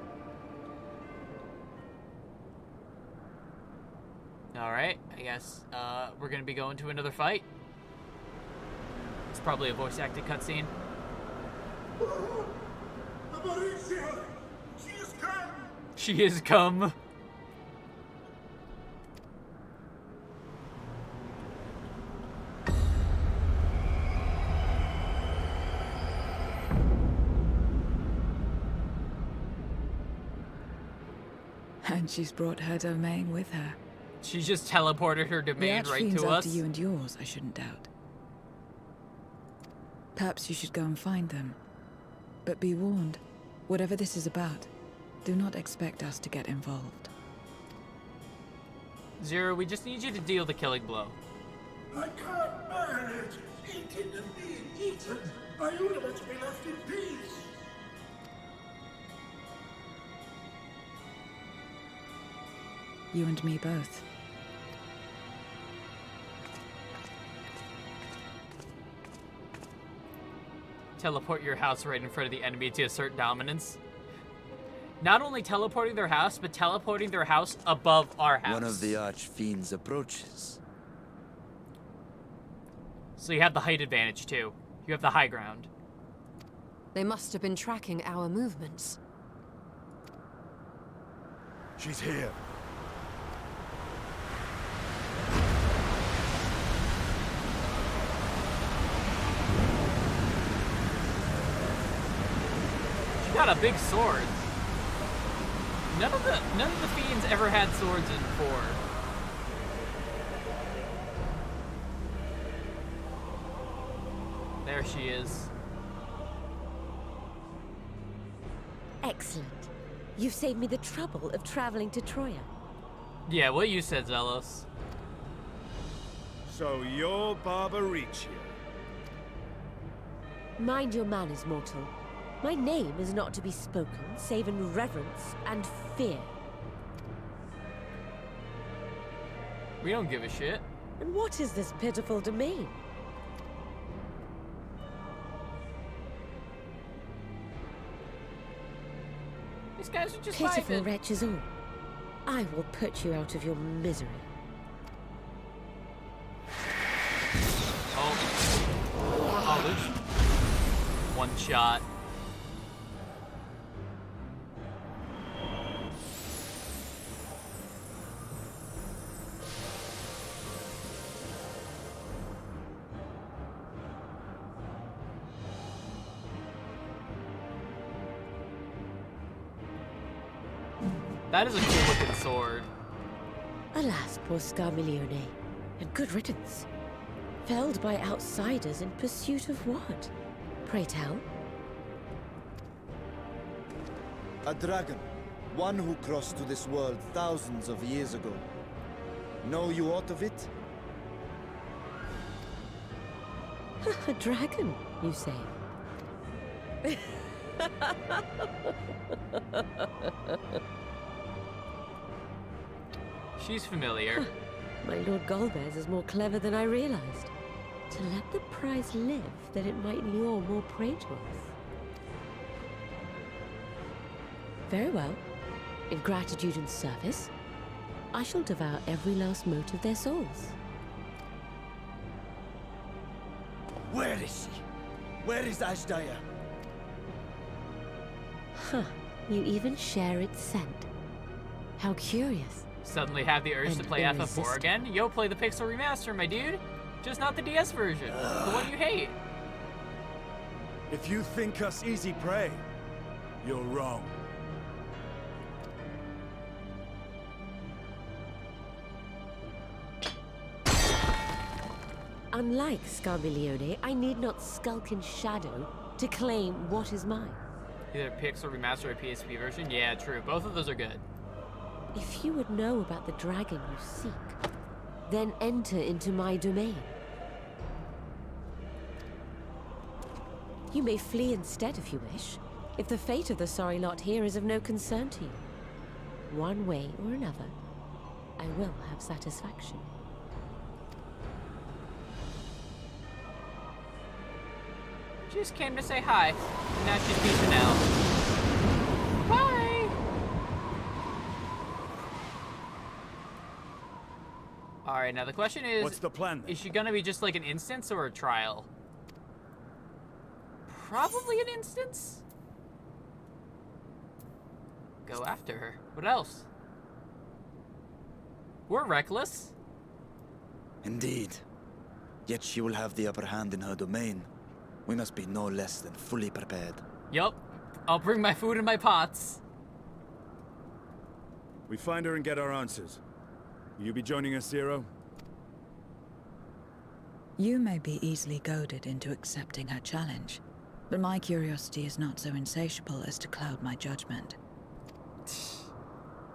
S1: Alright, I guess we're gonna be going to another fight. It's probably a voice-acted cutscene.
S7: Barbaricia! She has come!
S1: She has come.
S10: And she's brought her domain with her.
S1: She just teleported her domain right to us.
S10: After you and yours, I shouldn't doubt. Perhaps you should go and find them. But be warned, whatever this is about, do not expect us to get involved.
S1: Zero, we just need you to deal the killing blow.
S7: I can't bear it! Eaten and being eaten! I only want to be left in peace!
S10: You and me both.
S1: Teleport your house right in front of the enemy to assert dominance. Not only teleporting their house, but teleporting their house above our house.
S2: One of the Archfiends approaches.
S1: So you have the height advantage too. You have the high ground.
S5: They must have been tracking our movements.
S7: She's here.
S1: She got a big sword. None of the Fiends ever had swords in 4. There she is.
S3: Excellent. You've saved me the trouble of traveling to Troya.
S1: Yeah, what you said, Zelos.
S7: So you're Barbaricia.
S3: Mind your manners, mortal. My name is not to be spoken, save in reverence and fear.
S1: We don't give a shit.
S3: And what is this pitiful domain?
S1: These guys are just
S3: Pitiful
S1: vibing.
S3: wretches all. I will put you out of your misery.
S1: Oh, there's one shot. That is a cool looking sword.
S3: Alas, poor Scarmiglione, and good riddance. Felled by outsiders in pursuit of what? Pray tell.
S2: A dragon. One who crossed to this world thousands of years ago. Know you aught of it?
S3: A dragon, you say?
S1: She's familiar.
S3: My Lord Golbez is more clever than I realized. To let the prize live, that it might lure more prey to us. Very well. In gratitude and service, I shall devour every last mote of their souls.
S2: Where is she? Where is Ashdaya?
S3: Huh. You even share its scent. How curious.
S1: Suddenly have the urge
S3: And
S1: to play FF4
S3: irresistible.
S1: again? Yo, play the Pixel Remaster, my dude. Just not the DS version. The one you hate.
S7: If you think us easy prey, you're wrong.
S3: Unlike Scarmiglione, I need not skulk in shadow to claim what is mine.
S1: Either Pixel Remaster or PSP version? Yeah, true. Both of those are good.
S3: If you would know about the dragon you seek, then enter into my domain. You may flee instead if you wish, if the fate of the sorry lot here is of no concern to you. One way or another, I will have satisfaction.
S1: She just came to say hi. And now she's peacing out. Bye! Alright, now the question is...
S7: What's the plan then?
S1: Is she gonna be just like an instance or a trial? Probably an instance? Go after her. What else? We're reckless.
S2: Indeed. Yet she will have the upper hand in her domain. We must be no less than fully prepared.
S1: Yup. I'll bring my food in my pots.
S7: We find her and get our answers. Will you be joining us, Zero?
S10: You may be easily goaded into accepting her challenge, but my curiosity is not so insatiable as to cloud my judgment.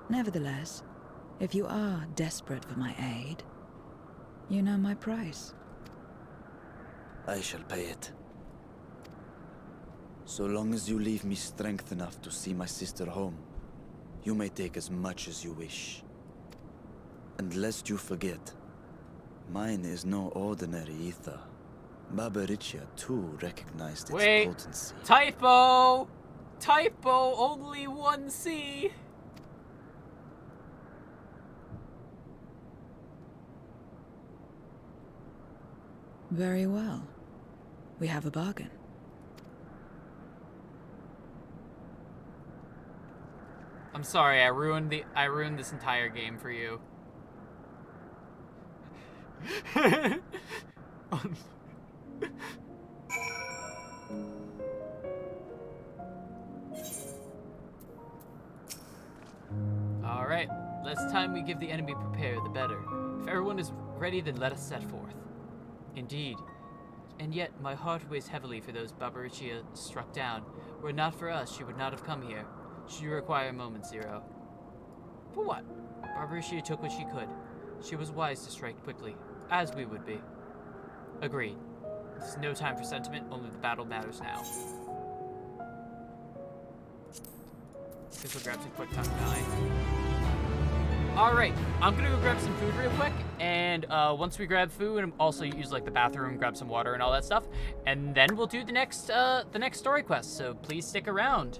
S10: Nevertheless, if you are desperate for my aid, you know my price.
S2: I shall pay it. So long as you leave me strength enough to see my sister home, you may take as much as you wish. And lest you forget, mine is no ordinary ether. Barbaricia too recognized its potency.
S1: Typo! Typo, only 1C.
S10: Very well. We have a bargain.
S1: I'm sorry, I ruined this entire game for you. Alright, less time we give the enemy prepare, the better. If everyone is ready, then let us set forth. Indeed. And yet, my heart weighs heavily for those Barbaricia struck down. Were it not for us, she would not have come here. Should you require a moment, Zero? For what? Barbaricia took what she could. She was wise to strike quickly, as we would be. Agreed. This is no time for sentiment, only the battle matters now. Guess we'll grab some quick time 9. Alright, I'm gonna go grab some food real quick, and once we grab food, and also use like the bathroom, grab some water and all that stuff, and then we'll do the next story quest, so please stick around.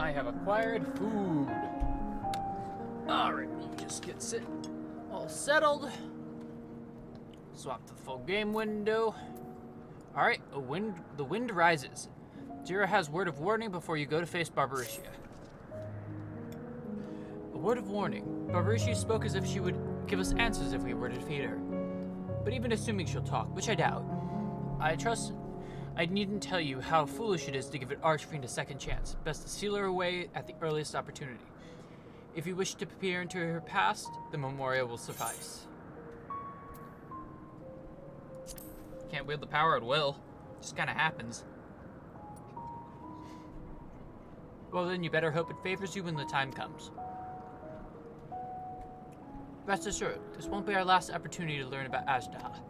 S1: I have acquired food. Alright, let me just get all settled. Swap to the full game window. Alright, the wind rises. Jira has word of warning before you go to face Barbaricia. A word of warning. Barbaricia spoke as if she would give us answers if we were to defeat her. But even assuming she'll talk, which I doubt, I trust I needn't tell you how foolish it is to give an Archfiend a second chance. Best to seal her away at the earliest opportunity. If you wish to peer into her past, the memorial will suffice. Can't wield the power at will. Just kind of happens. Well then, you better hope it favors you when the time comes. Rest assured, this won't be our last opportunity to learn about Azda.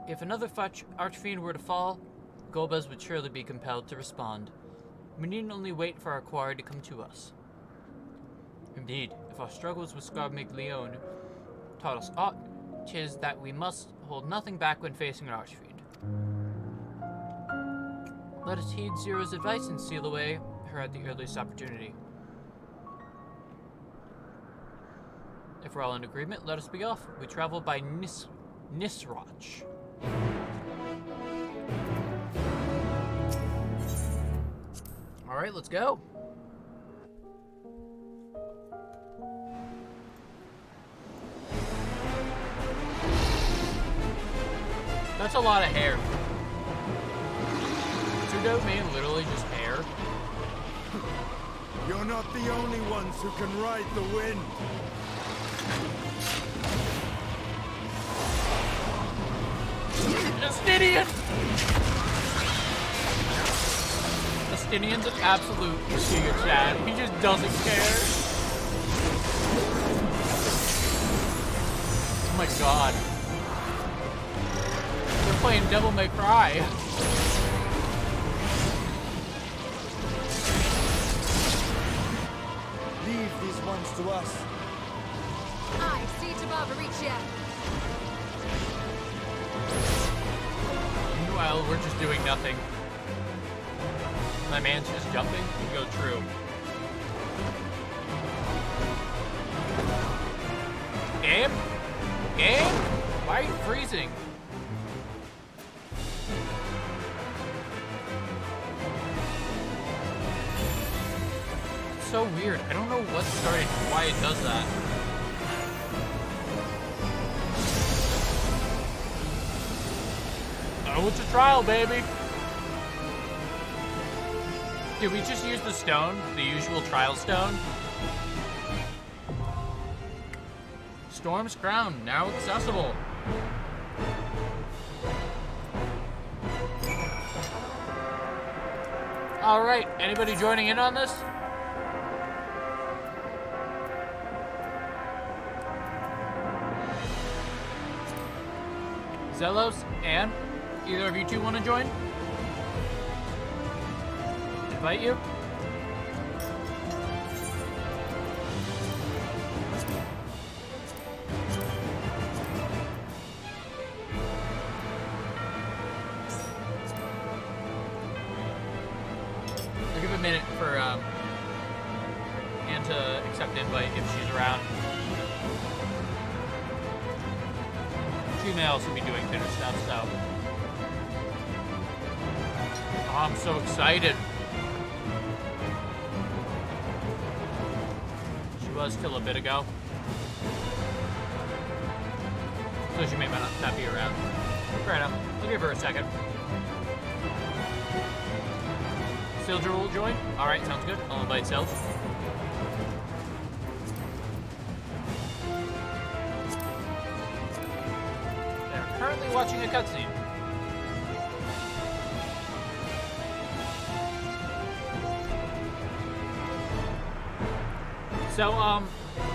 S1: If another Archfiend were to fall, Golbez would surely be compelled to respond. We needn't only wait for our quarry to come to us. Indeed, if our struggles with Scarmiglione taught us aught, 'tis that we must hold nothing back when facing an Archfiend. Let us heed Zero's advice and seal away her at the earliest opportunity. If we're all in agreement, let us be off. We travel by Nisroch. Alright, let's go. That's a lot of hair. Pseudo-main literally just hair.
S7: You're not the only ones who can ride the wind.
S1: Justinian! Justinian's an absolute Giga Chad. He just doesn't care. Oh my god. They're playing Devil May Cry.
S2: Leave these ones to us.
S5: I see to Barbaricia.
S1: Meanwhile, we're just doing nothing. My man's just jumping. Go true. Game? Game? Why are you freezing? It's so weird. I don't know what started, why it does that. Oh, it's a trial, baby. Did we just use the stone? The usual trial stone? Storm's Crown, now accessible. Alright, anybody joining in on this? Zelos, Anne? Either of you two want to join? Invite you? I'll give a minute for Anne to accept the invite if she's around. She may also be doing dinner stuff, so. Oh, I'm so excited. She was till a bit ago. So she may not be around. Fair enough. I'll give her a second. Sildra will join? Alright, sounds good. I'll invite Sild. They're currently watching a cutscene. So,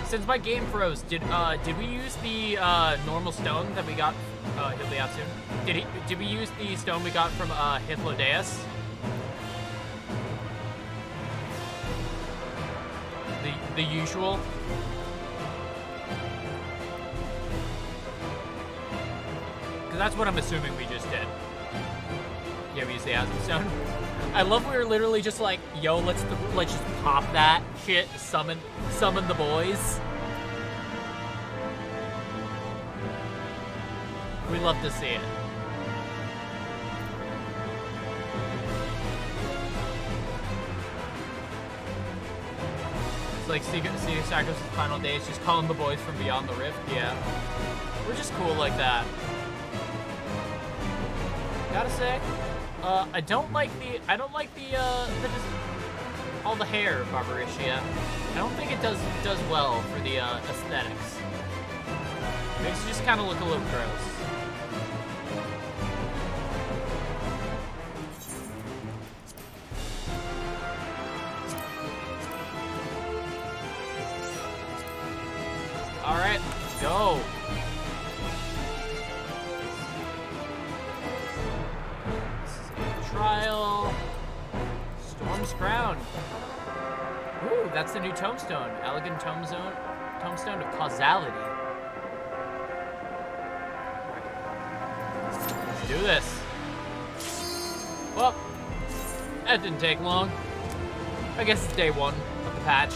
S1: since my game froze, did we use the normal stone that we got? He'll be out soon. Did we use the stone we got from Hythlodaeus? The usual. Because that's what I'm assuming we just did. Yeah, we use the Asm Stone. I love we were literally just like, yo, let's just pop that shit, summon the boys. We love to see it. It's like Secret Sacros' final days, just calling the boys from beyond the rift. Yeah, we're just cool like that. Gotta say, I don't like all the hair of Barbaricia. I don't think it does well for the aesthetics. Makes it just kind of look a little gross. All right, let's go. Trial. Storm's Crown. Ooh, that's the new tombstone. Elegant tombstone of causality. Let's do this. Well, that didn't take long. I guess it's day 1 of the patch.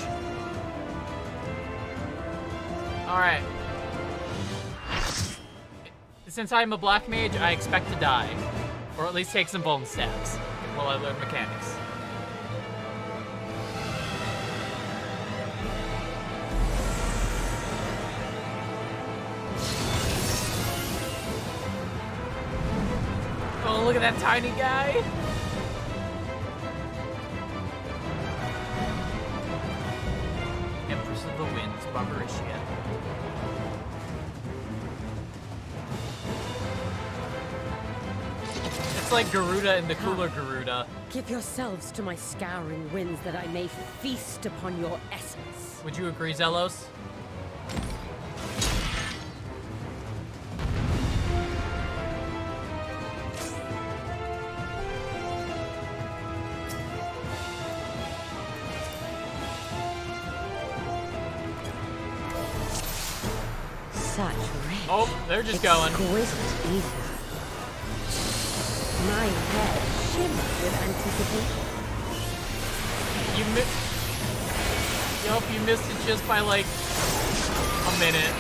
S1: All right. Since I'm a black mage, I expect to die. Or at least take some bone stabs while I learn mechanics. Oh, look at that tiny guy. Empress of the Winds, Barbaricia. It's like Garuda and the cooler Garuda.
S3: Give yourselves to my scouring winds that I may feast upon your essence.
S1: Would you agree, Zelos?
S3: Such rich.
S1: Oh, they're just going.
S3: Exquisite ether. My head shimmers with anticipation.
S1: Yup, you missed it just by like a minute.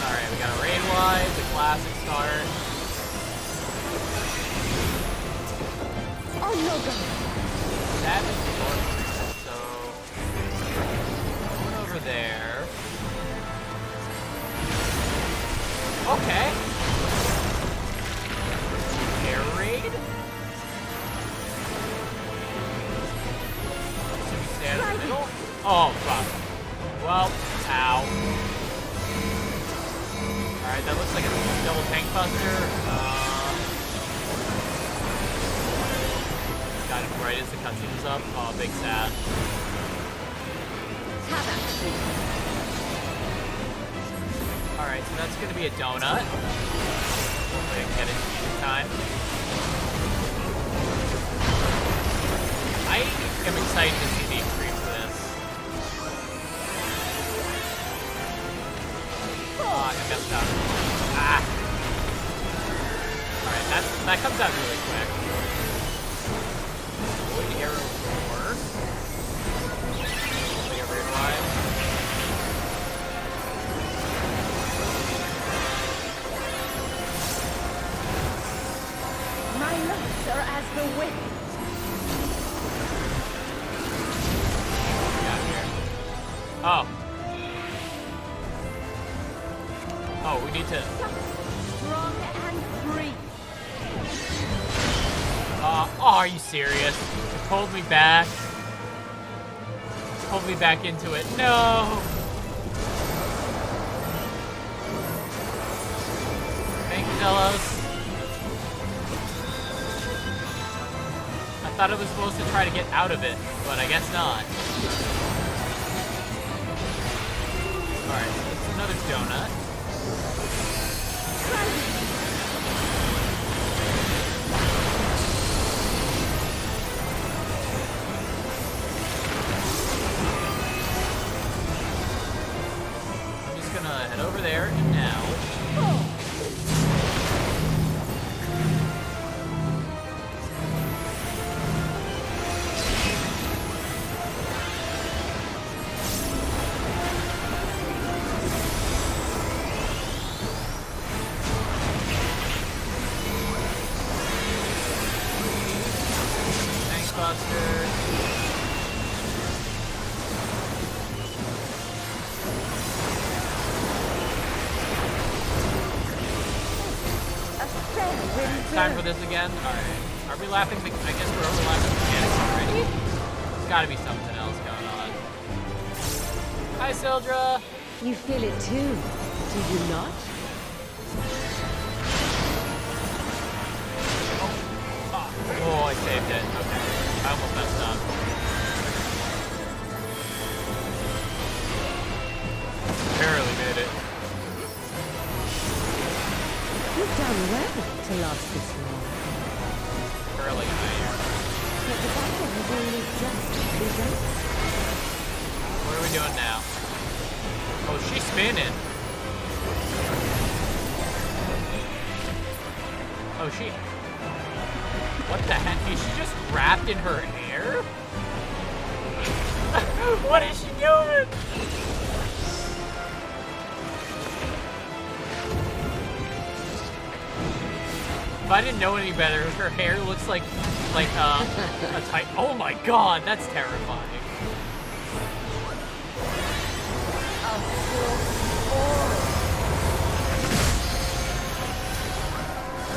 S1: Alright, we got a raid wide, the classic start.
S3: Oh no, God.
S1: That is the order. So going over there. Okay. Air raid? So we stand in the middle? Oh, fuck. Well, ow. Alright, that looks like a double tank buster. Got him right as the cutscene is up. Oh, big sad. Alright, so that's gonna be a donut. Hopefully I can get it in time. I am excited to see the extreme for this. Oh, I messed up. Ah! Alright, that comes out really quick. Wood arrow 4. Hopefully a red line.
S3: My locks are as the wind.
S1: Oh. Oh, we need to...
S3: Strong and free.
S1: Oh, are you serious? It pulled me back. Pulled me back into it. No! Thank you, Zelos. I thought it was supposed to try to get out of it, but I guess not. Alright, so it's another donut. I'm just gonna head over there and now.
S3: Prince.
S1: Time for this again? Alright. Are we laughing? I guess we're overlapping mechanics already. There's gotta be something else going on. Hi, Sildra!
S3: You feel it too, do you not?
S1: Oh, I saved it. Okay. I almost messed up. Barely made it.
S3: You've done well to last this long.
S1: Barely made it.
S3: But the battle has only just begun.
S1: What are we doing now? Oh, she's spinning. Oh, she... What the heck? Is she just wrapped in her hair? What is she doing? If I didn't know any better, her hair looks like a tight... Oh my god, that's terrifying.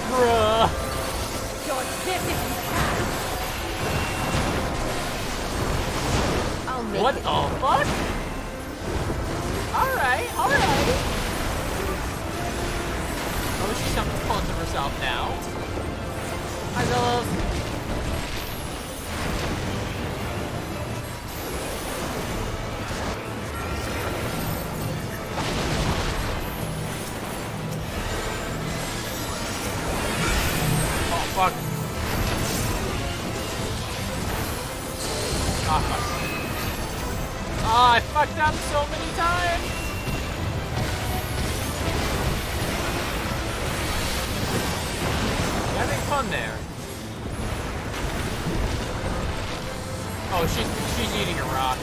S1: Bruh. What the fuck? Alright. Oh, she's pulling to herself now. Hi, Zillows. Oh, fuck. Ah, fuck. Ah, I fucked up so many times! Having fun there. Oh, she's eating a rock.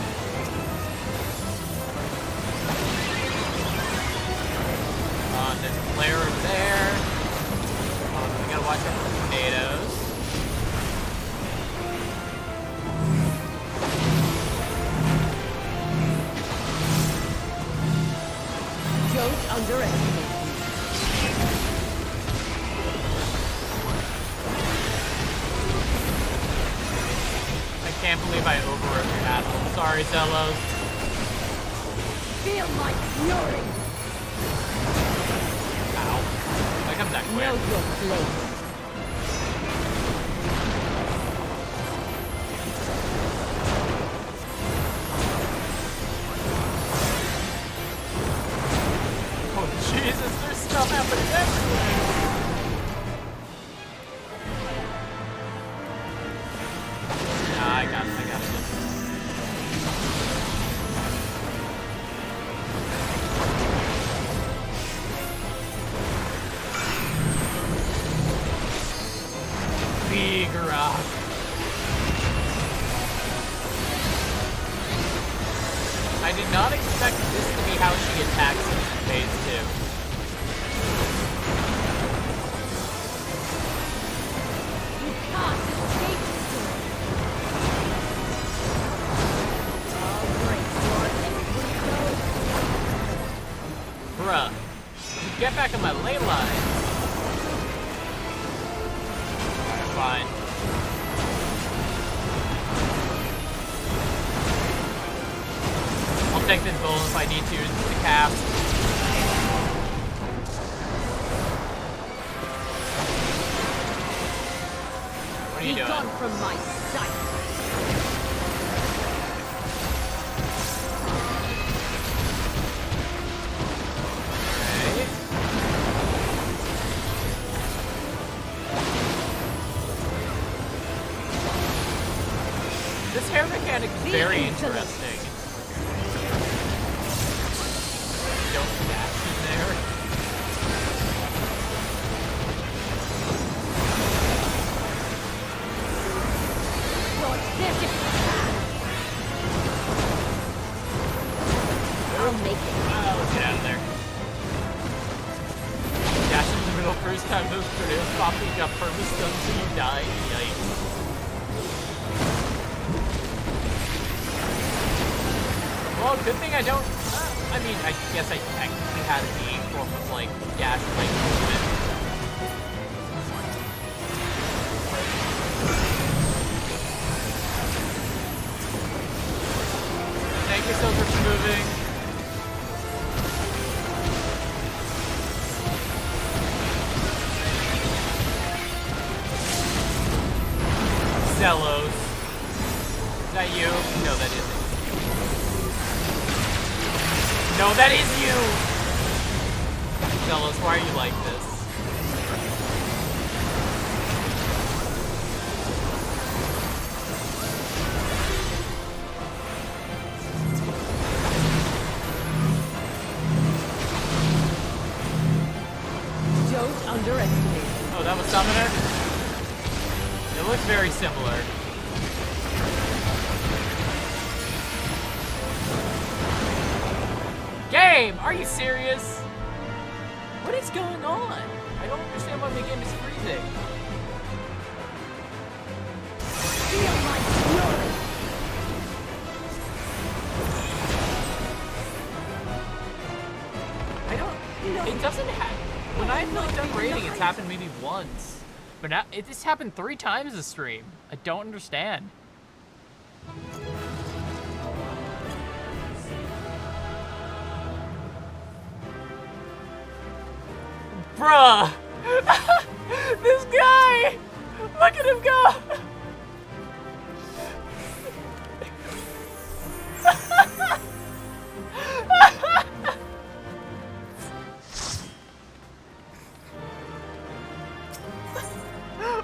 S1: There's a flare over there. We gotta watch out for the tornadoes.
S3: Don't underestimate me.
S1: I can't believe I overwrote your asshole. Sorry, Zellos.
S3: Feel my fury.
S1: Ow. Why comes that quick?
S3: Know your place.
S1: Jesus, there's stuff happening everywhere. Nah, I got it. Big rock. I did not expect this to be how she attacks in phase 2. Bruh, get back on my ley line. Fine. I'll take this bull if I need to. It's the cast. What are you doing?
S3: Be gone from my sight.
S1: This hair mechanic is very interesting. Don't dash in there.
S3: I'll make it.
S1: Let's get out of there. Dash in the middle first time those tornadoes popping up purpose done so you die. Yikes. Well, good thing I don't... I mean, I guess I technically had a form of, like, dash, like, movement. No, that is you! Tell us why you like this.
S3: Don't underestimate.
S1: Oh, that was Summoner? It looks very similar. Game! Are you serious? What is going on? I don't understand why the game is freezing.
S3: Feel my fury!
S1: I don't... It doesn't happen. When I've like done raiding, it's happened maybe once. But now, this happened 3 times this stream. I don't understand. Bruh! This guy! Look at him go!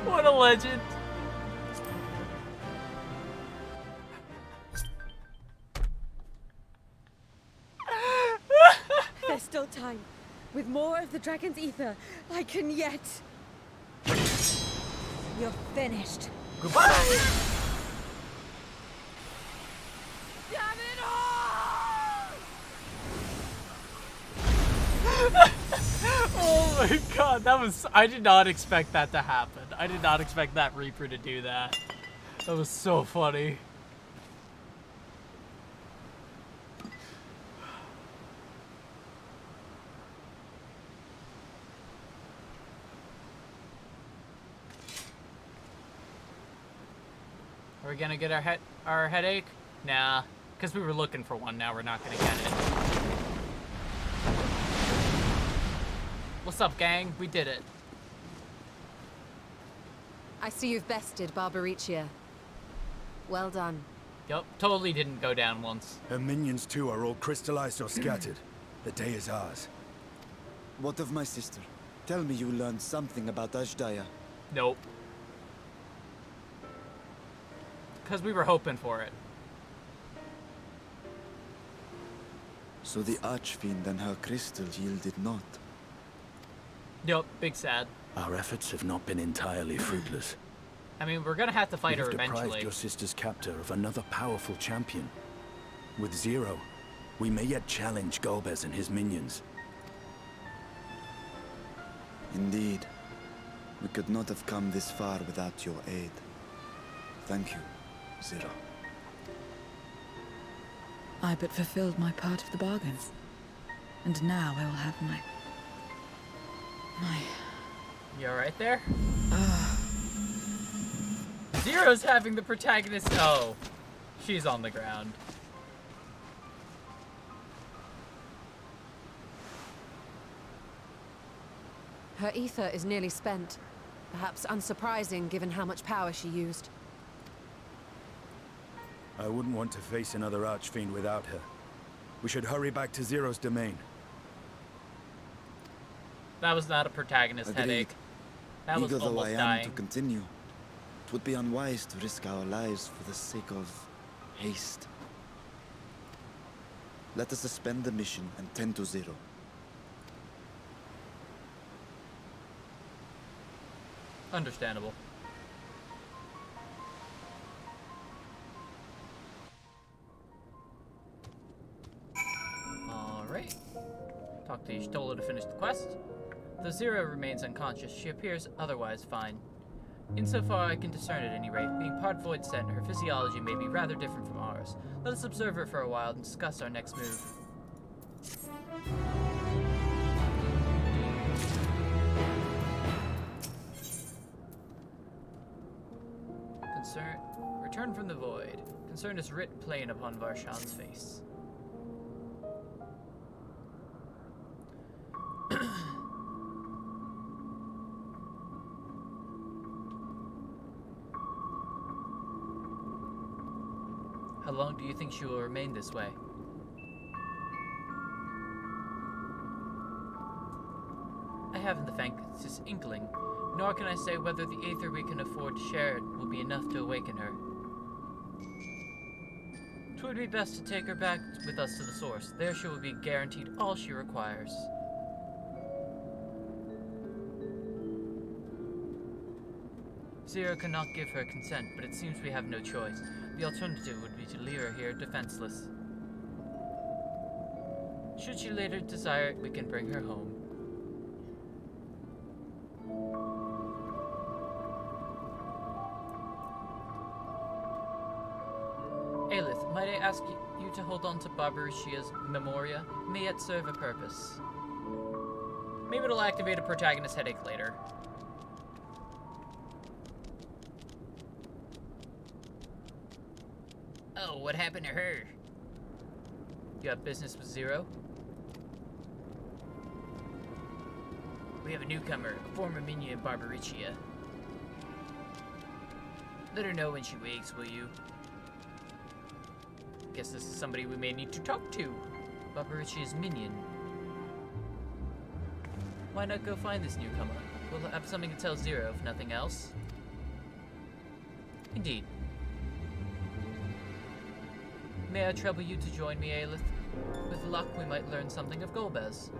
S1: What a legend.
S3: There's still time. With more of the dragon's ether, I can yet... You're finished.
S1: Goodbye!
S3: Damn it all!
S1: Oh my god, that was... I did not expect that to happen. I did not expect that Reaper to do that. That was so funny. Are we gonna get our headache? Nah, because we were looking for one. Now we're not gonna get it. What's up, gang? We did it.
S5: I see you've bested Barbaricia. Well done.
S1: Yup, totally didn't go down once.
S7: Her minions too are all crystallized or scattered. The day is ours.
S2: What of my sister? Tell me you learned something about Ashdaya.
S1: Nope. Because we were hoping for it.
S2: So the Archfiend and her crystal yielded not.
S1: Yup, big sad.
S6: Our efforts have not been entirely fruitless.
S1: I mean, we're gonna have to fight
S6: You
S1: her
S6: have deprived
S1: eventually.
S6: your sister's captor of another powerful champion. With Zero, we may yet challenge Golbez and his minions.
S2: Indeed. We could not have come this far without your aid. Thank you, Zero.
S10: I but fulfilled my part of the bargain. And now I will have my...
S1: You alright there? Zero's having the protagonist. Oh, she's on the ground.
S5: Her ether is nearly spent. Perhaps unsurprising given how much power she used.
S7: I wouldn't want to face another Archfiend without her. We should hurry back to Zero's domain.
S1: That was not a protagonist
S2: Agreed.
S1: headache. That was
S2: Eager though
S1: almost
S2: I am
S1: dying.
S2: to continue, it would be unwise to risk our lives for the sake of haste. Let us suspend the mission and tend to Zero.
S1: Understandable. Alright. Talk to Y'shtola to finish the quest. Though Zero remains unconscious, she appears otherwise fine. Insofar I can discern at any rate, being part void sent, her physiology may be rather different from ours. Let us observe her for a while and discuss our next move. Return from the void. Concern is writ plain upon Varshan's face. How long do you think she will remain this way? haven't the faintest inkling, nor can I say whether the aether we can afford to share it will be enough to awaken her. 'Twould be best to take her back with us to the source. There she will be guaranteed all she requires. Zero cannot give her consent, but it seems we have no choice. The alternative would be to leave her here defenseless. Should she later desire it, we can bring her home. Aelith, might I ask you to hold on to Barbaricia's memoria? May it serve a purpose. Maybe it'll activate a protagonist headache later. Oh, what happened to her? You have business with Zero? We have a newcomer, a former minion of Barbaricia. Let her know when she wakes, will you? Guess this is somebody we may need to talk to. Barbaricia's minion. Why not go find this newcomer? We'll have something to tell Zero, if nothing else. Indeed. May I trouble you to join me, Aelith? With luck, we might learn something of Golbez.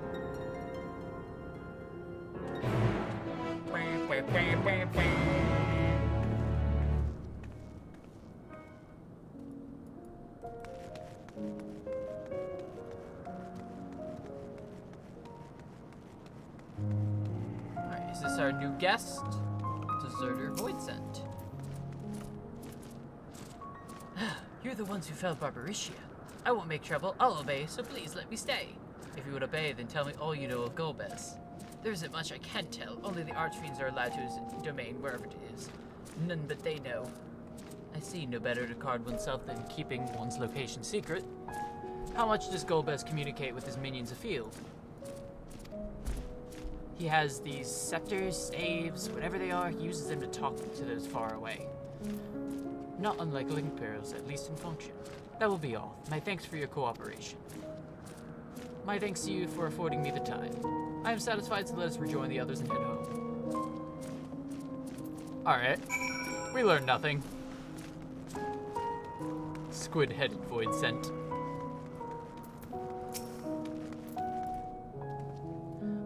S1: Alright, is this our new guest? Deserter Voidsent. You're the ones who fell Barbaricia. I won't make trouble, I'll obey, so please let me stay. If you would obey, then tell me all you know of Golbez. There isn't much I can tell, only the Archfiends are allowed to his domain, wherever it is. None but they know. I see no better to guard oneself than keeping one's location secret. How much does Golbez communicate with his minions afield? He has these scepters, staves, whatever they are, he uses them to talk to those far away. Not unlike link barrels, at least in function. That will be all. My thanks for your cooperation. My thanks to you for affording me the time. I am satisfied, so let us rejoin the others and head home. Alright. We learned nothing. Squid-headed Voidsent.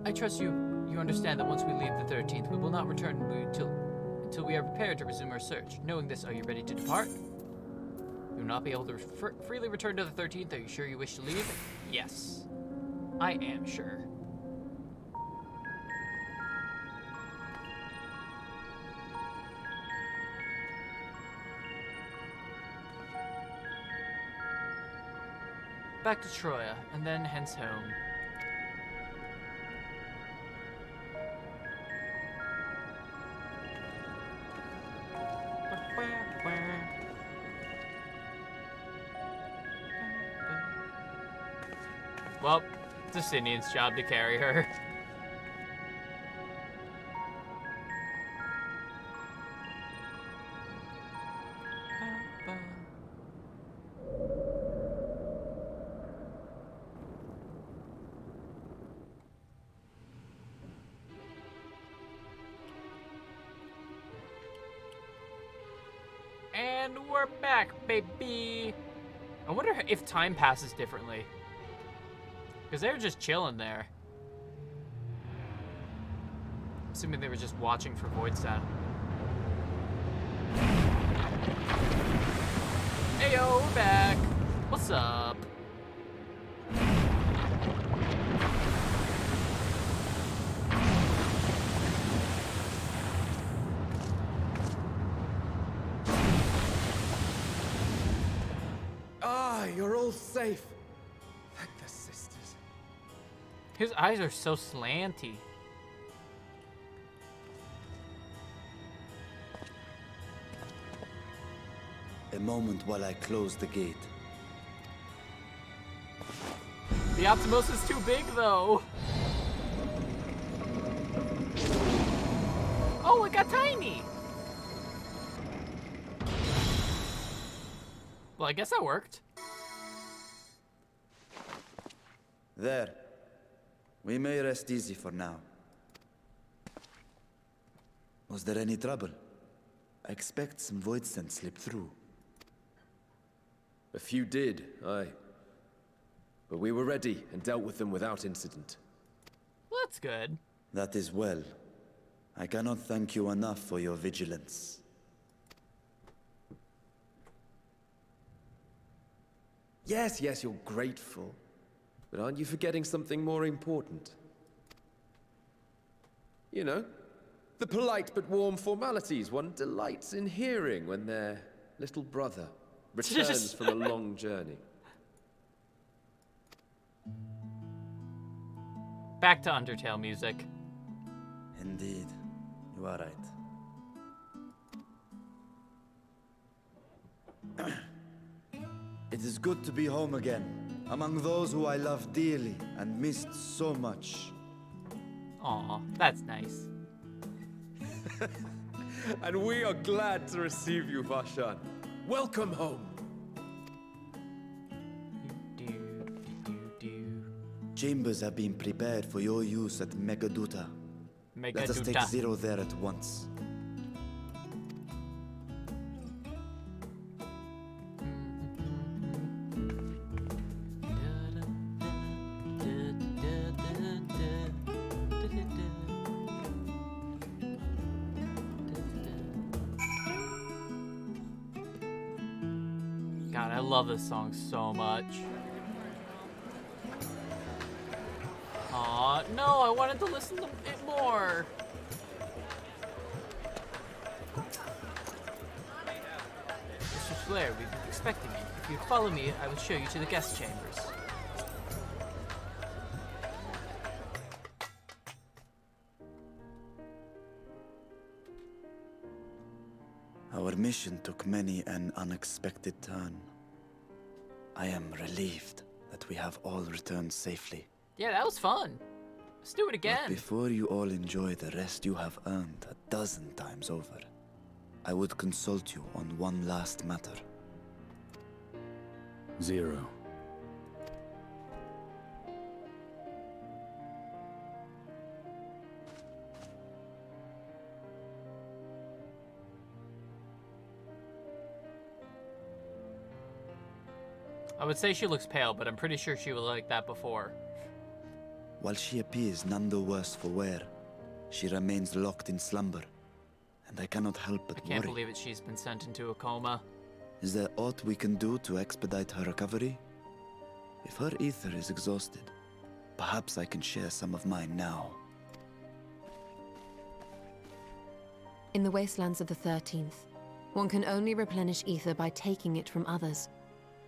S1: I trust you understand that once we leave the 13th, we will not return until we are prepared to resume our search. Knowing this, are you ready to depart? You will not be able to freely return to the 13th. Are you sure you wish to leave? Yes. I am sure. Back to Troya, and then hence home. Well, it's Justinian's job to carry her. And we're back, baby. I wonder if time passes differently. Because they were just chilling there. Assuming they were just watching for Voidsent. Heyo, we're back. What's up?
S4: Ah, you're all safe. Thank the sisters.
S1: His eyes are so slanty.
S2: A moment while I close the gate.
S1: The Optimus is too big, though. Oh, it got tiny. Well, I guess that worked.
S2: There. We may rest easy for now. Was there any trouble? I expect some void scent slipped through.
S4: A few did, aye. But we were ready and dealt with them without incident.
S1: Well, that's good.
S2: That is well. I cannot thank you enough for your vigilance.
S4: Yes, yes, you're grateful. But aren't you forgetting something more important? You know, the polite but warm formalities one delights in hearing when their little brother returns from a long journey.
S1: Back to Undertale music.
S2: Indeed, you are right. It is good to be home again, among those who I love dearly and missed so much.
S1: Aw, that's nice.
S4: And we are glad to receive you, Vashan. Welcome home.
S2: Chambers have been prepared for your use at Megaduta. Let us take Zero there at once.
S1: God, I love this song so much. Aw, no, I wanted to listen to it more. Mr. Flair, we've been expecting you. If you'd follow me, I would show you to the guest chambers.
S2: Our mission took many an unexpected turn. I am relieved that we have all returned safely.
S1: Yeah, that was fun. Let's do it again.
S2: But before you all enjoy the rest you have earned 12 times over, I would consult you on one last matter.
S6: Zero.
S1: I would say she looks pale, but I'm pretty sure she was like that before.
S2: While she appears none the worse for wear, she remains locked in slumber, and I cannot help but
S1: I can't
S2: worry.
S1: believe it. She's been sent into a coma.
S2: Is there aught we can do to expedite her recovery? If her ether is exhausted, perhaps I can share some of mine now.
S5: In the wastelands of the 13th, one can only replenish ether by taking it from others,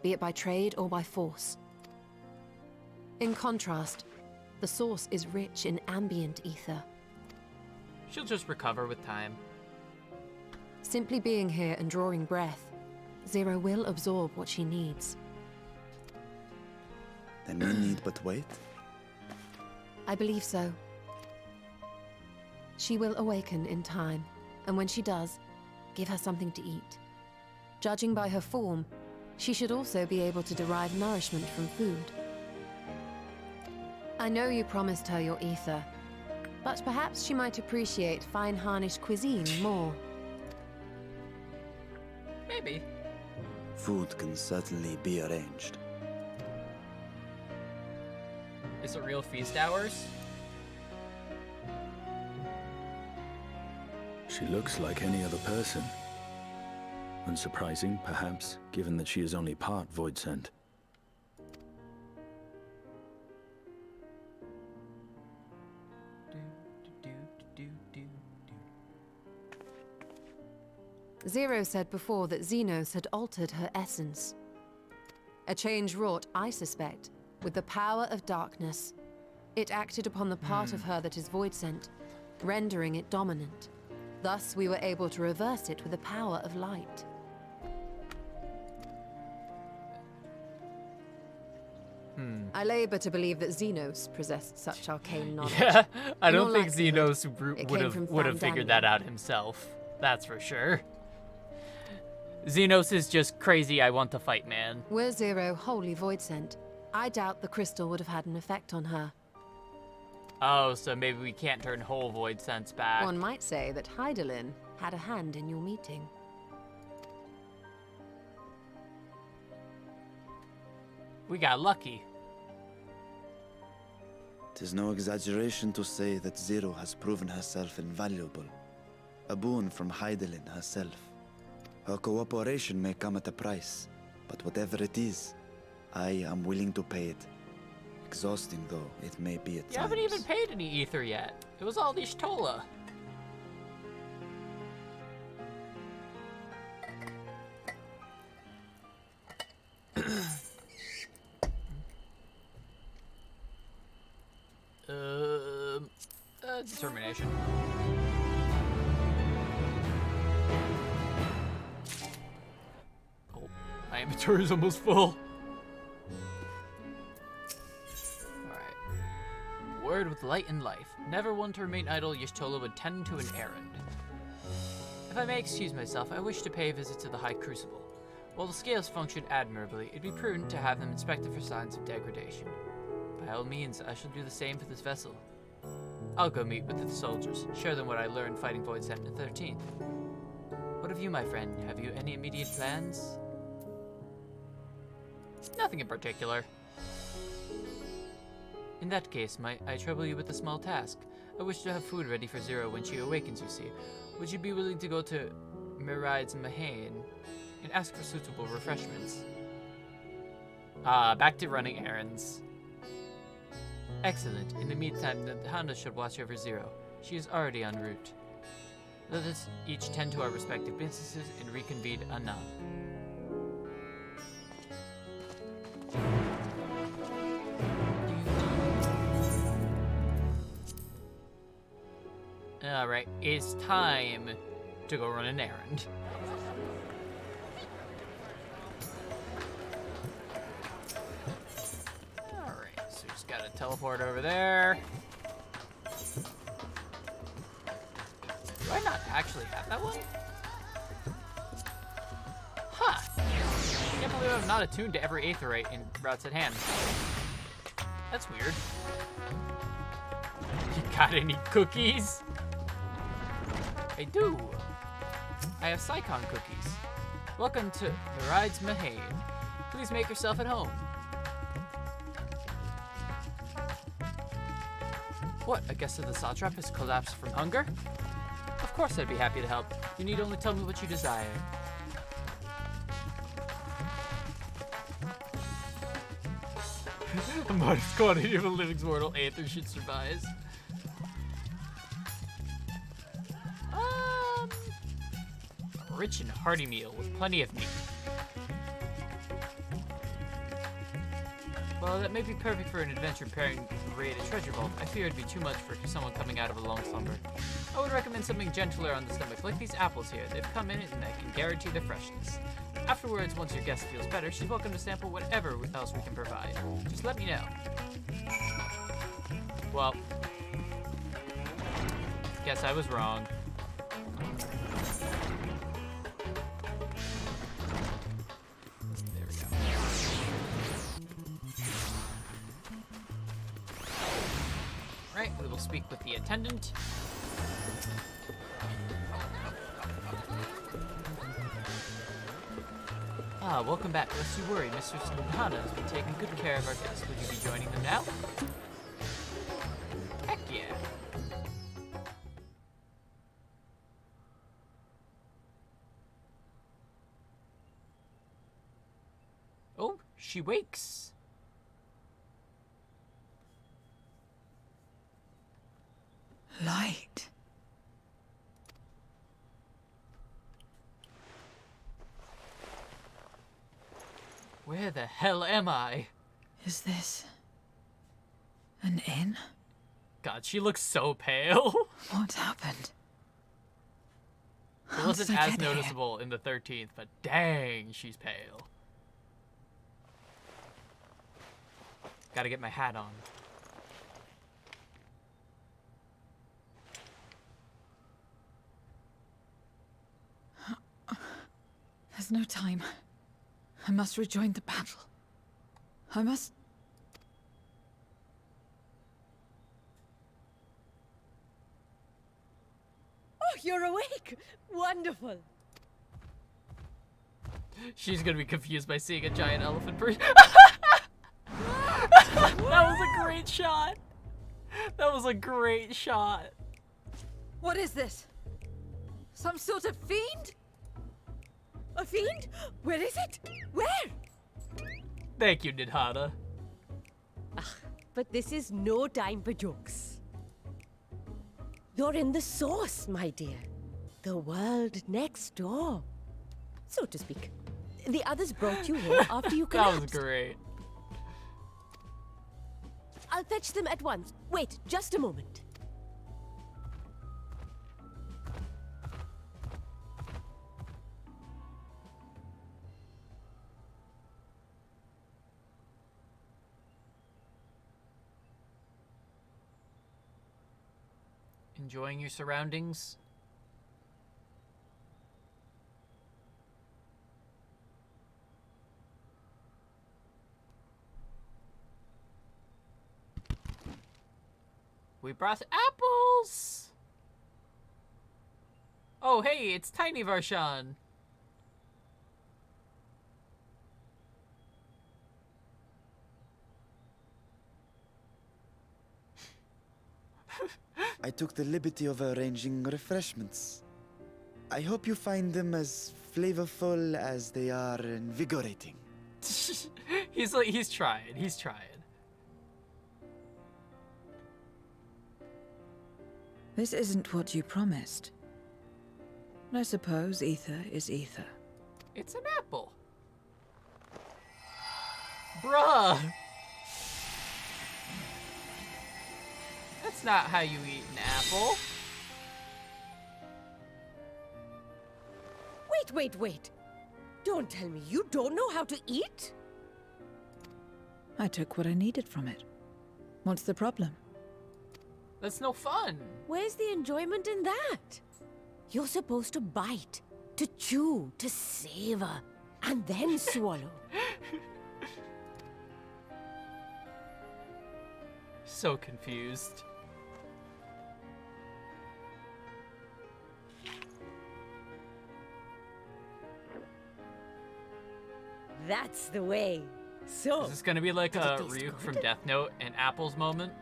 S5: be it by trade or by force. In contrast, the source is rich in ambient ether.
S1: She'll just recover with time.
S5: Simply being here and drawing breath, Zero will absorb what she needs.
S2: Then we need but wait?
S5: I believe so. She will awaken in time, and when she does, give her something to eat. Judging by her form, she should also be able to derive nourishment from food. I know you promised her your ether, but perhaps she might appreciate fine harnished cuisine more.
S1: Maybe.
S2: Food can certainly be arranged.
S1: Is it real feast hours?
S6: She looks like any other person. Unsurprising, perhaps, given that she is only part void sent.
S5: Zero said before that Xenos had altered her essence. A change wrought, I suspect, with the power of darkness. It acted upon the part of her that is void sent, rendering it dominant. Thus, we were able to reverse it with the power of light. I labor to believe that Xenos possessed such arcane knowledge.
S1: Yeah, I
S5: In
S1: don't
S5: all
S1: think
S5: likelihood,
S1: Xenos
S5: it
S1: would
S5: came
S1: have
S5: from
S1: figured
S5: Thandaniel.
S1: that out himself. That's for sure. Xenos is just crazy. I want to fight, man.
S5: Were Zero wholly void sent, I doubt the crystal would have had an effect on her.
S1: Oh, so maybe we can't turn whole void sense back.
S5: One might say that Hydaelyn had a hand in your meeting.
S1: We got lucky.
S2: Tis no exaggeration to say that Zero has proven herself invaluable. A boon from Hydaelyn herself. Her cooperation may come at a price, but whatever it is, I am willing to pay it. Exhausting though it may be at times.
S1: You haven't even paid any ether yet. It was all Ishtola. Determination. Oh, my inventory is almost full. Alright. Word with light and life. Never one to remain idle, Y'shtola would tend to an errand. If I may excuse myself, I wish to pay a visit to the High Crucible. While the scales function admirably, it'd be prudent to have them inspected for signs of degradation. By all means, I shall do the same for this vessel. I'll go meet with the soldiers, share them what I learned fighting Void Sentinel 13th. What of you, my friend? Have you any immediate plans? Nothing in particular. In that case, might I trouble you with a small task? I wish to have food ready for Zero when she awakens, you see. Would you be willing to go to Miride's Mahane and ask for suitable refreshments? Back to running errands. Excellent. In the meantime, the Honda should watch over Zero. She is already en route. Let us each tend to our respective businesses and reconvene anon. Alright, it's time to go run an errand. Alright, so just gotta teleport over there. Do I not actually have that one? Huh. Can't believe I'm not attuned to every aetheryte in routes at hand. That's weird. You got any cookies? I do. I have Psychon cookies. Welcome to Miride's Mahane. Please make yourself at home. What, a guest of the Satrap has collapsed from hunger? Of course I'd be happy to help. You need only tell me what you desire. A modest quantity of a living mortal aether should survive. Rich and hearty meal with plenty of meat. Well, that may be perfect for an adventure pairing raid a treasure vault. I fear it'd be too much for someone coming out of a long slumber. I would recommend something gentler on the stomach, like these apples here. They've come in it and I can guarantee their freshness. Afterwards, once your guest feels better, she's welcome to sample whatever else we can provide. Just let me know. Well, guess I was wrong. We will speak with the attendant. Welcome back. Lest you worry, Mistress Hana has been taking good care of our guests. Would you be joining them now? Heck yeah. Oh, she wakes.
S10: Light.
S1: Where the hell am I?
S10: Is this an inn?
S1: God, she looks so pale.
S10: What happened?
S1: It wasn't as noticeable in the 13th, but dang, she's pale. Gotta get my hat on.
S10: There's no time. I must rejoin the battle. I must...
S3: you're awake! Wonderful!
S1: She's gonna be confused by seeing a giant elephant person. That was a great shot. That was a great shot.
S10: What is this? Some sort of fiend?
S3: A fiend? Where is it? Where?
S1: Thank you, Nidhana.
S3: But this is no time for jokes. You're in the source, my dear. The world next door, so to speak. The others brought you here after you collapsed.
S1: That was great.
S3: I'll fetch them at once. Wait, just a moment.
S1: Enjoying your surroundings? We brought apples! Oh, hey, it's Tiny Varshan.
S2: I took the liberty of arranging refreshments. I hope you find them as flavorful as they are invigorating.
S1: He's trying. He's trying.
S10: This isn't what you promised. I suppose ether is ether.
S1: It's an apple. Bruh! That's not how you eat an apple.
S3: Wait. Don't tell me you don't know how to eat?
S10: I took what I needed from it. What's the problem?
S1: That's no fun.
S3: Where's the enjoyment in that? You're supposed to bite, to chew, to savor, and then swallow.
S1: So confused.
S3: That's the way. So,
S1: Is this gonna be like
S3: did it
S1: a
S3: taste
S1: Ryuk
S3: good?
S1: from Death Note and Apple's moment?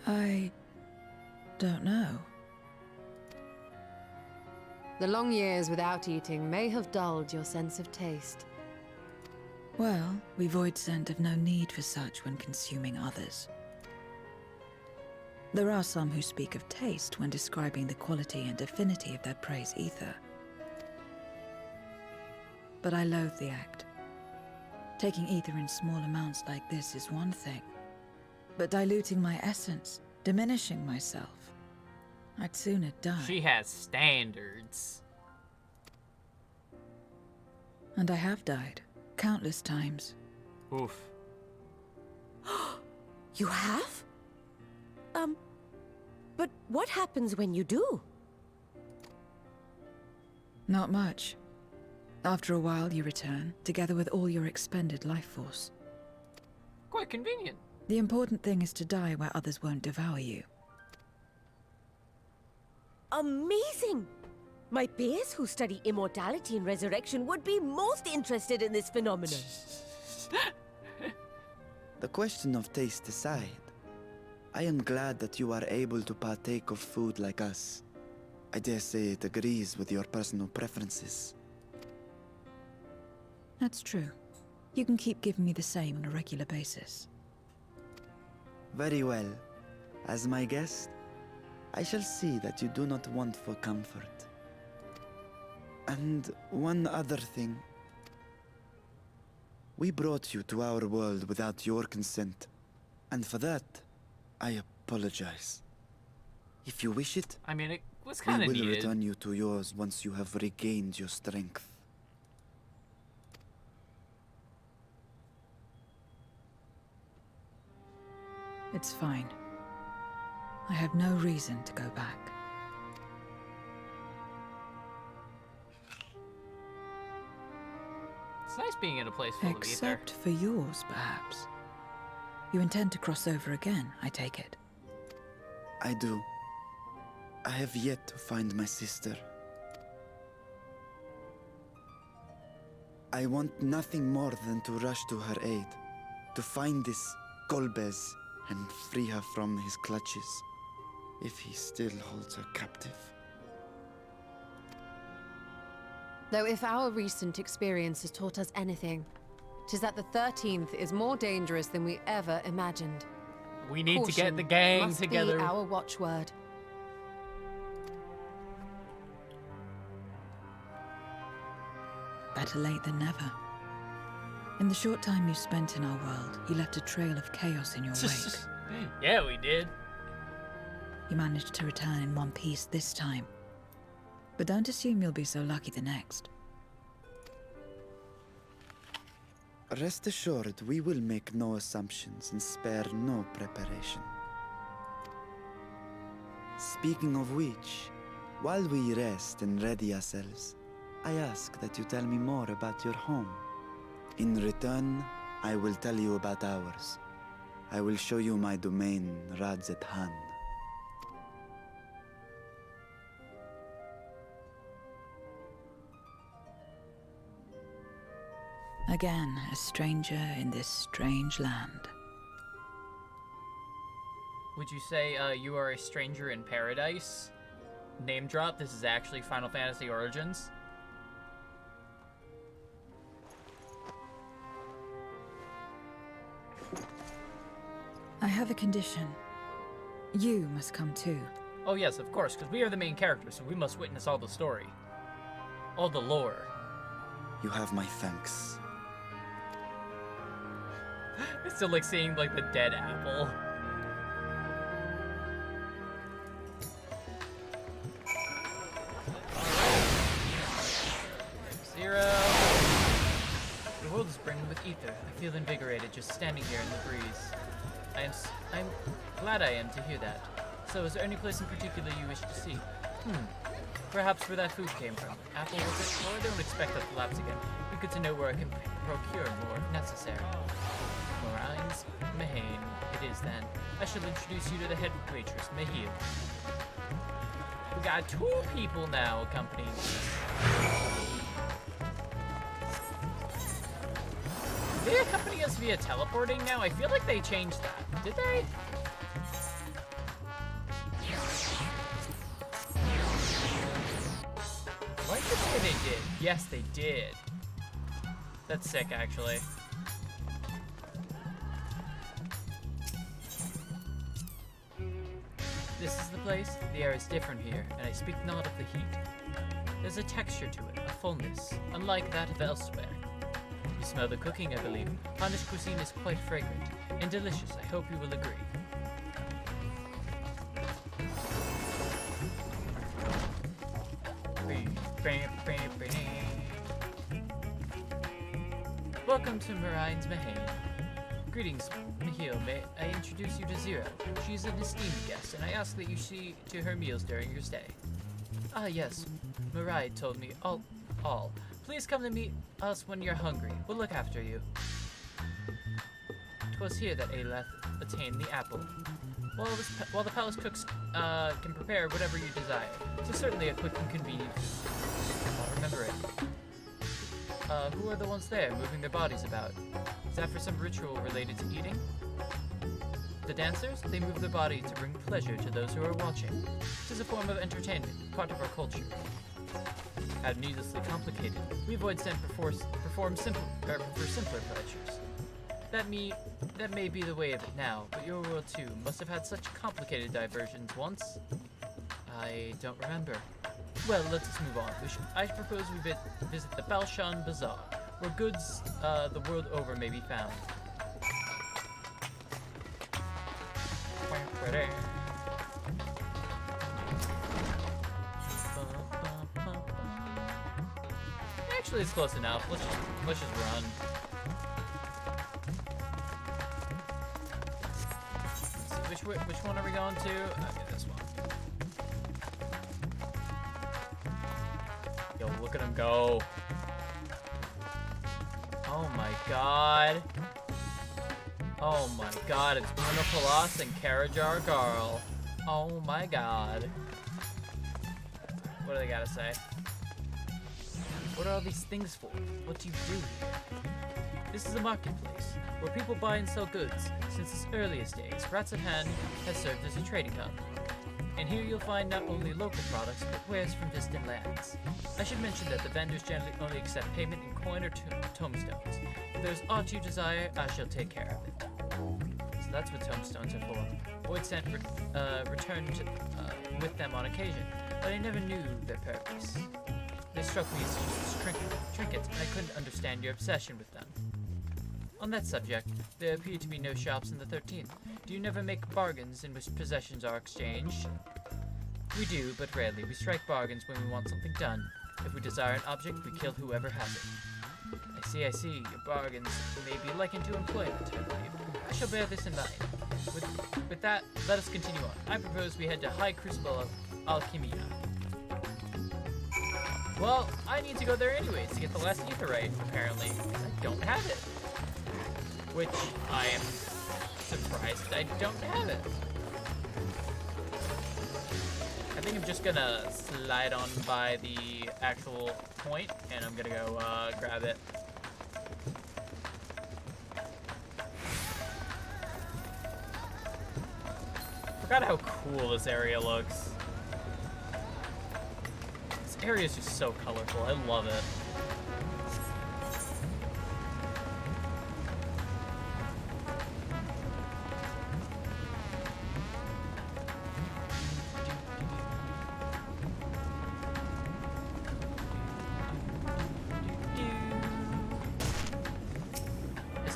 S10: I don't know.
S5: The long years without eating may have dulled your sense of taste.
S10: Well, we void scent have no need for such when consuming others. There are some who speak of taste when describing the quality and affinity of their prey's ether. But I loathe the act. Taking ether in small amounts like this is one thing. But diluting my essence, diminishing myself, I'd sooner die.
S1: She has standards.
S10: And I have died, countless times.
S1: Oof.
S3: You have? But what happens when you do?
S10: Not much. After a while, you return, together with all your expended life force.
S1: Quite convenient.
S10: The important thing is to die where others won't devour you.
S3: Amazing! My peers who study immortality and resurrection would be most interested in this phenomenon.
S2: The question of taste aside, I am glad that you are able to partake of food like us. I dare say it agrees with your personal preferences.
S10: That's true. You can keep giving me the same on a regular basis.
S2: Very well. As my guest, I shall see that you do not want for comfort. And one other thing. We brought you to our world without your consent. And for that, I apologize. If you wish it,
S1: I mean, it was
S2: we
S1: kind of
S2: will
S1: needed.
S2: return you to yours once you have regained your strength.
S10: It's fine. I have no reason to go back.
S1: It's nice being in a place full of ether.
S10: Except for yours, perhaps. You intend to cross over again, I take it.
S2: I do. I have yet to find my sister. I want nothing more than to rush to her aid, to find this Golbez and free her from his clutches, if he still holds her captive.
S5: Though if our recent experience has taught us anything, 'tis that the 13th is more dangerous than we ever imagined.
S1: We need to get
S5: Caution
S1: the gang
S5: must
S1: together.
S5: be our watchword.
S10: Better late than never. In the short time you spent in our world, you left a trail of chaos in your wake.
S1: Yeah, we did.
S10: You managed to return in one piece this time. But don't assume you'll be so lucky the next.
S2: Rest assured, we will make no assumptions and spare no preparation. Speaking of which, while we rest and ready ourselves, I ask that you tell me more about your home. In return, I will tell you about ours. I will show you my domain, Radzet Han.
S10: Again, a stranger in this strange land.
S1: Would you say you are a stranger in paradise? Name drop, this is actually Final Fantasy Origins.
S10: I have a condition. You must come too.
S1: Oh yes, of course, because we are the main characters, so we must witness all the story. All the lore.
S2: You have my thanks.
S1: It's still like seeing like the dead apple. Zero. The world is brimming with ether. I feel invigorated just standing here in the breeze. I'm glad I am to hear that. So, is there any place in particular you wish to see? Perhaps where that food came from. Apple, was it? Well, I don't expect us to lapse again. Be good to know where I can procure more if necessary. Morines, Mahane. It is then. I shall introduce you to the head waitress, Mahil. We got 2 people now accompanying us. Do they accompany us via teleporting now? I feel like they changed that. Did they? Why did they say they did? Yes, they did. That's sick, actually. This is the place. The air is different here, and I speak not of the heat. There's a texture to it, a fullness, unlike that of elsewhere. You smell the cooking, I believe. Hannish cuisine is quite fragrant and delicious. I hope you will agree. Welcome to Marine's Mahane. Greetings, Mahil. May I introduce you to Zero? She's an esteemed guest, and I ask that you see to her meals during your stay. Ah, yes. Marai told me all. Please come to meet us when you're hungry. We'll look after you. 'Twas here that Aeleth attained the apple. While the palace cooks can prepare whatever you desire, so certainly a quick and convenient food. I'll remember it. Who are the ones there, moving their bodies about? Is that for some ritual related to eating? The dancers, they move their body to bring pleasure to those who are watching. It is a form of entertainment, part of our culture. How needlessly complicated. We avoid and perform simpler pleasures. That may be the way of it now, but your world too must have had such complicated diversions once. I don't remember. Well, let us move on. I propose we visit the Balshan Bazaar, where goods the world over may be found. Actually, it's close enough. Let's just run. Let's see, which one are we going to? Okay, this one. Yo, look at him go. Oh my god. Oh my god, it's Bruno Palas and Karajar Garl. Oh my god. What do they gotta say? What are all these things for? What do you do here? This is a marketplace, where people buy and sell goods. Since its earliest days, Rats of Hand has served as a trading hub. And here you'll find not only local products, but wares from distant lands. I should mention that the vendors generally only accept payment in coin or tomestones. If there's aught you desire, I shall take care of it. So that's what tomestones are for. Void Scent returned with them on occasion, but I never knew their purpose. They struck me as just trinkets, and I couldn't understand your obsession with them. On that subject, there appear to be no shops in the 13th. Do you never make bargains in which possessions are exchanged? We do, but rarely. We strike bargains when we want something done. If we desire an object, we kill whoever has it. I see. Your bargains may be likened to employment, I believe. I shall bear this in mind. With that, let us continue on. I propose we head to High Crucible of Alchemia. Well, I need to go there anyways to get the last Aetherite, apparently, because I don't have it. Which I am surprised I don't have it. I think I'm just gonna slide on by the actual point, and I'm gonna go grab it. Forgot how cool this area looks. This area is just so colorful. I love it.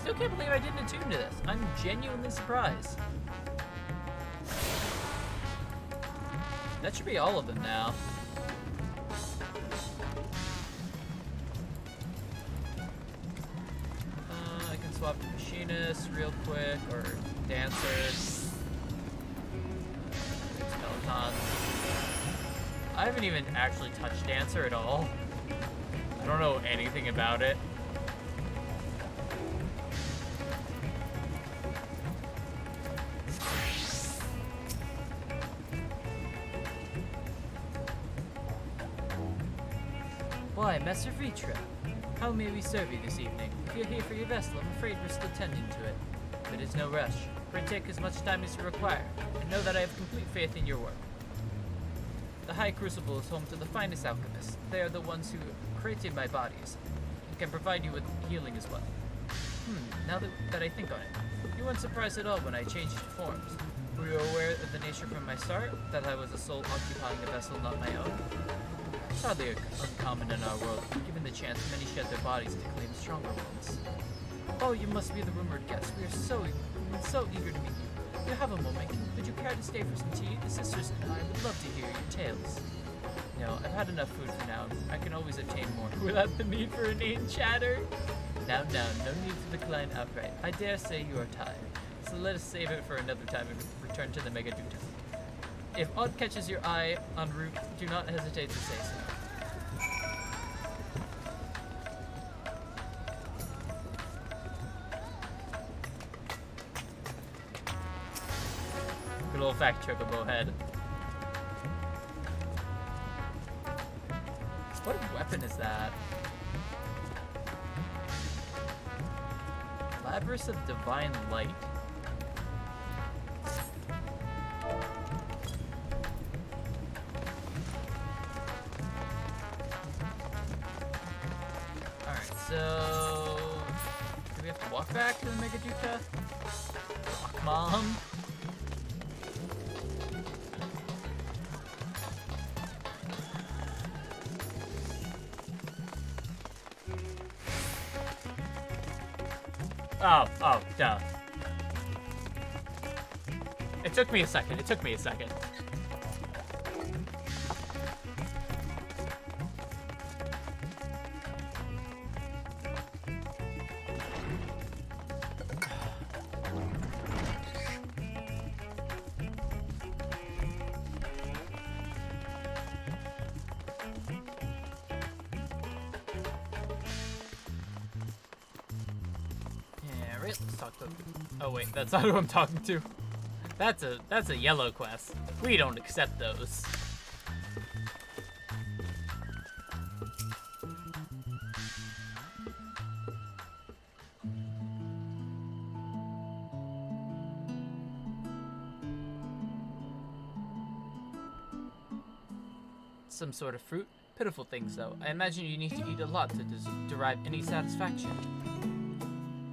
S1: I can't believe I didn't attune to this. I'm genuinely surprised. That should be all of them now. I can swap to machinist real quick, or dancers. Skeleton. I haven't even actually touched dancer at all. I don't know anything about it. Why, Master Vitra, how may we serve you this evening? If you're here for your vessel, I'm afraid we're still tending to it. But it's no rush. Pray take as much time as you require, and know that I have complete faith in your work. The High Crucible is home to the finest alchemists. They are the ones who created my bodies, and can provide you with healing as well. Now that I think on it, you weren't surprised at all when I changed forms. Were you aware of the nature from my start, that I was a soul occupying a vessel not my own? It's hardly uncommon in our world. Given the chance, many shed their bodies to claim stronger ones. Oh, you must be the rumored guest. We are so eager to meet you. If you have a moment, would you care to stay for some tea? The sisters and I would love to hear your tales. No, I've had enough food for now. I can always obtain more without the need for inane chatter. Now, no need to decline outright. I dare say you are tired. So let us save it for another time and return to the Megaduta. If aught catches your eye en route, do not hesitate to say so. Good old fact chocobo head. What weapon is that? Labyrinth of Divine Light. So, do we have to walk back to the Megaduta? Rock Mom? Oh, duh. It took me a second. Let's talk to... Oh wait, that's not who I'm talking to. That's a yellow quest. We don't accept those. Some sort of fruit? Pitiful things, though. I imagine you need to eat a lot to derive any satisfaction.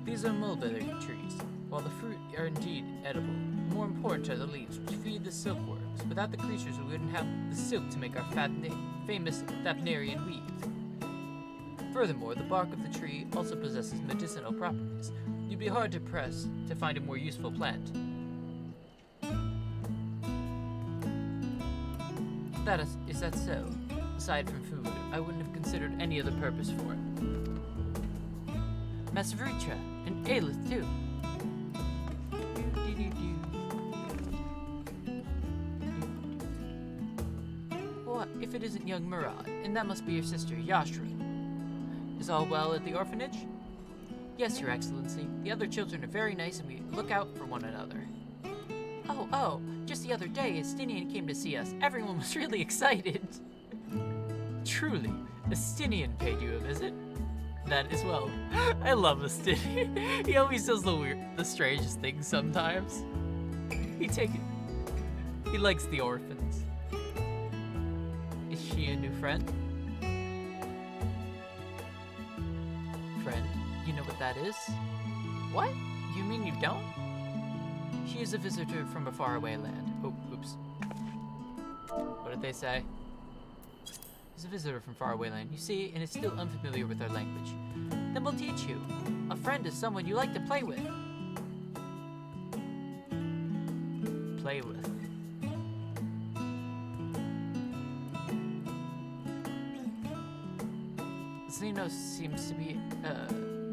S1: These are mulberry trees. While the fruit are indeed edible, more important are the leaves, which feed the silkworms. Without the creatures, we wouldn't have the silk to make our famous Thavnarian weave. Furthermore, the bark of the tree also possesses medicinal properties. You'd be hard to press to find a more useful plant. Is that so? Aside from food, I wouldn't have considered any other purpose for it. Masavrutra, and Aelith too. What if it isn't young Murad? And that must be your sister, Yashri. Is all well at the orphanage? Yes, Your Excellency. The other children are very nice and we look out for one another. Oh, just the other day, Estinian came to see us. Everyone was really excited. Truly, Estinian paid you a visit? That as well. I love Estinian. He always does the strangest things sometimes. He likes the orphans. Is she a new friend? Friend? You know what that is? What? You mean you don't? She is a visitor from a faraway land. Oh, oops. What did they say? She's a visitor from faraway land, you see, and is still unfamiliar with our language. Then we'll teach you. A friend is someone you like to play with. Play with. Xenos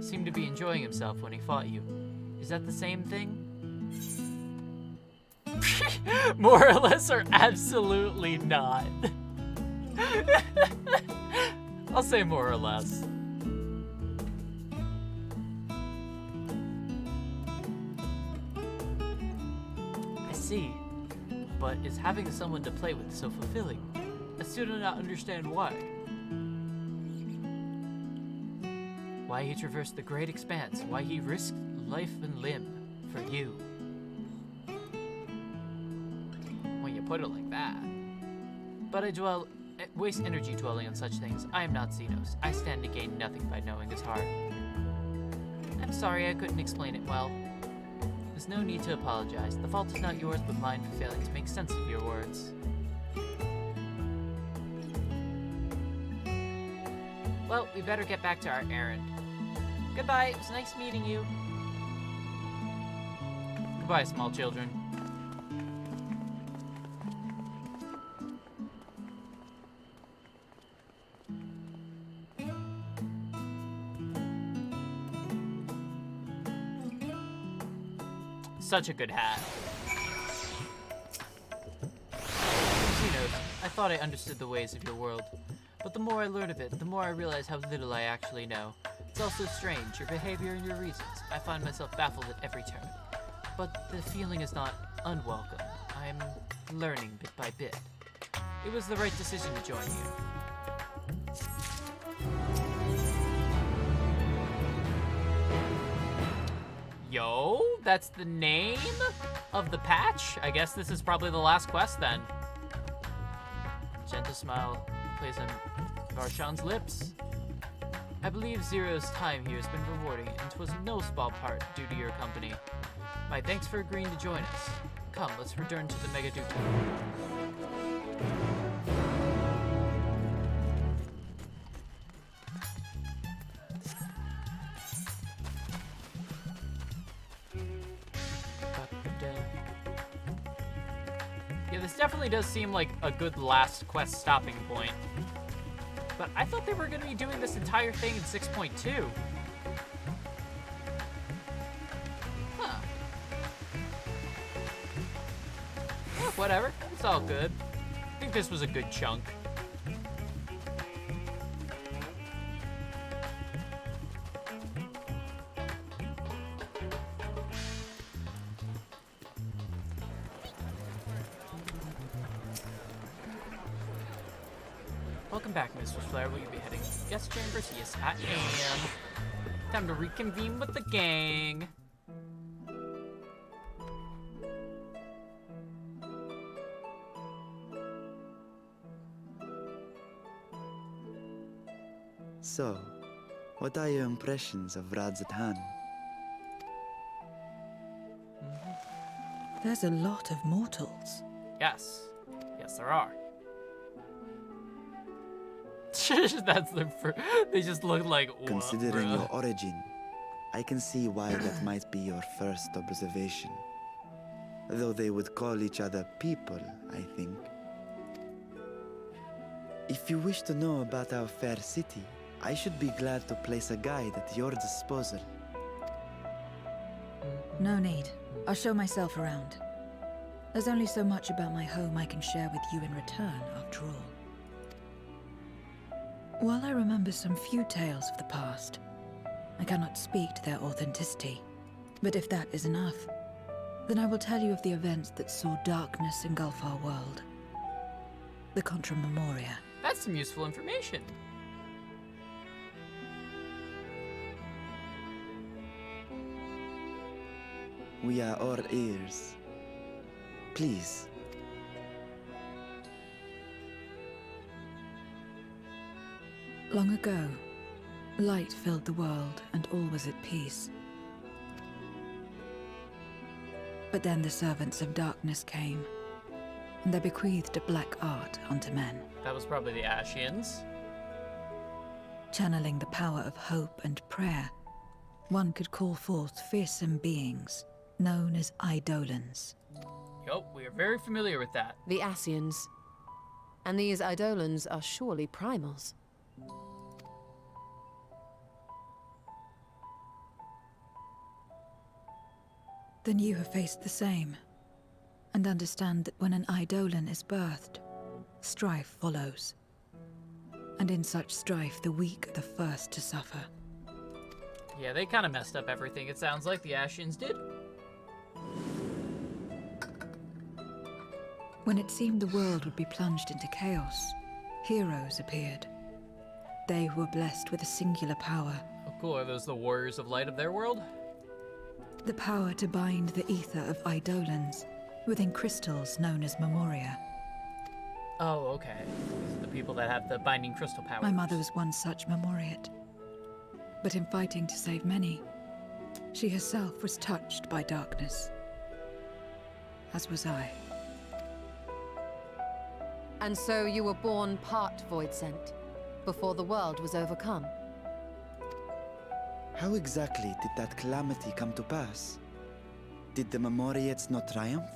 S1: seemed to be enjoying himself when he fought you. Is that the same thing? More or less, or absolutely not. I'll say more or less. I see. But is having someone to play with so fulfilling? I still do not understand why. Why he traversed the great expanse, why he risked life and limb for you. When you put it like that. But I waste energy dwelling on such things. I am not Xenos. I stand to gain nothing by knowing his heart. I'm sorry I couldn't explain it well. There's no need to apologize. The fault is not yours but mine for failing to make sense of your words. Well, we better get back to our errand. Goodbye, it was nice meeting you. Goodbye, small children. Such a good hat. I thought I understood the ways of your world, but the more I learn of it, the more I realize how little I actually know. It's also strange, your behavior and your reasons. I find myself baffled at every turn. But the feeling is not unwelcome. I'm learning bit by bit. It was the right decision to join you. Yo, that's the name of the patch? I guess this is probably the last quest then. Gentle smile plays on Varshan's lips. I believe Zero's time here has been rewarding, and 'twas no small part due to your company. My thanks for agreeing to join us. Come, let's return to the Megaduca. Yeah, this definitely does seem like a good last quest stopping point. But I thought they were going to be doing this entire thing in 6.2. Huh. Well, whatever. It's all good. I think this was a good chunk. Welcome back, Mr. Flair. Will you be heading to the guest chambers? Yes, I am. Time to reconvene with the gang.
S2: So, what are your impressions of Radzatan?
S10: There's a lot of mortals.
S1: Yes. Yes, there are. That's the they just look like, what,
S2: Considering
S1: bruh?
S2: your origin, I can see why that might be your first observation. Though they would call each other people, I think. If you wish to know about our fair city, I should be glad to place a guide at your disposal.
S10: No need. I'll show myself around. There's only so much about my home I can share with you in return, after all. While I remember some few tales of the past, I cannot speak to their authenticity. But if that is enough, then I will tell you of the events that saw darkness engulf our world. The Contra Memoria.
S1: That's some useful information.
S2: We are all ears. Please.
S10: Long ago, light filled the world and all was at peace. But then the servants of darkness came, and they bequeathed a black art unto men.
S1: That was probably the Ashians.
S10: Channeling the power of hope and prayer, one could call forth fearsome beings known as Eidolons.
S1: Yup, we are very familiar with that.
S5: The Ascians. And these Eidolons are surely primals.
S10: Then you have faced the same, and understand that when an Eidolon is birthed, strife follows. And in such strife, the weak are the first to suffer.
S1: Yeah, they kind of messed up everything, it sounds like the Ashians did.
S10: When it seemed the world would be plunged into chaos, heroes appeared. They were blessed with a singular power.
S1: Oh, cool. Are those the warriors of light of their world?
S10: The power to bind the ether of Eidolons within crystals known as Memoria.
S1: Oh, okay. These are the people that have the binding crystal powers.
S10: My mother was one such Memoriate. But in fighting to save many, she herself was touched by darkness. As was I.
S5: And so you were born part Voidsent, before the world was overcome.
S2: How exactly did that calamity come to pass? Did the Memoriates not triumph?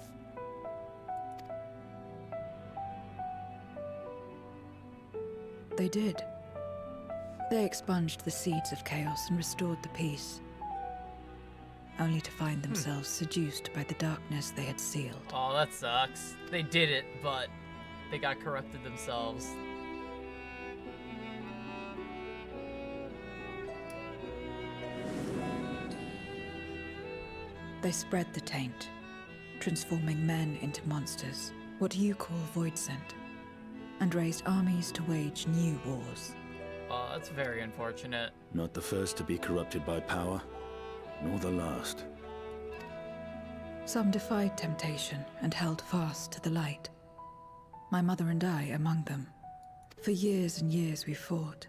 S10: They did. They expunged the seeds of chaos and restored the peace. Only to find themselves seduced by the darkness they had sealed.
S1: Oh, that sucks. They did it, but they got corrupted themselves.
S10: They spread the taint, transforming men into monsters, what you call Voidsent, and raised armies to wage new wars.
S1: Oh, that's very unfortunate.
S6: Not the first to be corrupted by power, nor the last.
S10: Some defied temptation and held fast to the light. My mother and I among them. For years and years we fought,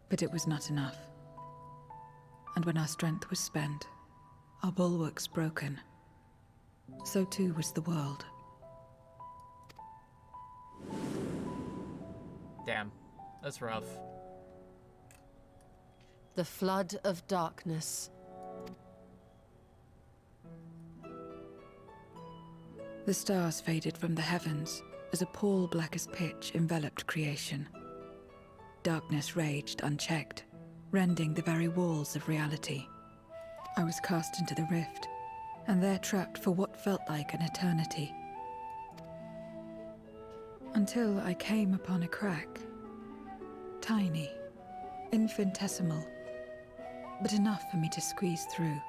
S10: but it was not enough. And when our strength was spent, our bulwarks broken, so too was the world.
S1: Damn, that's rough.
S5: The flood of darkness.
S10: The stars faded from the heavens as a pall black as pitch enveloped creation. Darkness raged unchecked, rending the very walls of reality. I was cast into the rift, and there trapped for what felt like an eternity. Until I came upon a crack. Tiny, infinitesimal, but enough for me to squeeze through.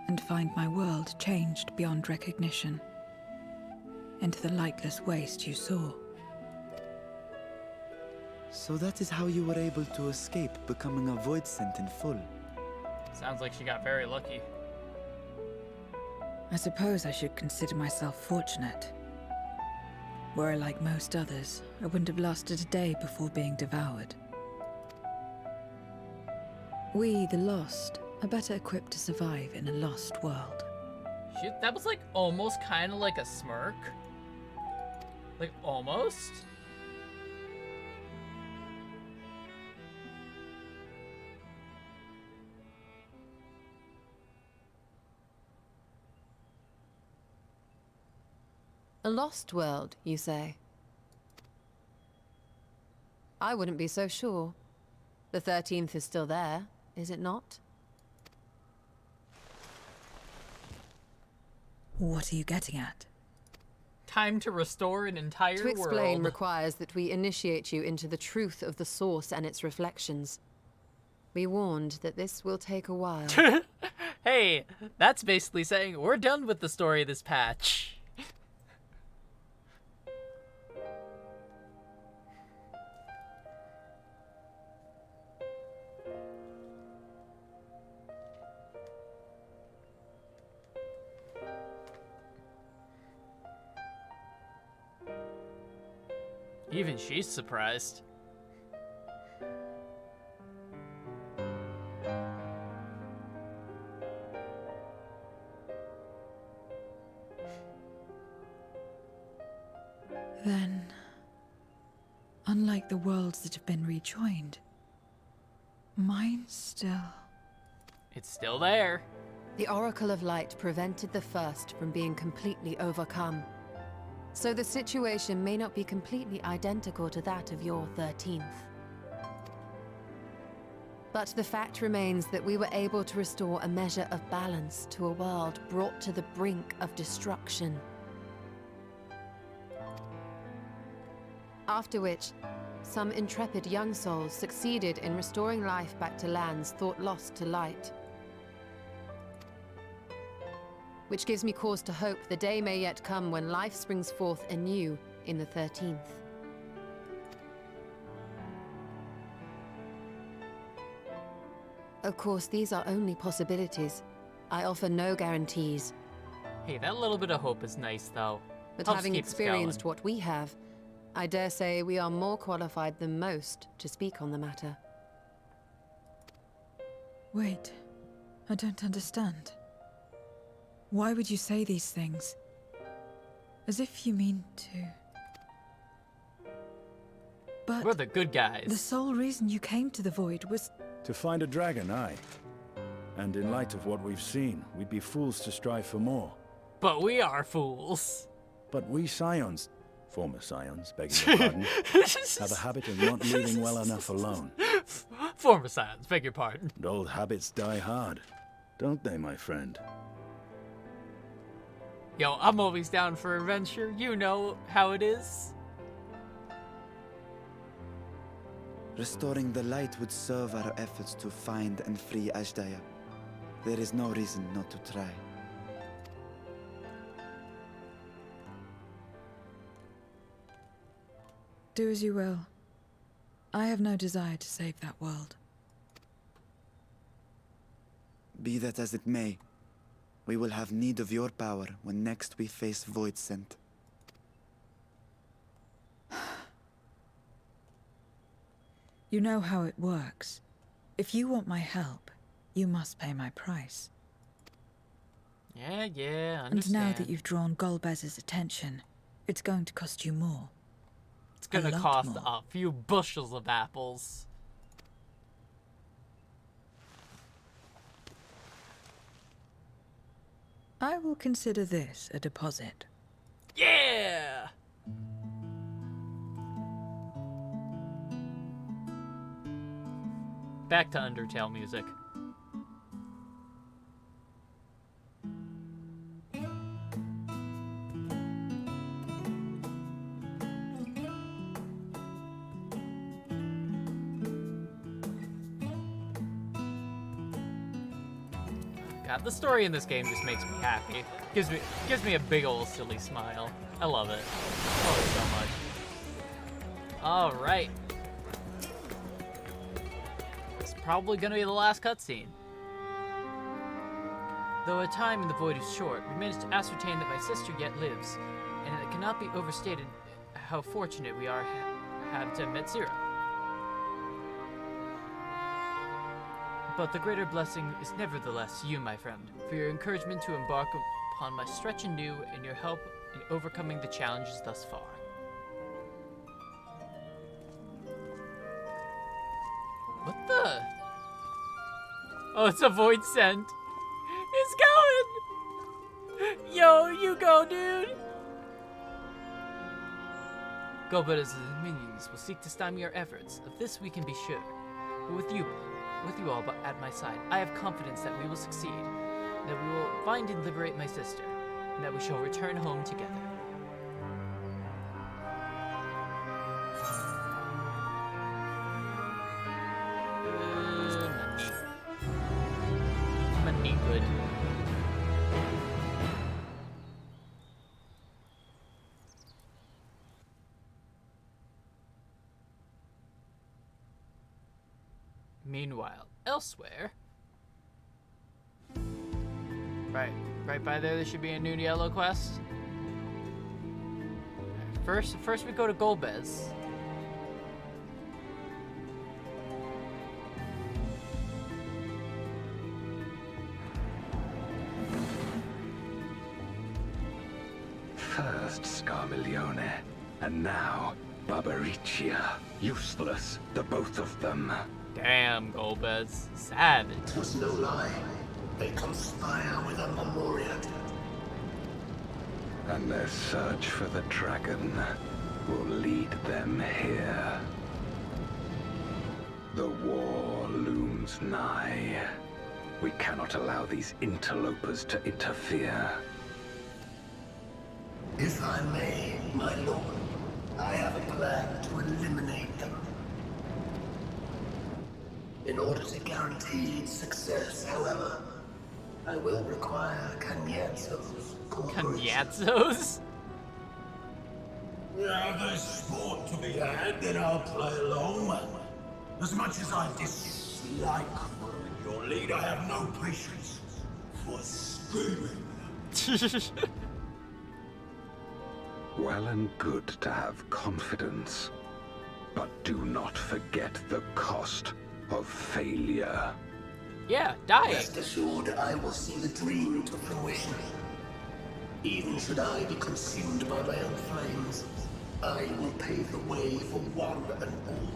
S10: And find my world changed beyond recognition, into the lightless waste you saw.
S2: So that is how you were able to escape becoming a Voidsent in full.
S1: Sounds like she got very lucky.
S10: I suppose I should consider myself fortunate. Were I like most others, I wouldn't have lasted a day before being devoured. We, the Lost, are better equipped to survive in a lost world.
S1: Shit, that was like almost kind of like a smirk. Like almost.
S5: A lost world, you say? I wouldn't be so sure. The 13th is still there, is it not?
S10: What are you getting at?
S1: Time to restore an entire world.
S5: To explain requires that we initiate you into the truth of the source and its reflections. We warned that this will take a while.
S1: Hey, that's basically saying we're done with the story of this patch. Even she's surprised.
S10: Then, unlike the worlds that have been rejoined, mine's still...
S1: It's still there.
S5: The Oracle of Light prevented the first from being completely overcome. So the situation may not be completely identical to that of your 13th. But the fact remains that we were able to restore a measure of balance to a world brought to the brink of destruction. After which, some intrepid young souls succeeded in restoring life back to lands thought lost to light. Which gives me cause to hope the day may yet come when life springs forth anew in the 13th. Of course, these are only possibilities. I offer no guarantees.
S1: Hey, that little bit of hope is nice, though.
S5: But
S1: Helps
S5: having
S1: keep us
S5: experienced
S1: going.
S5: what we have, I dare say we are more qualified than most to speak on the matter.
S10: Wait, I don't understand. Why would you say these things? As if you mean to... But
S1: We're the good guys.
S10: the sole reason you came to the Void was...
S6: To find a dragon, aye. And in light of what we've seen, we'd be fools to strive for more.
S1: But we are fools.
S6: But we Scions, former Scions, begging your pardon, have a habit of not leaving well enough alone.
S1: Former Scions, beg your pardon.
S6: And old habits die hard, don't they, my friend?
S1: Yo, I'm always down for adventure. You know how it is.
S2: Restoring the light would serve our efforts to find and free Ashdaya. There is no reason not to try.
S10: Do as you will. I have no desire to save that world.
S2: Be that as it may, we will have need of your power when next we face Voidsent.
S10: You know how it works. If you want my help, you must pay my price.
S1: Yeah, I understand.
S10: And now that you've drawn Golbez's attention, it's going to cost you more.
S1: It's gonna
S10: a lot
S1: cost
S10: more.
S1: a few bushels of apples.
S10: I will consider this a deposit.
S1: Yeah! Back to Undertale music. God, the story in this game just makes me happy. Gives me a big old silly smile. I love it. I love it so much. All right. It's probably gonna be the last cutscene. Though our time in the void is short, we managed to ascertain that my sister yet lives, and it cannot be overstated how fortunate we are have to met Zero. But the greater blessing is nevertheless you, my friend, for your encouragement to embark upon my stretch anew and your help in overcoming the challenges thus far. What the? Oh, it's a void scent. It's going! Yo, you go, dude! Golbez and his minions will seek to stymie our efforts. Of this we can be sure. But with you all at my side, I have confidence that we will succeed, that we will find and liberate my sister, and that we shall return home together. Money good. Meanwhile, elsewhere... Right by there should be a new yellow quest. First we go to Golbez.
S11: First Scarmiglione, and now Barbaricia. Useless, the both of them.
S1: Damn, Golbez. Savage.
S8: It was no lie. They conspire with a Memoriat.
S11: And their search for the dragon will lead them here. The war looms nigh. We cannot allow these interlopers to interfere.
S8: If I may, my lord, I have a plan to eliminate them. In order to guarantee success, however, I will require Cagnazzo's cooperation.
S1: Cagnazzo's?
S8: Now there's sport to be had, then I'll play along. As much as I dislike following your lead, I have no patience for screaming.
S11: Well and good to have confidence, but do not forget the cost of failure.
S1: Yeah, dying.
S8: Rest assured, I will see the dream to fruition. Even should I be consumed by my own flames, I will pave the way for one and all.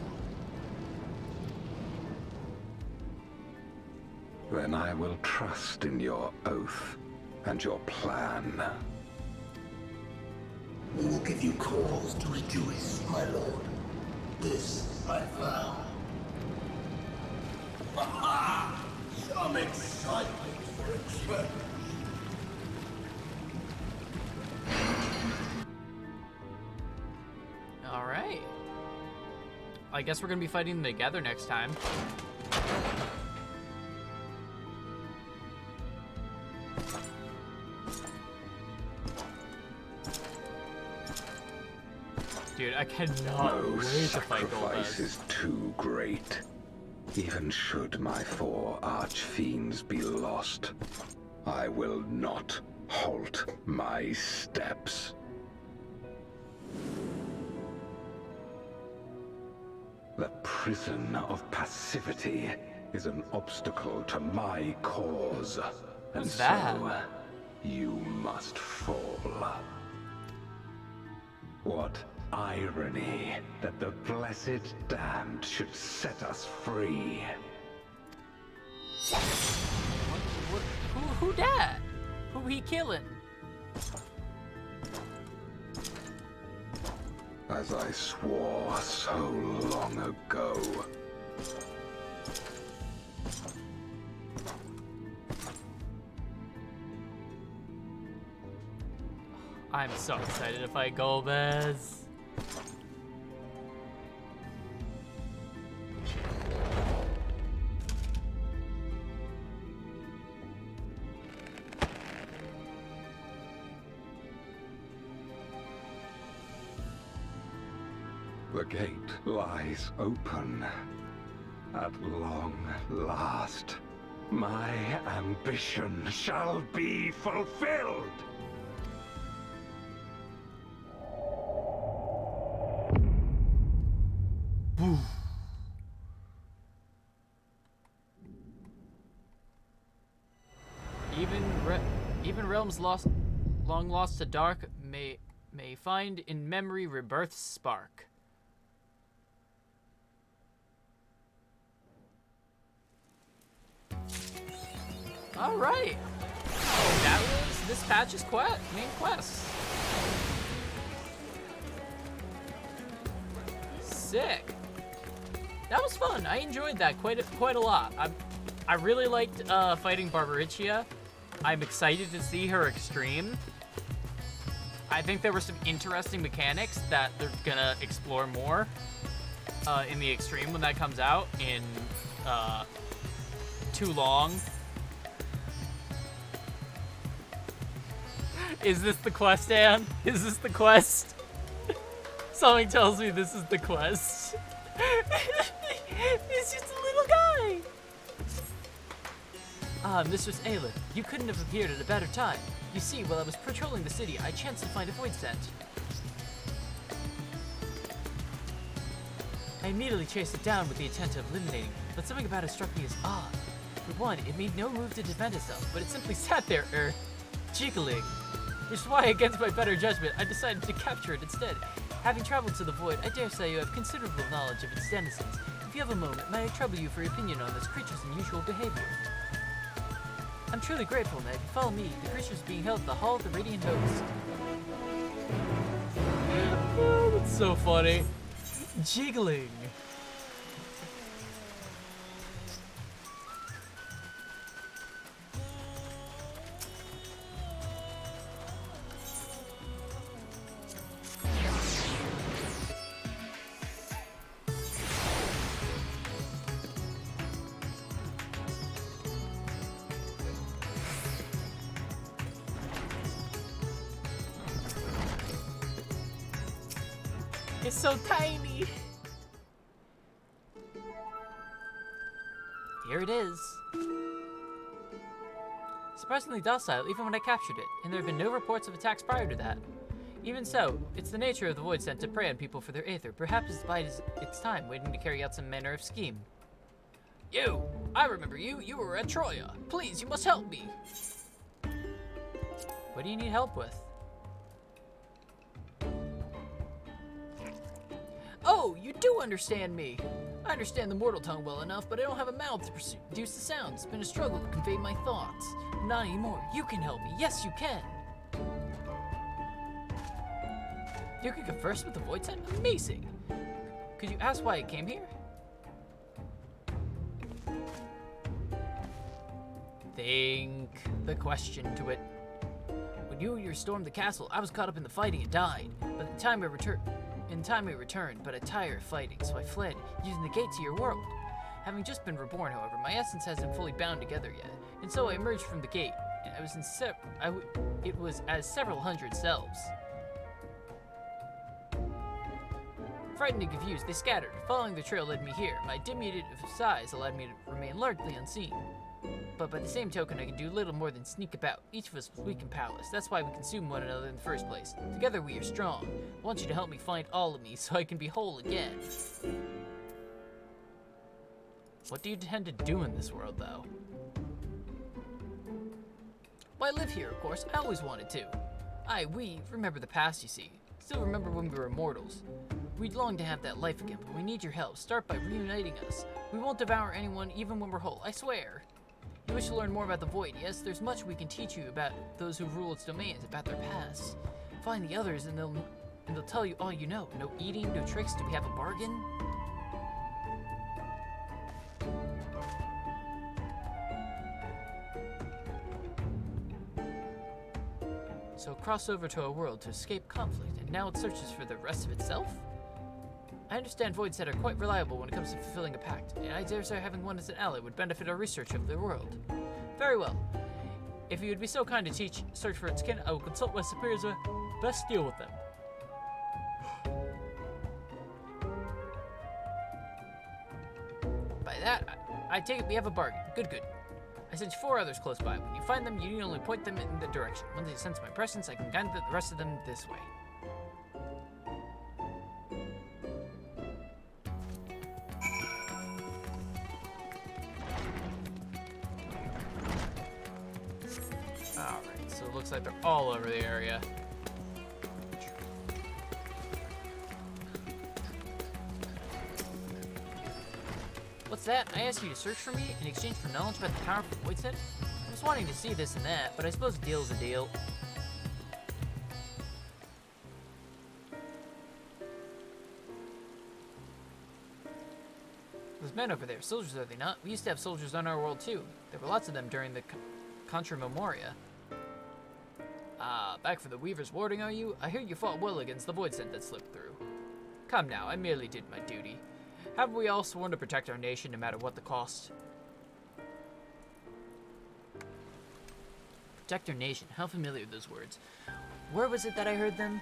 S11: Then I will trust in your oath and your plan.
S8: We will give you cause to rejoice, my lord. This I vow. Aha! Some excitement for experiment.
S1: Alright. I guess we're gonna be fighting them together next time. Dude, I cannot wait to fight
S11: sacrifice
S1: Golbez.
S11: is too great. Even should my 4 arch-fiends be lost, I will not halt my steps. The prison of passivity is an obstacle to my cause. And
S1: Who's that?
S11: so, you must fall. What irony that the blessed damned should set us free.
S1: Who dat? Who he killing?
S11: As I swore so long ago.
S1: I'm so excited to fight Golbez.
S11: The gate lies open. At long last, my ambition shall be fulfilled.
S1: realms long lost to dark may find in memory rebirth's spark. All right. Oh, that was this patch's main quest. Sick. That was fun. I enjoyed that quite a lot. I really liked fighting Barbaricia. I'm excited to see her extreme. I think there were some interesting mechanics that they're gonna explore more in the extreme when that comes out in too long. Is this the quest, Anne? Is this the quest? Something tells me this is the quest. It's just a little guy. Mistress Aelin, you couldn't have appeared at a better time. You see, while I was patrolling the city, I chanced to find a void scent. I immediately chased it down with the intent of eliminating it, but something about it struck me as odd. For one, it made no move to defend itself, but it simply sat there, jiggling. Which is why, against my better judgment, I decided to capture it instead. Having traveled to the void, I dare say you have considerable knowledge of its denizens. If you have a moment, may I trouble you for your opinion on this creature's unusual behavior? I'm truly grateful, Ned. Follow me. The creature's being held at the Hall of the Radiant Host. Oh, that's so funny. Jiggling. It's so tiny. Here it is. Surprisingly docile, even when I captured it, and there have been no reports of attacks prior to that. Even so, it's the nature of the void scent to prey on people for their aether. Perhaps it's bided its time, waiting to carry out some manner of scheme. You! I remember you. You were at Troya. Please, you must help me. What do you need help with? Oh, you do understand me. I understand the mortal tongue well enough, but I don't have a mouth to produce the sound. It's been a struggle to convey my thoughts. Not anymore. You can help me. Yes, you can. You can converse with the void scent? Amazing. Could you ask why I came here? Think the question to it. When you stormed the castle, I was caught up in the fighting and died. By the time I returned, but I tired of fighting, so I fled, using the gate to your world. Having just been reborn, however, my essence hasn't fully bound together yet, and so I emerged from the gate, and it was as several hundred selves. Frightened and confused, they scattered. Following the trail led me here. My diminutive size allowed me to remain largely unseen. But by the same token, I can do little more than sneak about. Each of us was weak and powerless. That's why we consume one another in the first place. Together we are strong. I want you to help me find all of me so I can be whole again. What do you intend to do in this world, though? Well, I live here, of course. I always wanted to. We remember the past, you see. Still remember when we were immortals. We'd long to have that life again, but we need your help. Start by reuniting us. We won't devour anyone, even when we're whole, I swear. You wish to learn more about the Void, yes? There's much we can teach you about those who rule its domains, about their past. Find the others, and they'll tell you all you know. No eating, no tricks. Do we have a bargain? So it crossed over to our world to escape conflict, and now it searches for the rest of itself? I understand Void Set are quite reliable when it comes to fulfilling a pact, and I dare say having one as an ally would benefit our research of the world. Very well. If you would be so kind to search for its kin, I will consult my superiors on best deal with them. By that, I take it we have a bargain. Good. I sent 4 others close by. When you find them, you need only point them in the direction. Once they sense my presence, I can guide the rest of them this way. Alright, so it looks like they're all over the area. What's that? I asked you to search for me in exchange for knowledge about the powerful void set? I was wanting to see this and that, but I suppose a deal's a deal. Those men over there, soldiers are they not? We used to have soldiers on our world too. There were lots of them during the Contra Memoria. Ah, back for the Weaver's warding, are you? I hear you fought well against the void scent that slipped through. Come now, I merely did my duty. Haven't we all sworn to protect our nation no matter what the cost? Protect our nation, how familiar are those words? Where was it that I heard them?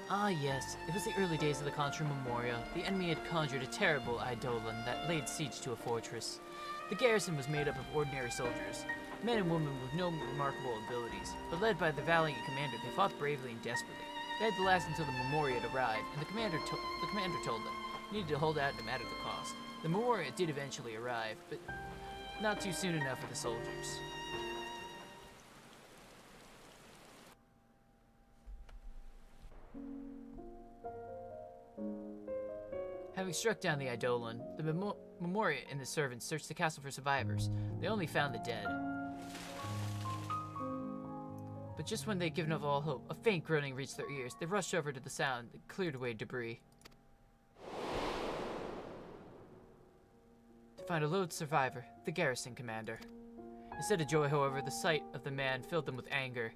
S1: Ah yes, it was the early days of the Contra Memoria. The enemy had conjured a terrible eidolon that laid siege to a fortress. The garrison was made up of ordinary soldiers, men and women with no remarkable abilities, but led by the valiant commander, they fought bravely and desperately. They had to last until the Memoria had arrived, and the commander told them he needed to hold out no matter the cost. The Memoria did eventually arrive, but not too soon enough for the soldiers. Having struck down the Eidolon, the Memoria and the servants searched the castle for survivors. They only found the dead. But just when they'd given up all hope, a faint groaning reached their ears. They rushed over to the sound and cleared away debris. To find a lone survivor, the garrison commander. Instead of joy, however, the sight of the man filled them with anger.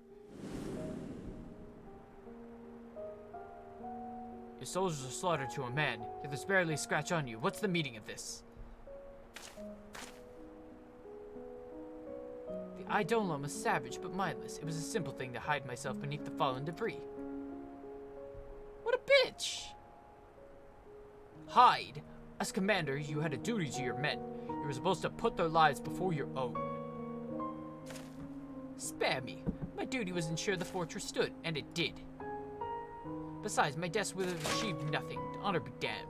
S1: Your soldiers are slaughtered to a man, yet there's barely a scratch on you. What's the meaning of this? The Eidolon was savage but mindless. It was a simple thing to hide myself beneath the fallen debris. What a bitch! Hide! As commander, you had a duty to your men. You were supposed to put their lives before your own. Spare me. My duty was to ensure the fortress stood, and it did. Besides, my death would have achieved nothing. Honor be damned.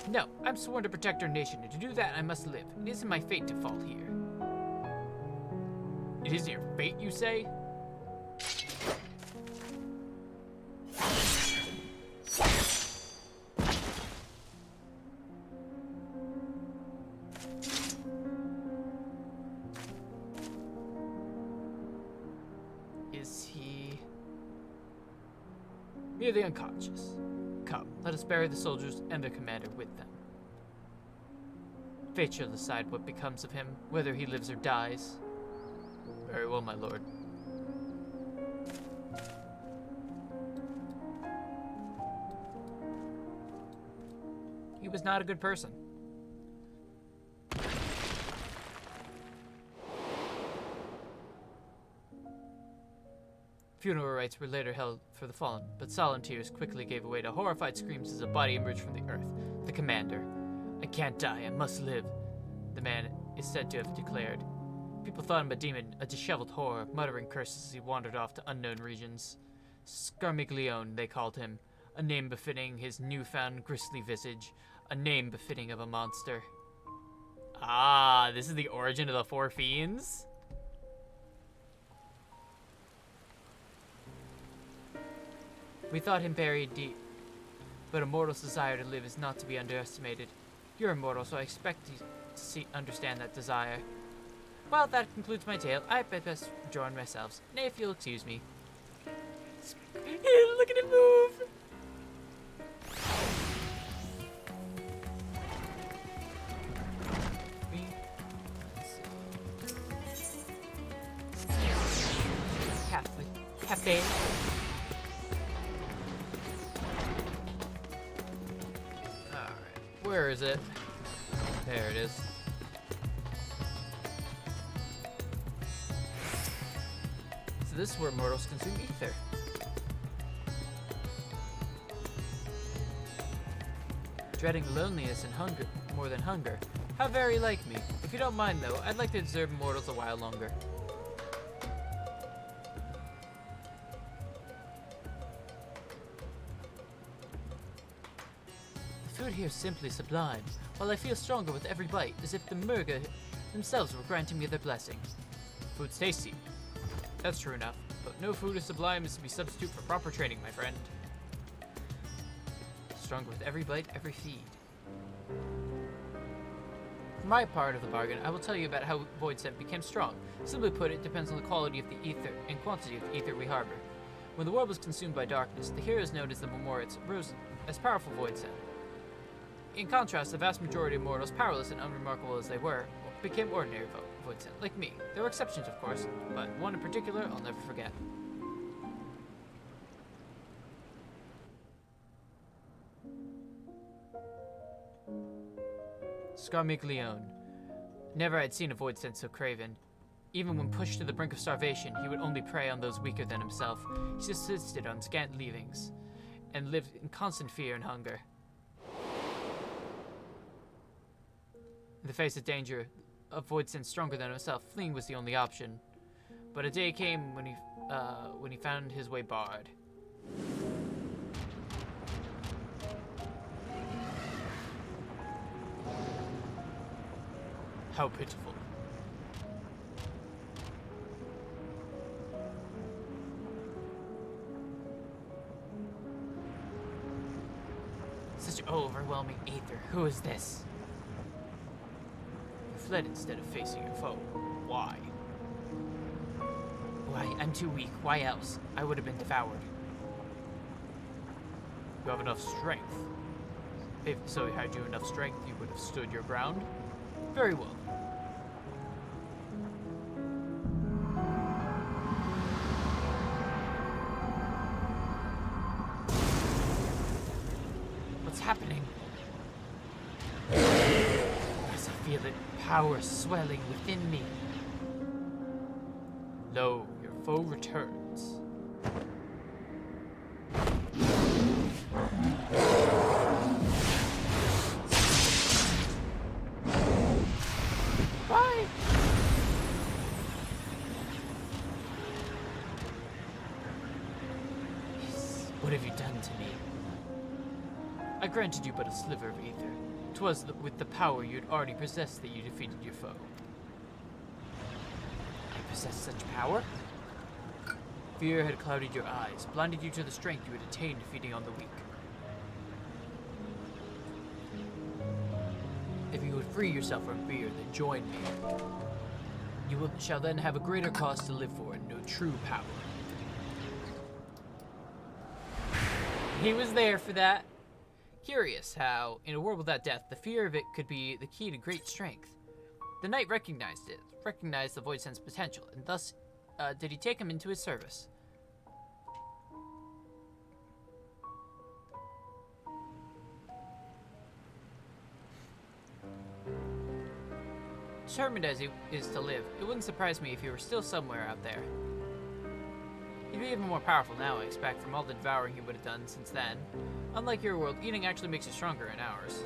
S1: No, I'm sworn to protect our nation, and to do that I must live. It isn't my fate to fall here. It isn't your fate, you say? Is he merely unconscious? Come, let us bury the soldiers and their commander with them. Fate shall decide what becomes of him, whether he lives or dies. Very well, my lord. He was not a good person. Funeral rites were later held for the fallen, but solemn tears quickly gave way to horrified screams as a body emerged from the earth. The commander. I can't die, I must live, the man is said to have declared. People thought him a demon, a disheveled horror, muttering curses as he wandered off to unknown regions. Scarmiglione, they called him, a name befitting his newfound grisly visage, a name befitting of a monster. Ah, this is the origin of the four fiends? We thought him buried deep, but a mortal's desire to live is not to be underestimated. You're immortal, so I expect you to understand that desire. Well, that concludes my tale. I had best join myself. Nay, if you'll excuse me. Look at him move! Cafe. Alright, where is it? There it is. So this is where mortals consume ether. Dreading loneliness and hunger more than hunger. How very like me. If you don't mind though, I'd like to observe mortals a while longer. The food here is simply sublime, while I feel stronger with every bite, as if the murga themselves were granting me their blessing. Food's tasty. That's true enough, but no food as sublime as to be substitute for proper training, my friend. Stronger with every bite, every feed. For my part of the bargain, I will tell you about how Void Scent became strong. Simply put, it depends on the quality of the ether and quantity of the ether we harbor. When the world was consumed by darkness, the heroes known as the Memoriats rose as powerful Void Scent. In contrast, the vast majority of mortals, powerless and unremarkable as they were, became ordinary Void Scent, like me. There were exceptions, of course, but one in particular I'll never forget. Scarmiglione. Never had seen a Void Scent so craven. Even when pushed to the brink of starvation, he would only prey on those weaker than himself. He subsisted on scant leavings, and lived in constant fear and hunger. In the face of danger, a Void Scent stronger than himself, fleeing was the only option. But a day came when he found his way barred. How pitiful. Such overwhelming ether. Who is this? You fled instead of facing your foe. Why? Why, I'm too weak. Why else? I would have been devoured. You have enough strength. If so, had you enough strength, you would have stood your ground. Very well. What's happening? As I feel it, power swelling within me. Lo, your foe returns. Bye! What have you done to me? I granted you but a sliver of ether. 'Twas with the power you'd already possessed that you defeated your foe. I possess such power? Fear had clouded your eyes, blinded you to the strength you had attained feeding on the weak. If you would free yourself from fear, then join me. You shall then have a greater cause to live for and know true power. He was there for that. Curious how, in a world without death, the fear of it could be the key to great strength. The knight recognized the Void Scent's potential, and thus did he take him into his service. Determined as he is to live, it wouldn't surprise me if he were still somewhere out there. He'd be even more powerful now, I expect, from all the devouring he would have done since then. Unlike your world, eating actually makes you stronger in ours.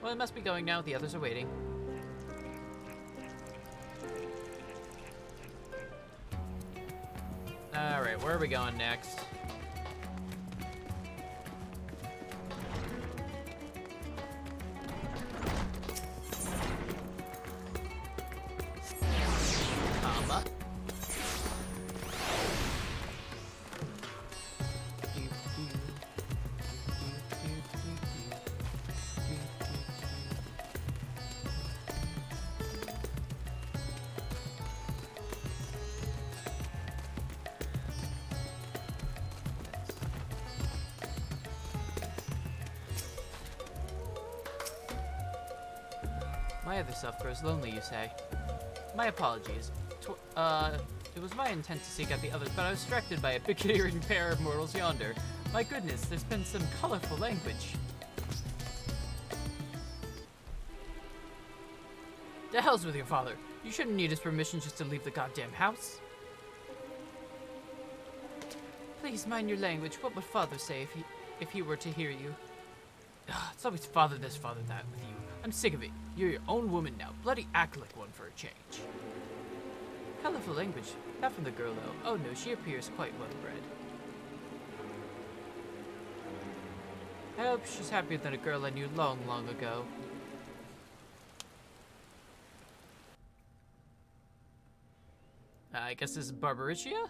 S1: Well, I must be going now. The others are waiting. Alright, where are we going next? Comma. My other self grows lonely, you say? My apologies. It was my intent to seek out the others, but I was distracted by a big-earing pair of mortals yonder. My goodness, there's been some colorful language. The hell's with your father? You shouldn't need his permission just to leave the goddamn house. Please mind your language. What would father say if he were to hear you? Ugh, it's always father this, father that with you. I'm sick of it. You're your own woman now. Bloody act like one for a change. Colorful language. Not from the girl, though. Oh no, she appears quite well-bred. I hope she's happier than a girl I knew long, long ago. I guess this is Barbaricia?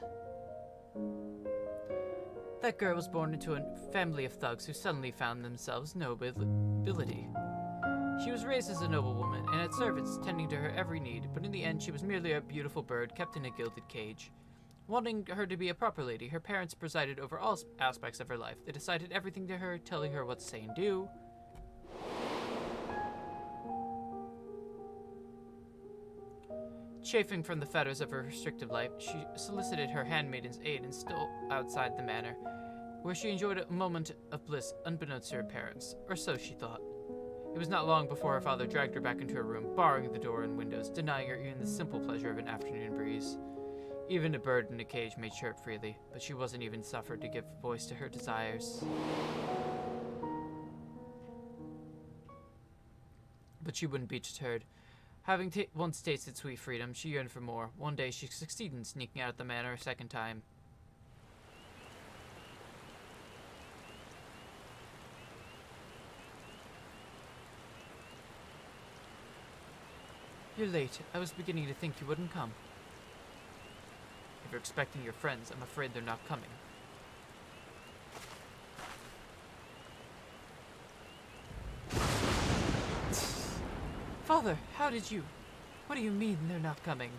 S1: That girl was born into a family of thugs who suddenly found themselves nobility. She was raised as a noblewoman and had servants tending to her every need, but in the end she was merely a beautiful bird kept in a gilded cage. Wanting her to be a proper lady, her parents presided over all aspects of her life. They decided everything to her, telling her what to say and do. Chafing from the fetters of her restrictive life, she solicited her handmaiden's aid and stole outside the manor, where she enjoyed a moment of bliss unbeknownst to her parents, or so she thought. It was not long before her father dragged her back into her room, barring the door and windows, denying her even the simple pleasure of an afternoon breeze. Even a bird in a cage may chirp freely, but she wasn't even suffered to give voice to her desires. But she wouldn't be deterred. Having once tasted sweet freedom, she yearned for more. One day she succeeded in sneaking out of the manor a second time. You're late. I was beginning to think you wouldn't come. If you're expecting your friends, I'm afraid they're not coming. Father, how did you... What do you mean they're not coming?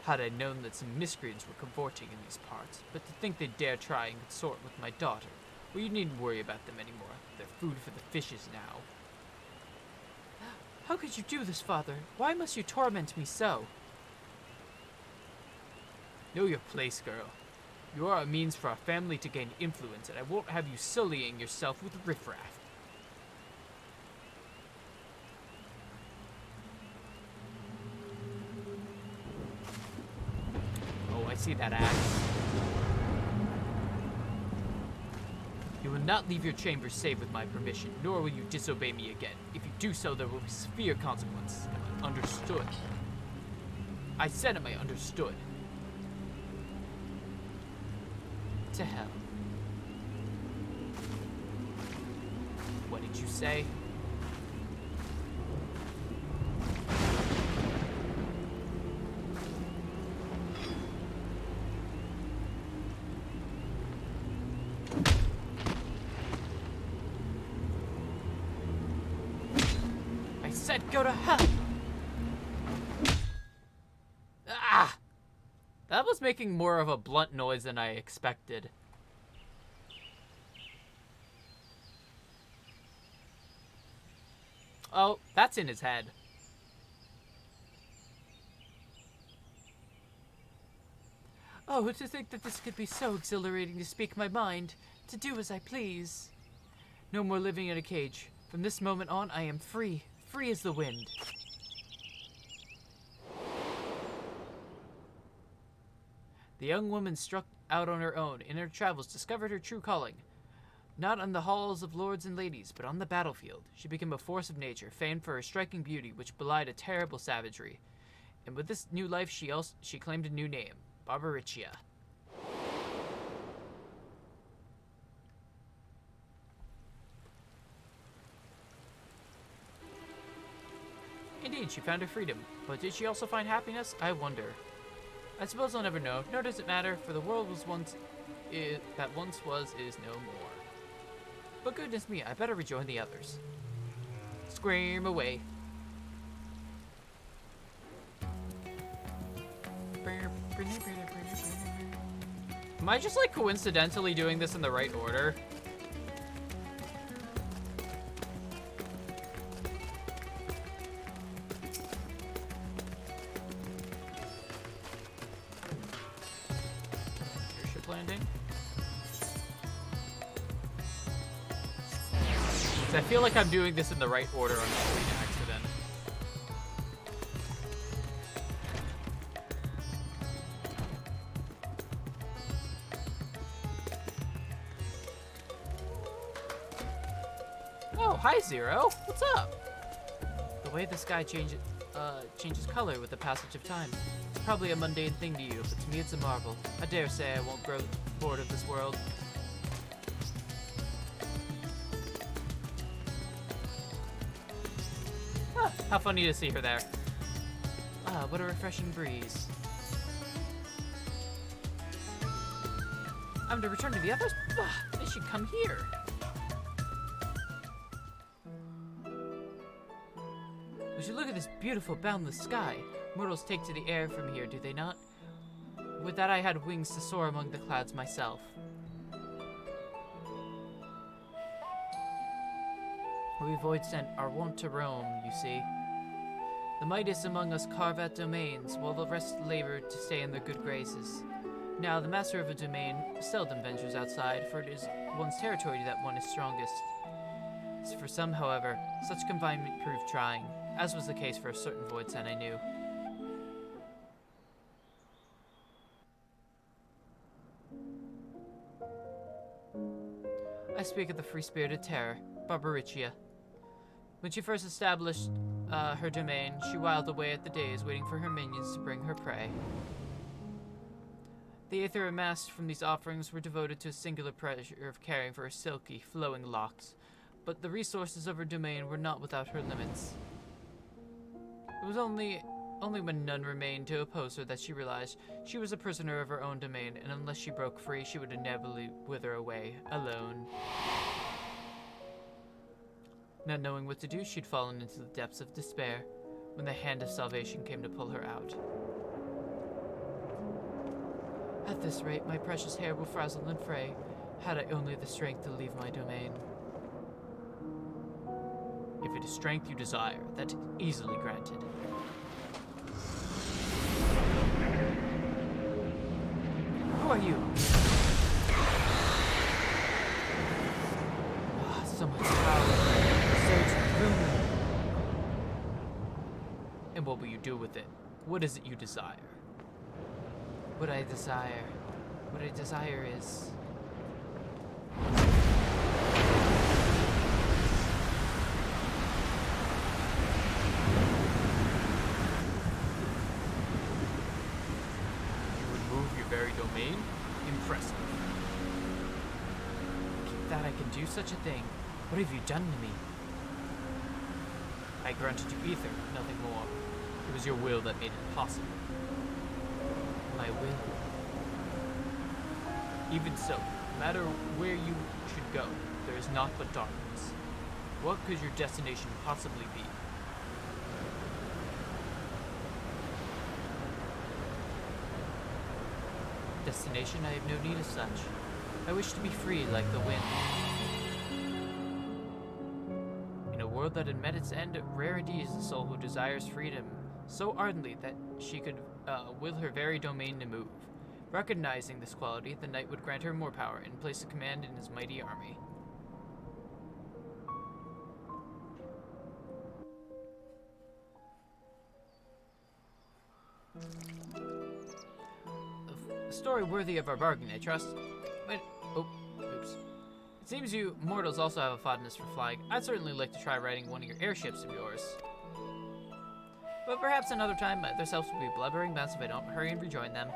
S1: Had I known that some miscreants were cavorting in these parts, but to think they'd dare try and consort with my daughter, well, you needn't worry about them anymore. They're food for the fishes now. How could you do this, Father? Why must you torment me so? Know your place, girl. You are a means for our family to gain influence, and I won't have you sullying yourself with riffraff. Oh, I see that axe. You will not leave your chamber save with my permission, nor will you disobey me again. If you do so, there will be severe consequences. Am I understood? I said, am I understood? To hell. What did you say? I said go to hell! Ah! That was making more of a blunt noise than I expected. Oh, that's in his head. Oh, to think that this could be so exhilarating to speak my mind, to do as I please. No more living in a cage. From this moment on, I am free. Free as the wind. The young woman struck out on her own, in her travels discovered her true calling. Not on the halls of lords and ladies, but on the battlefield. She became a force of nature, famed for her striking beauty, which belied a terrible savagery. And with this new life, she claimed a new name, Barbaricia. Indeed, she found her freedom, but did she also find happiness? I wonder. I suppose I'll never know, nor does it matter, for the world was once is no more. But goodness me, I better rejoin the others. Scream away. Am I just like coincidentally doing this in the right order? Airship landing. I feel like I'm doing this in the right order on complete accident. Oh, hi Zero. What's up? The way the sky changes color with the passage of time. It's probably a mundane thing to you, but to me it's a marvel. I dare say I won't grow bored of this world. How funny to see her there. Ah, what a refreshing breeze. I'm to return to the others? They should come here. We should look at this beautiful, boundless sky. Mortals take to the air from here, do they not? Would that I had wings to soar among the clouds myself. We void sent are wont to roam, you see. The mightiest among us carve out domains, while the rest labor to stay in their good graces. Now, the master of a domain seldom ventures outside, for it is one's territory that one is strongest. For some, however, such confinement proved trying, as was the case for a certain void sent I knew. I speak of the free-spirited terror, Barbaricia. When she first established her domain, she whiled away at the days waiting for her minions to bring her prey. The aether amassed from these offerings were devoted to a singular pleasure of caring for her silky, flowing locks, but the resources of her domain were not without her limits. It was only when none remained to oppose her that she realized she was a prisoner of her own domain, and unless she broke free, she would inevitably wither away, alone. Not knowing what to do, she'd fallen into the depths of despair, when the hand of salvation came to pull her out. At this rate, my precious hair will frazzle and fray, had I only the strength to leave my domain. If it is strength you desire, that is easily granted. Who are you? Ah, so much power, so true. And what will you do with it? What is it you desire? What I desire is... very domain? Impressive. That I can do such a thing. What have you done to me? I granted you ether, nothing more. It was your will that made it possible. My will. Even so, no matter where you should go, there is naught but darkness. What could your destination possibly be? Destination, I have no need of such. I wish to be free like the wind. In a world that had met its end, rare indeed is the soul who desires freedom so ardently that she could will her very domain to move. Recognizing this quality, the knight would grant her more power and place a command in his mighty army. A story worthy of our bargain, I trust. Wait, oh, oops. It seems you mortals also have a fondness for flying. I'd certainly like to try riding one of your airships of yours. But perhaps another time, their selves will be blubbering mess if I don't hurry and rejoin them.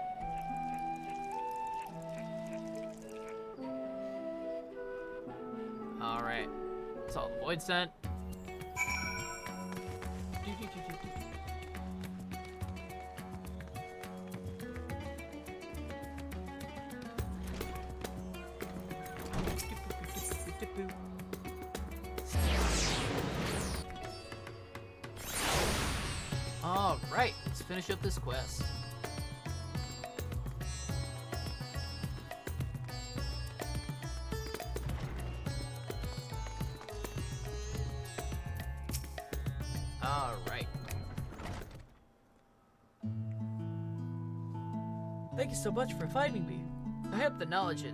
S1: Alright. That's all the void sent. Alright, let's finish up this quest. Alright. Thank you so much for finding me. I hope the knowledge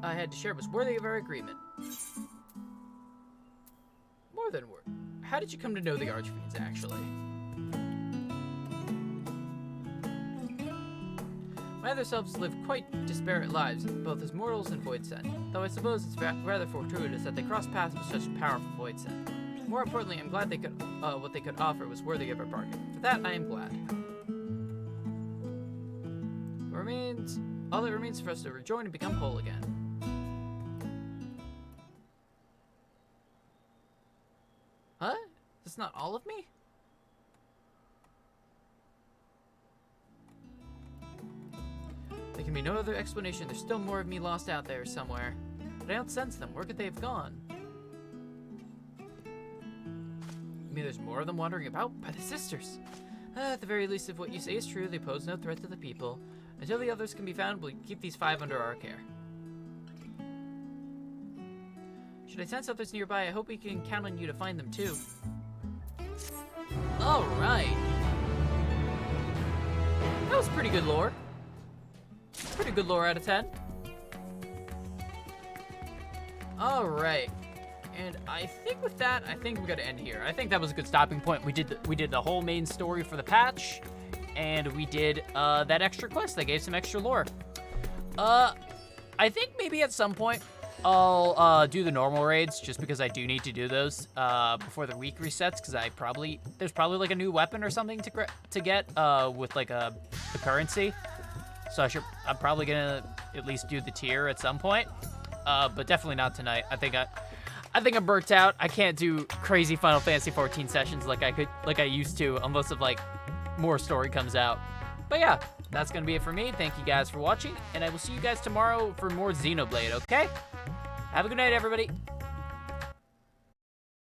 S1: I had to share was worthy of our agreement. More than word. How did you come to know the Archfiends, actually? My other selves live quite disparate lives, both as mortals and void sent, though I suppose it's rather fortuitous that they crossed paths with such powerful void sent. More importantly, I'm glad they could, what they could offer was worthy of our bargain. For that, I am glad. All that remains for us to rejoin and become whole again. Huh? That's not all of me? There can be no other explanation. There's still more of me lost out there somewhere. But I don't sense them. Where could they have gone? I mean, there's more of them wandering about by the sisters. At the very least, if what you say is true, they pose no threat to the people. Until the others can be found, we'll keep these 5 under our care. Should I sense others nearby? I hope we can count on you to find them too. Alright. That was pretty good lore. Pretty good lore out of 10. Alright. And I think with that, I think we're gonna end here. I think that was a good stopping point. We did the whole main story for the patch, and we did that extra quest that gave some extra lore. I think maybe at some point I'll do the normal raids, just because I do need to do those before the week resets, because there's probably like a new weapon or something to get with like the currency. So I'm probably gonna at least do the tier at some point, but definitely not tonight. I think I'm burnt out. I can't do crazy Final Fantasy 14 sessions like I used to, unless if like more story comes out. But yeah, that's gonna be it for me. Thank you guys for watching, and I will see you guys tomorrow for more Xenoblade. Okay? Have a good night, everybody.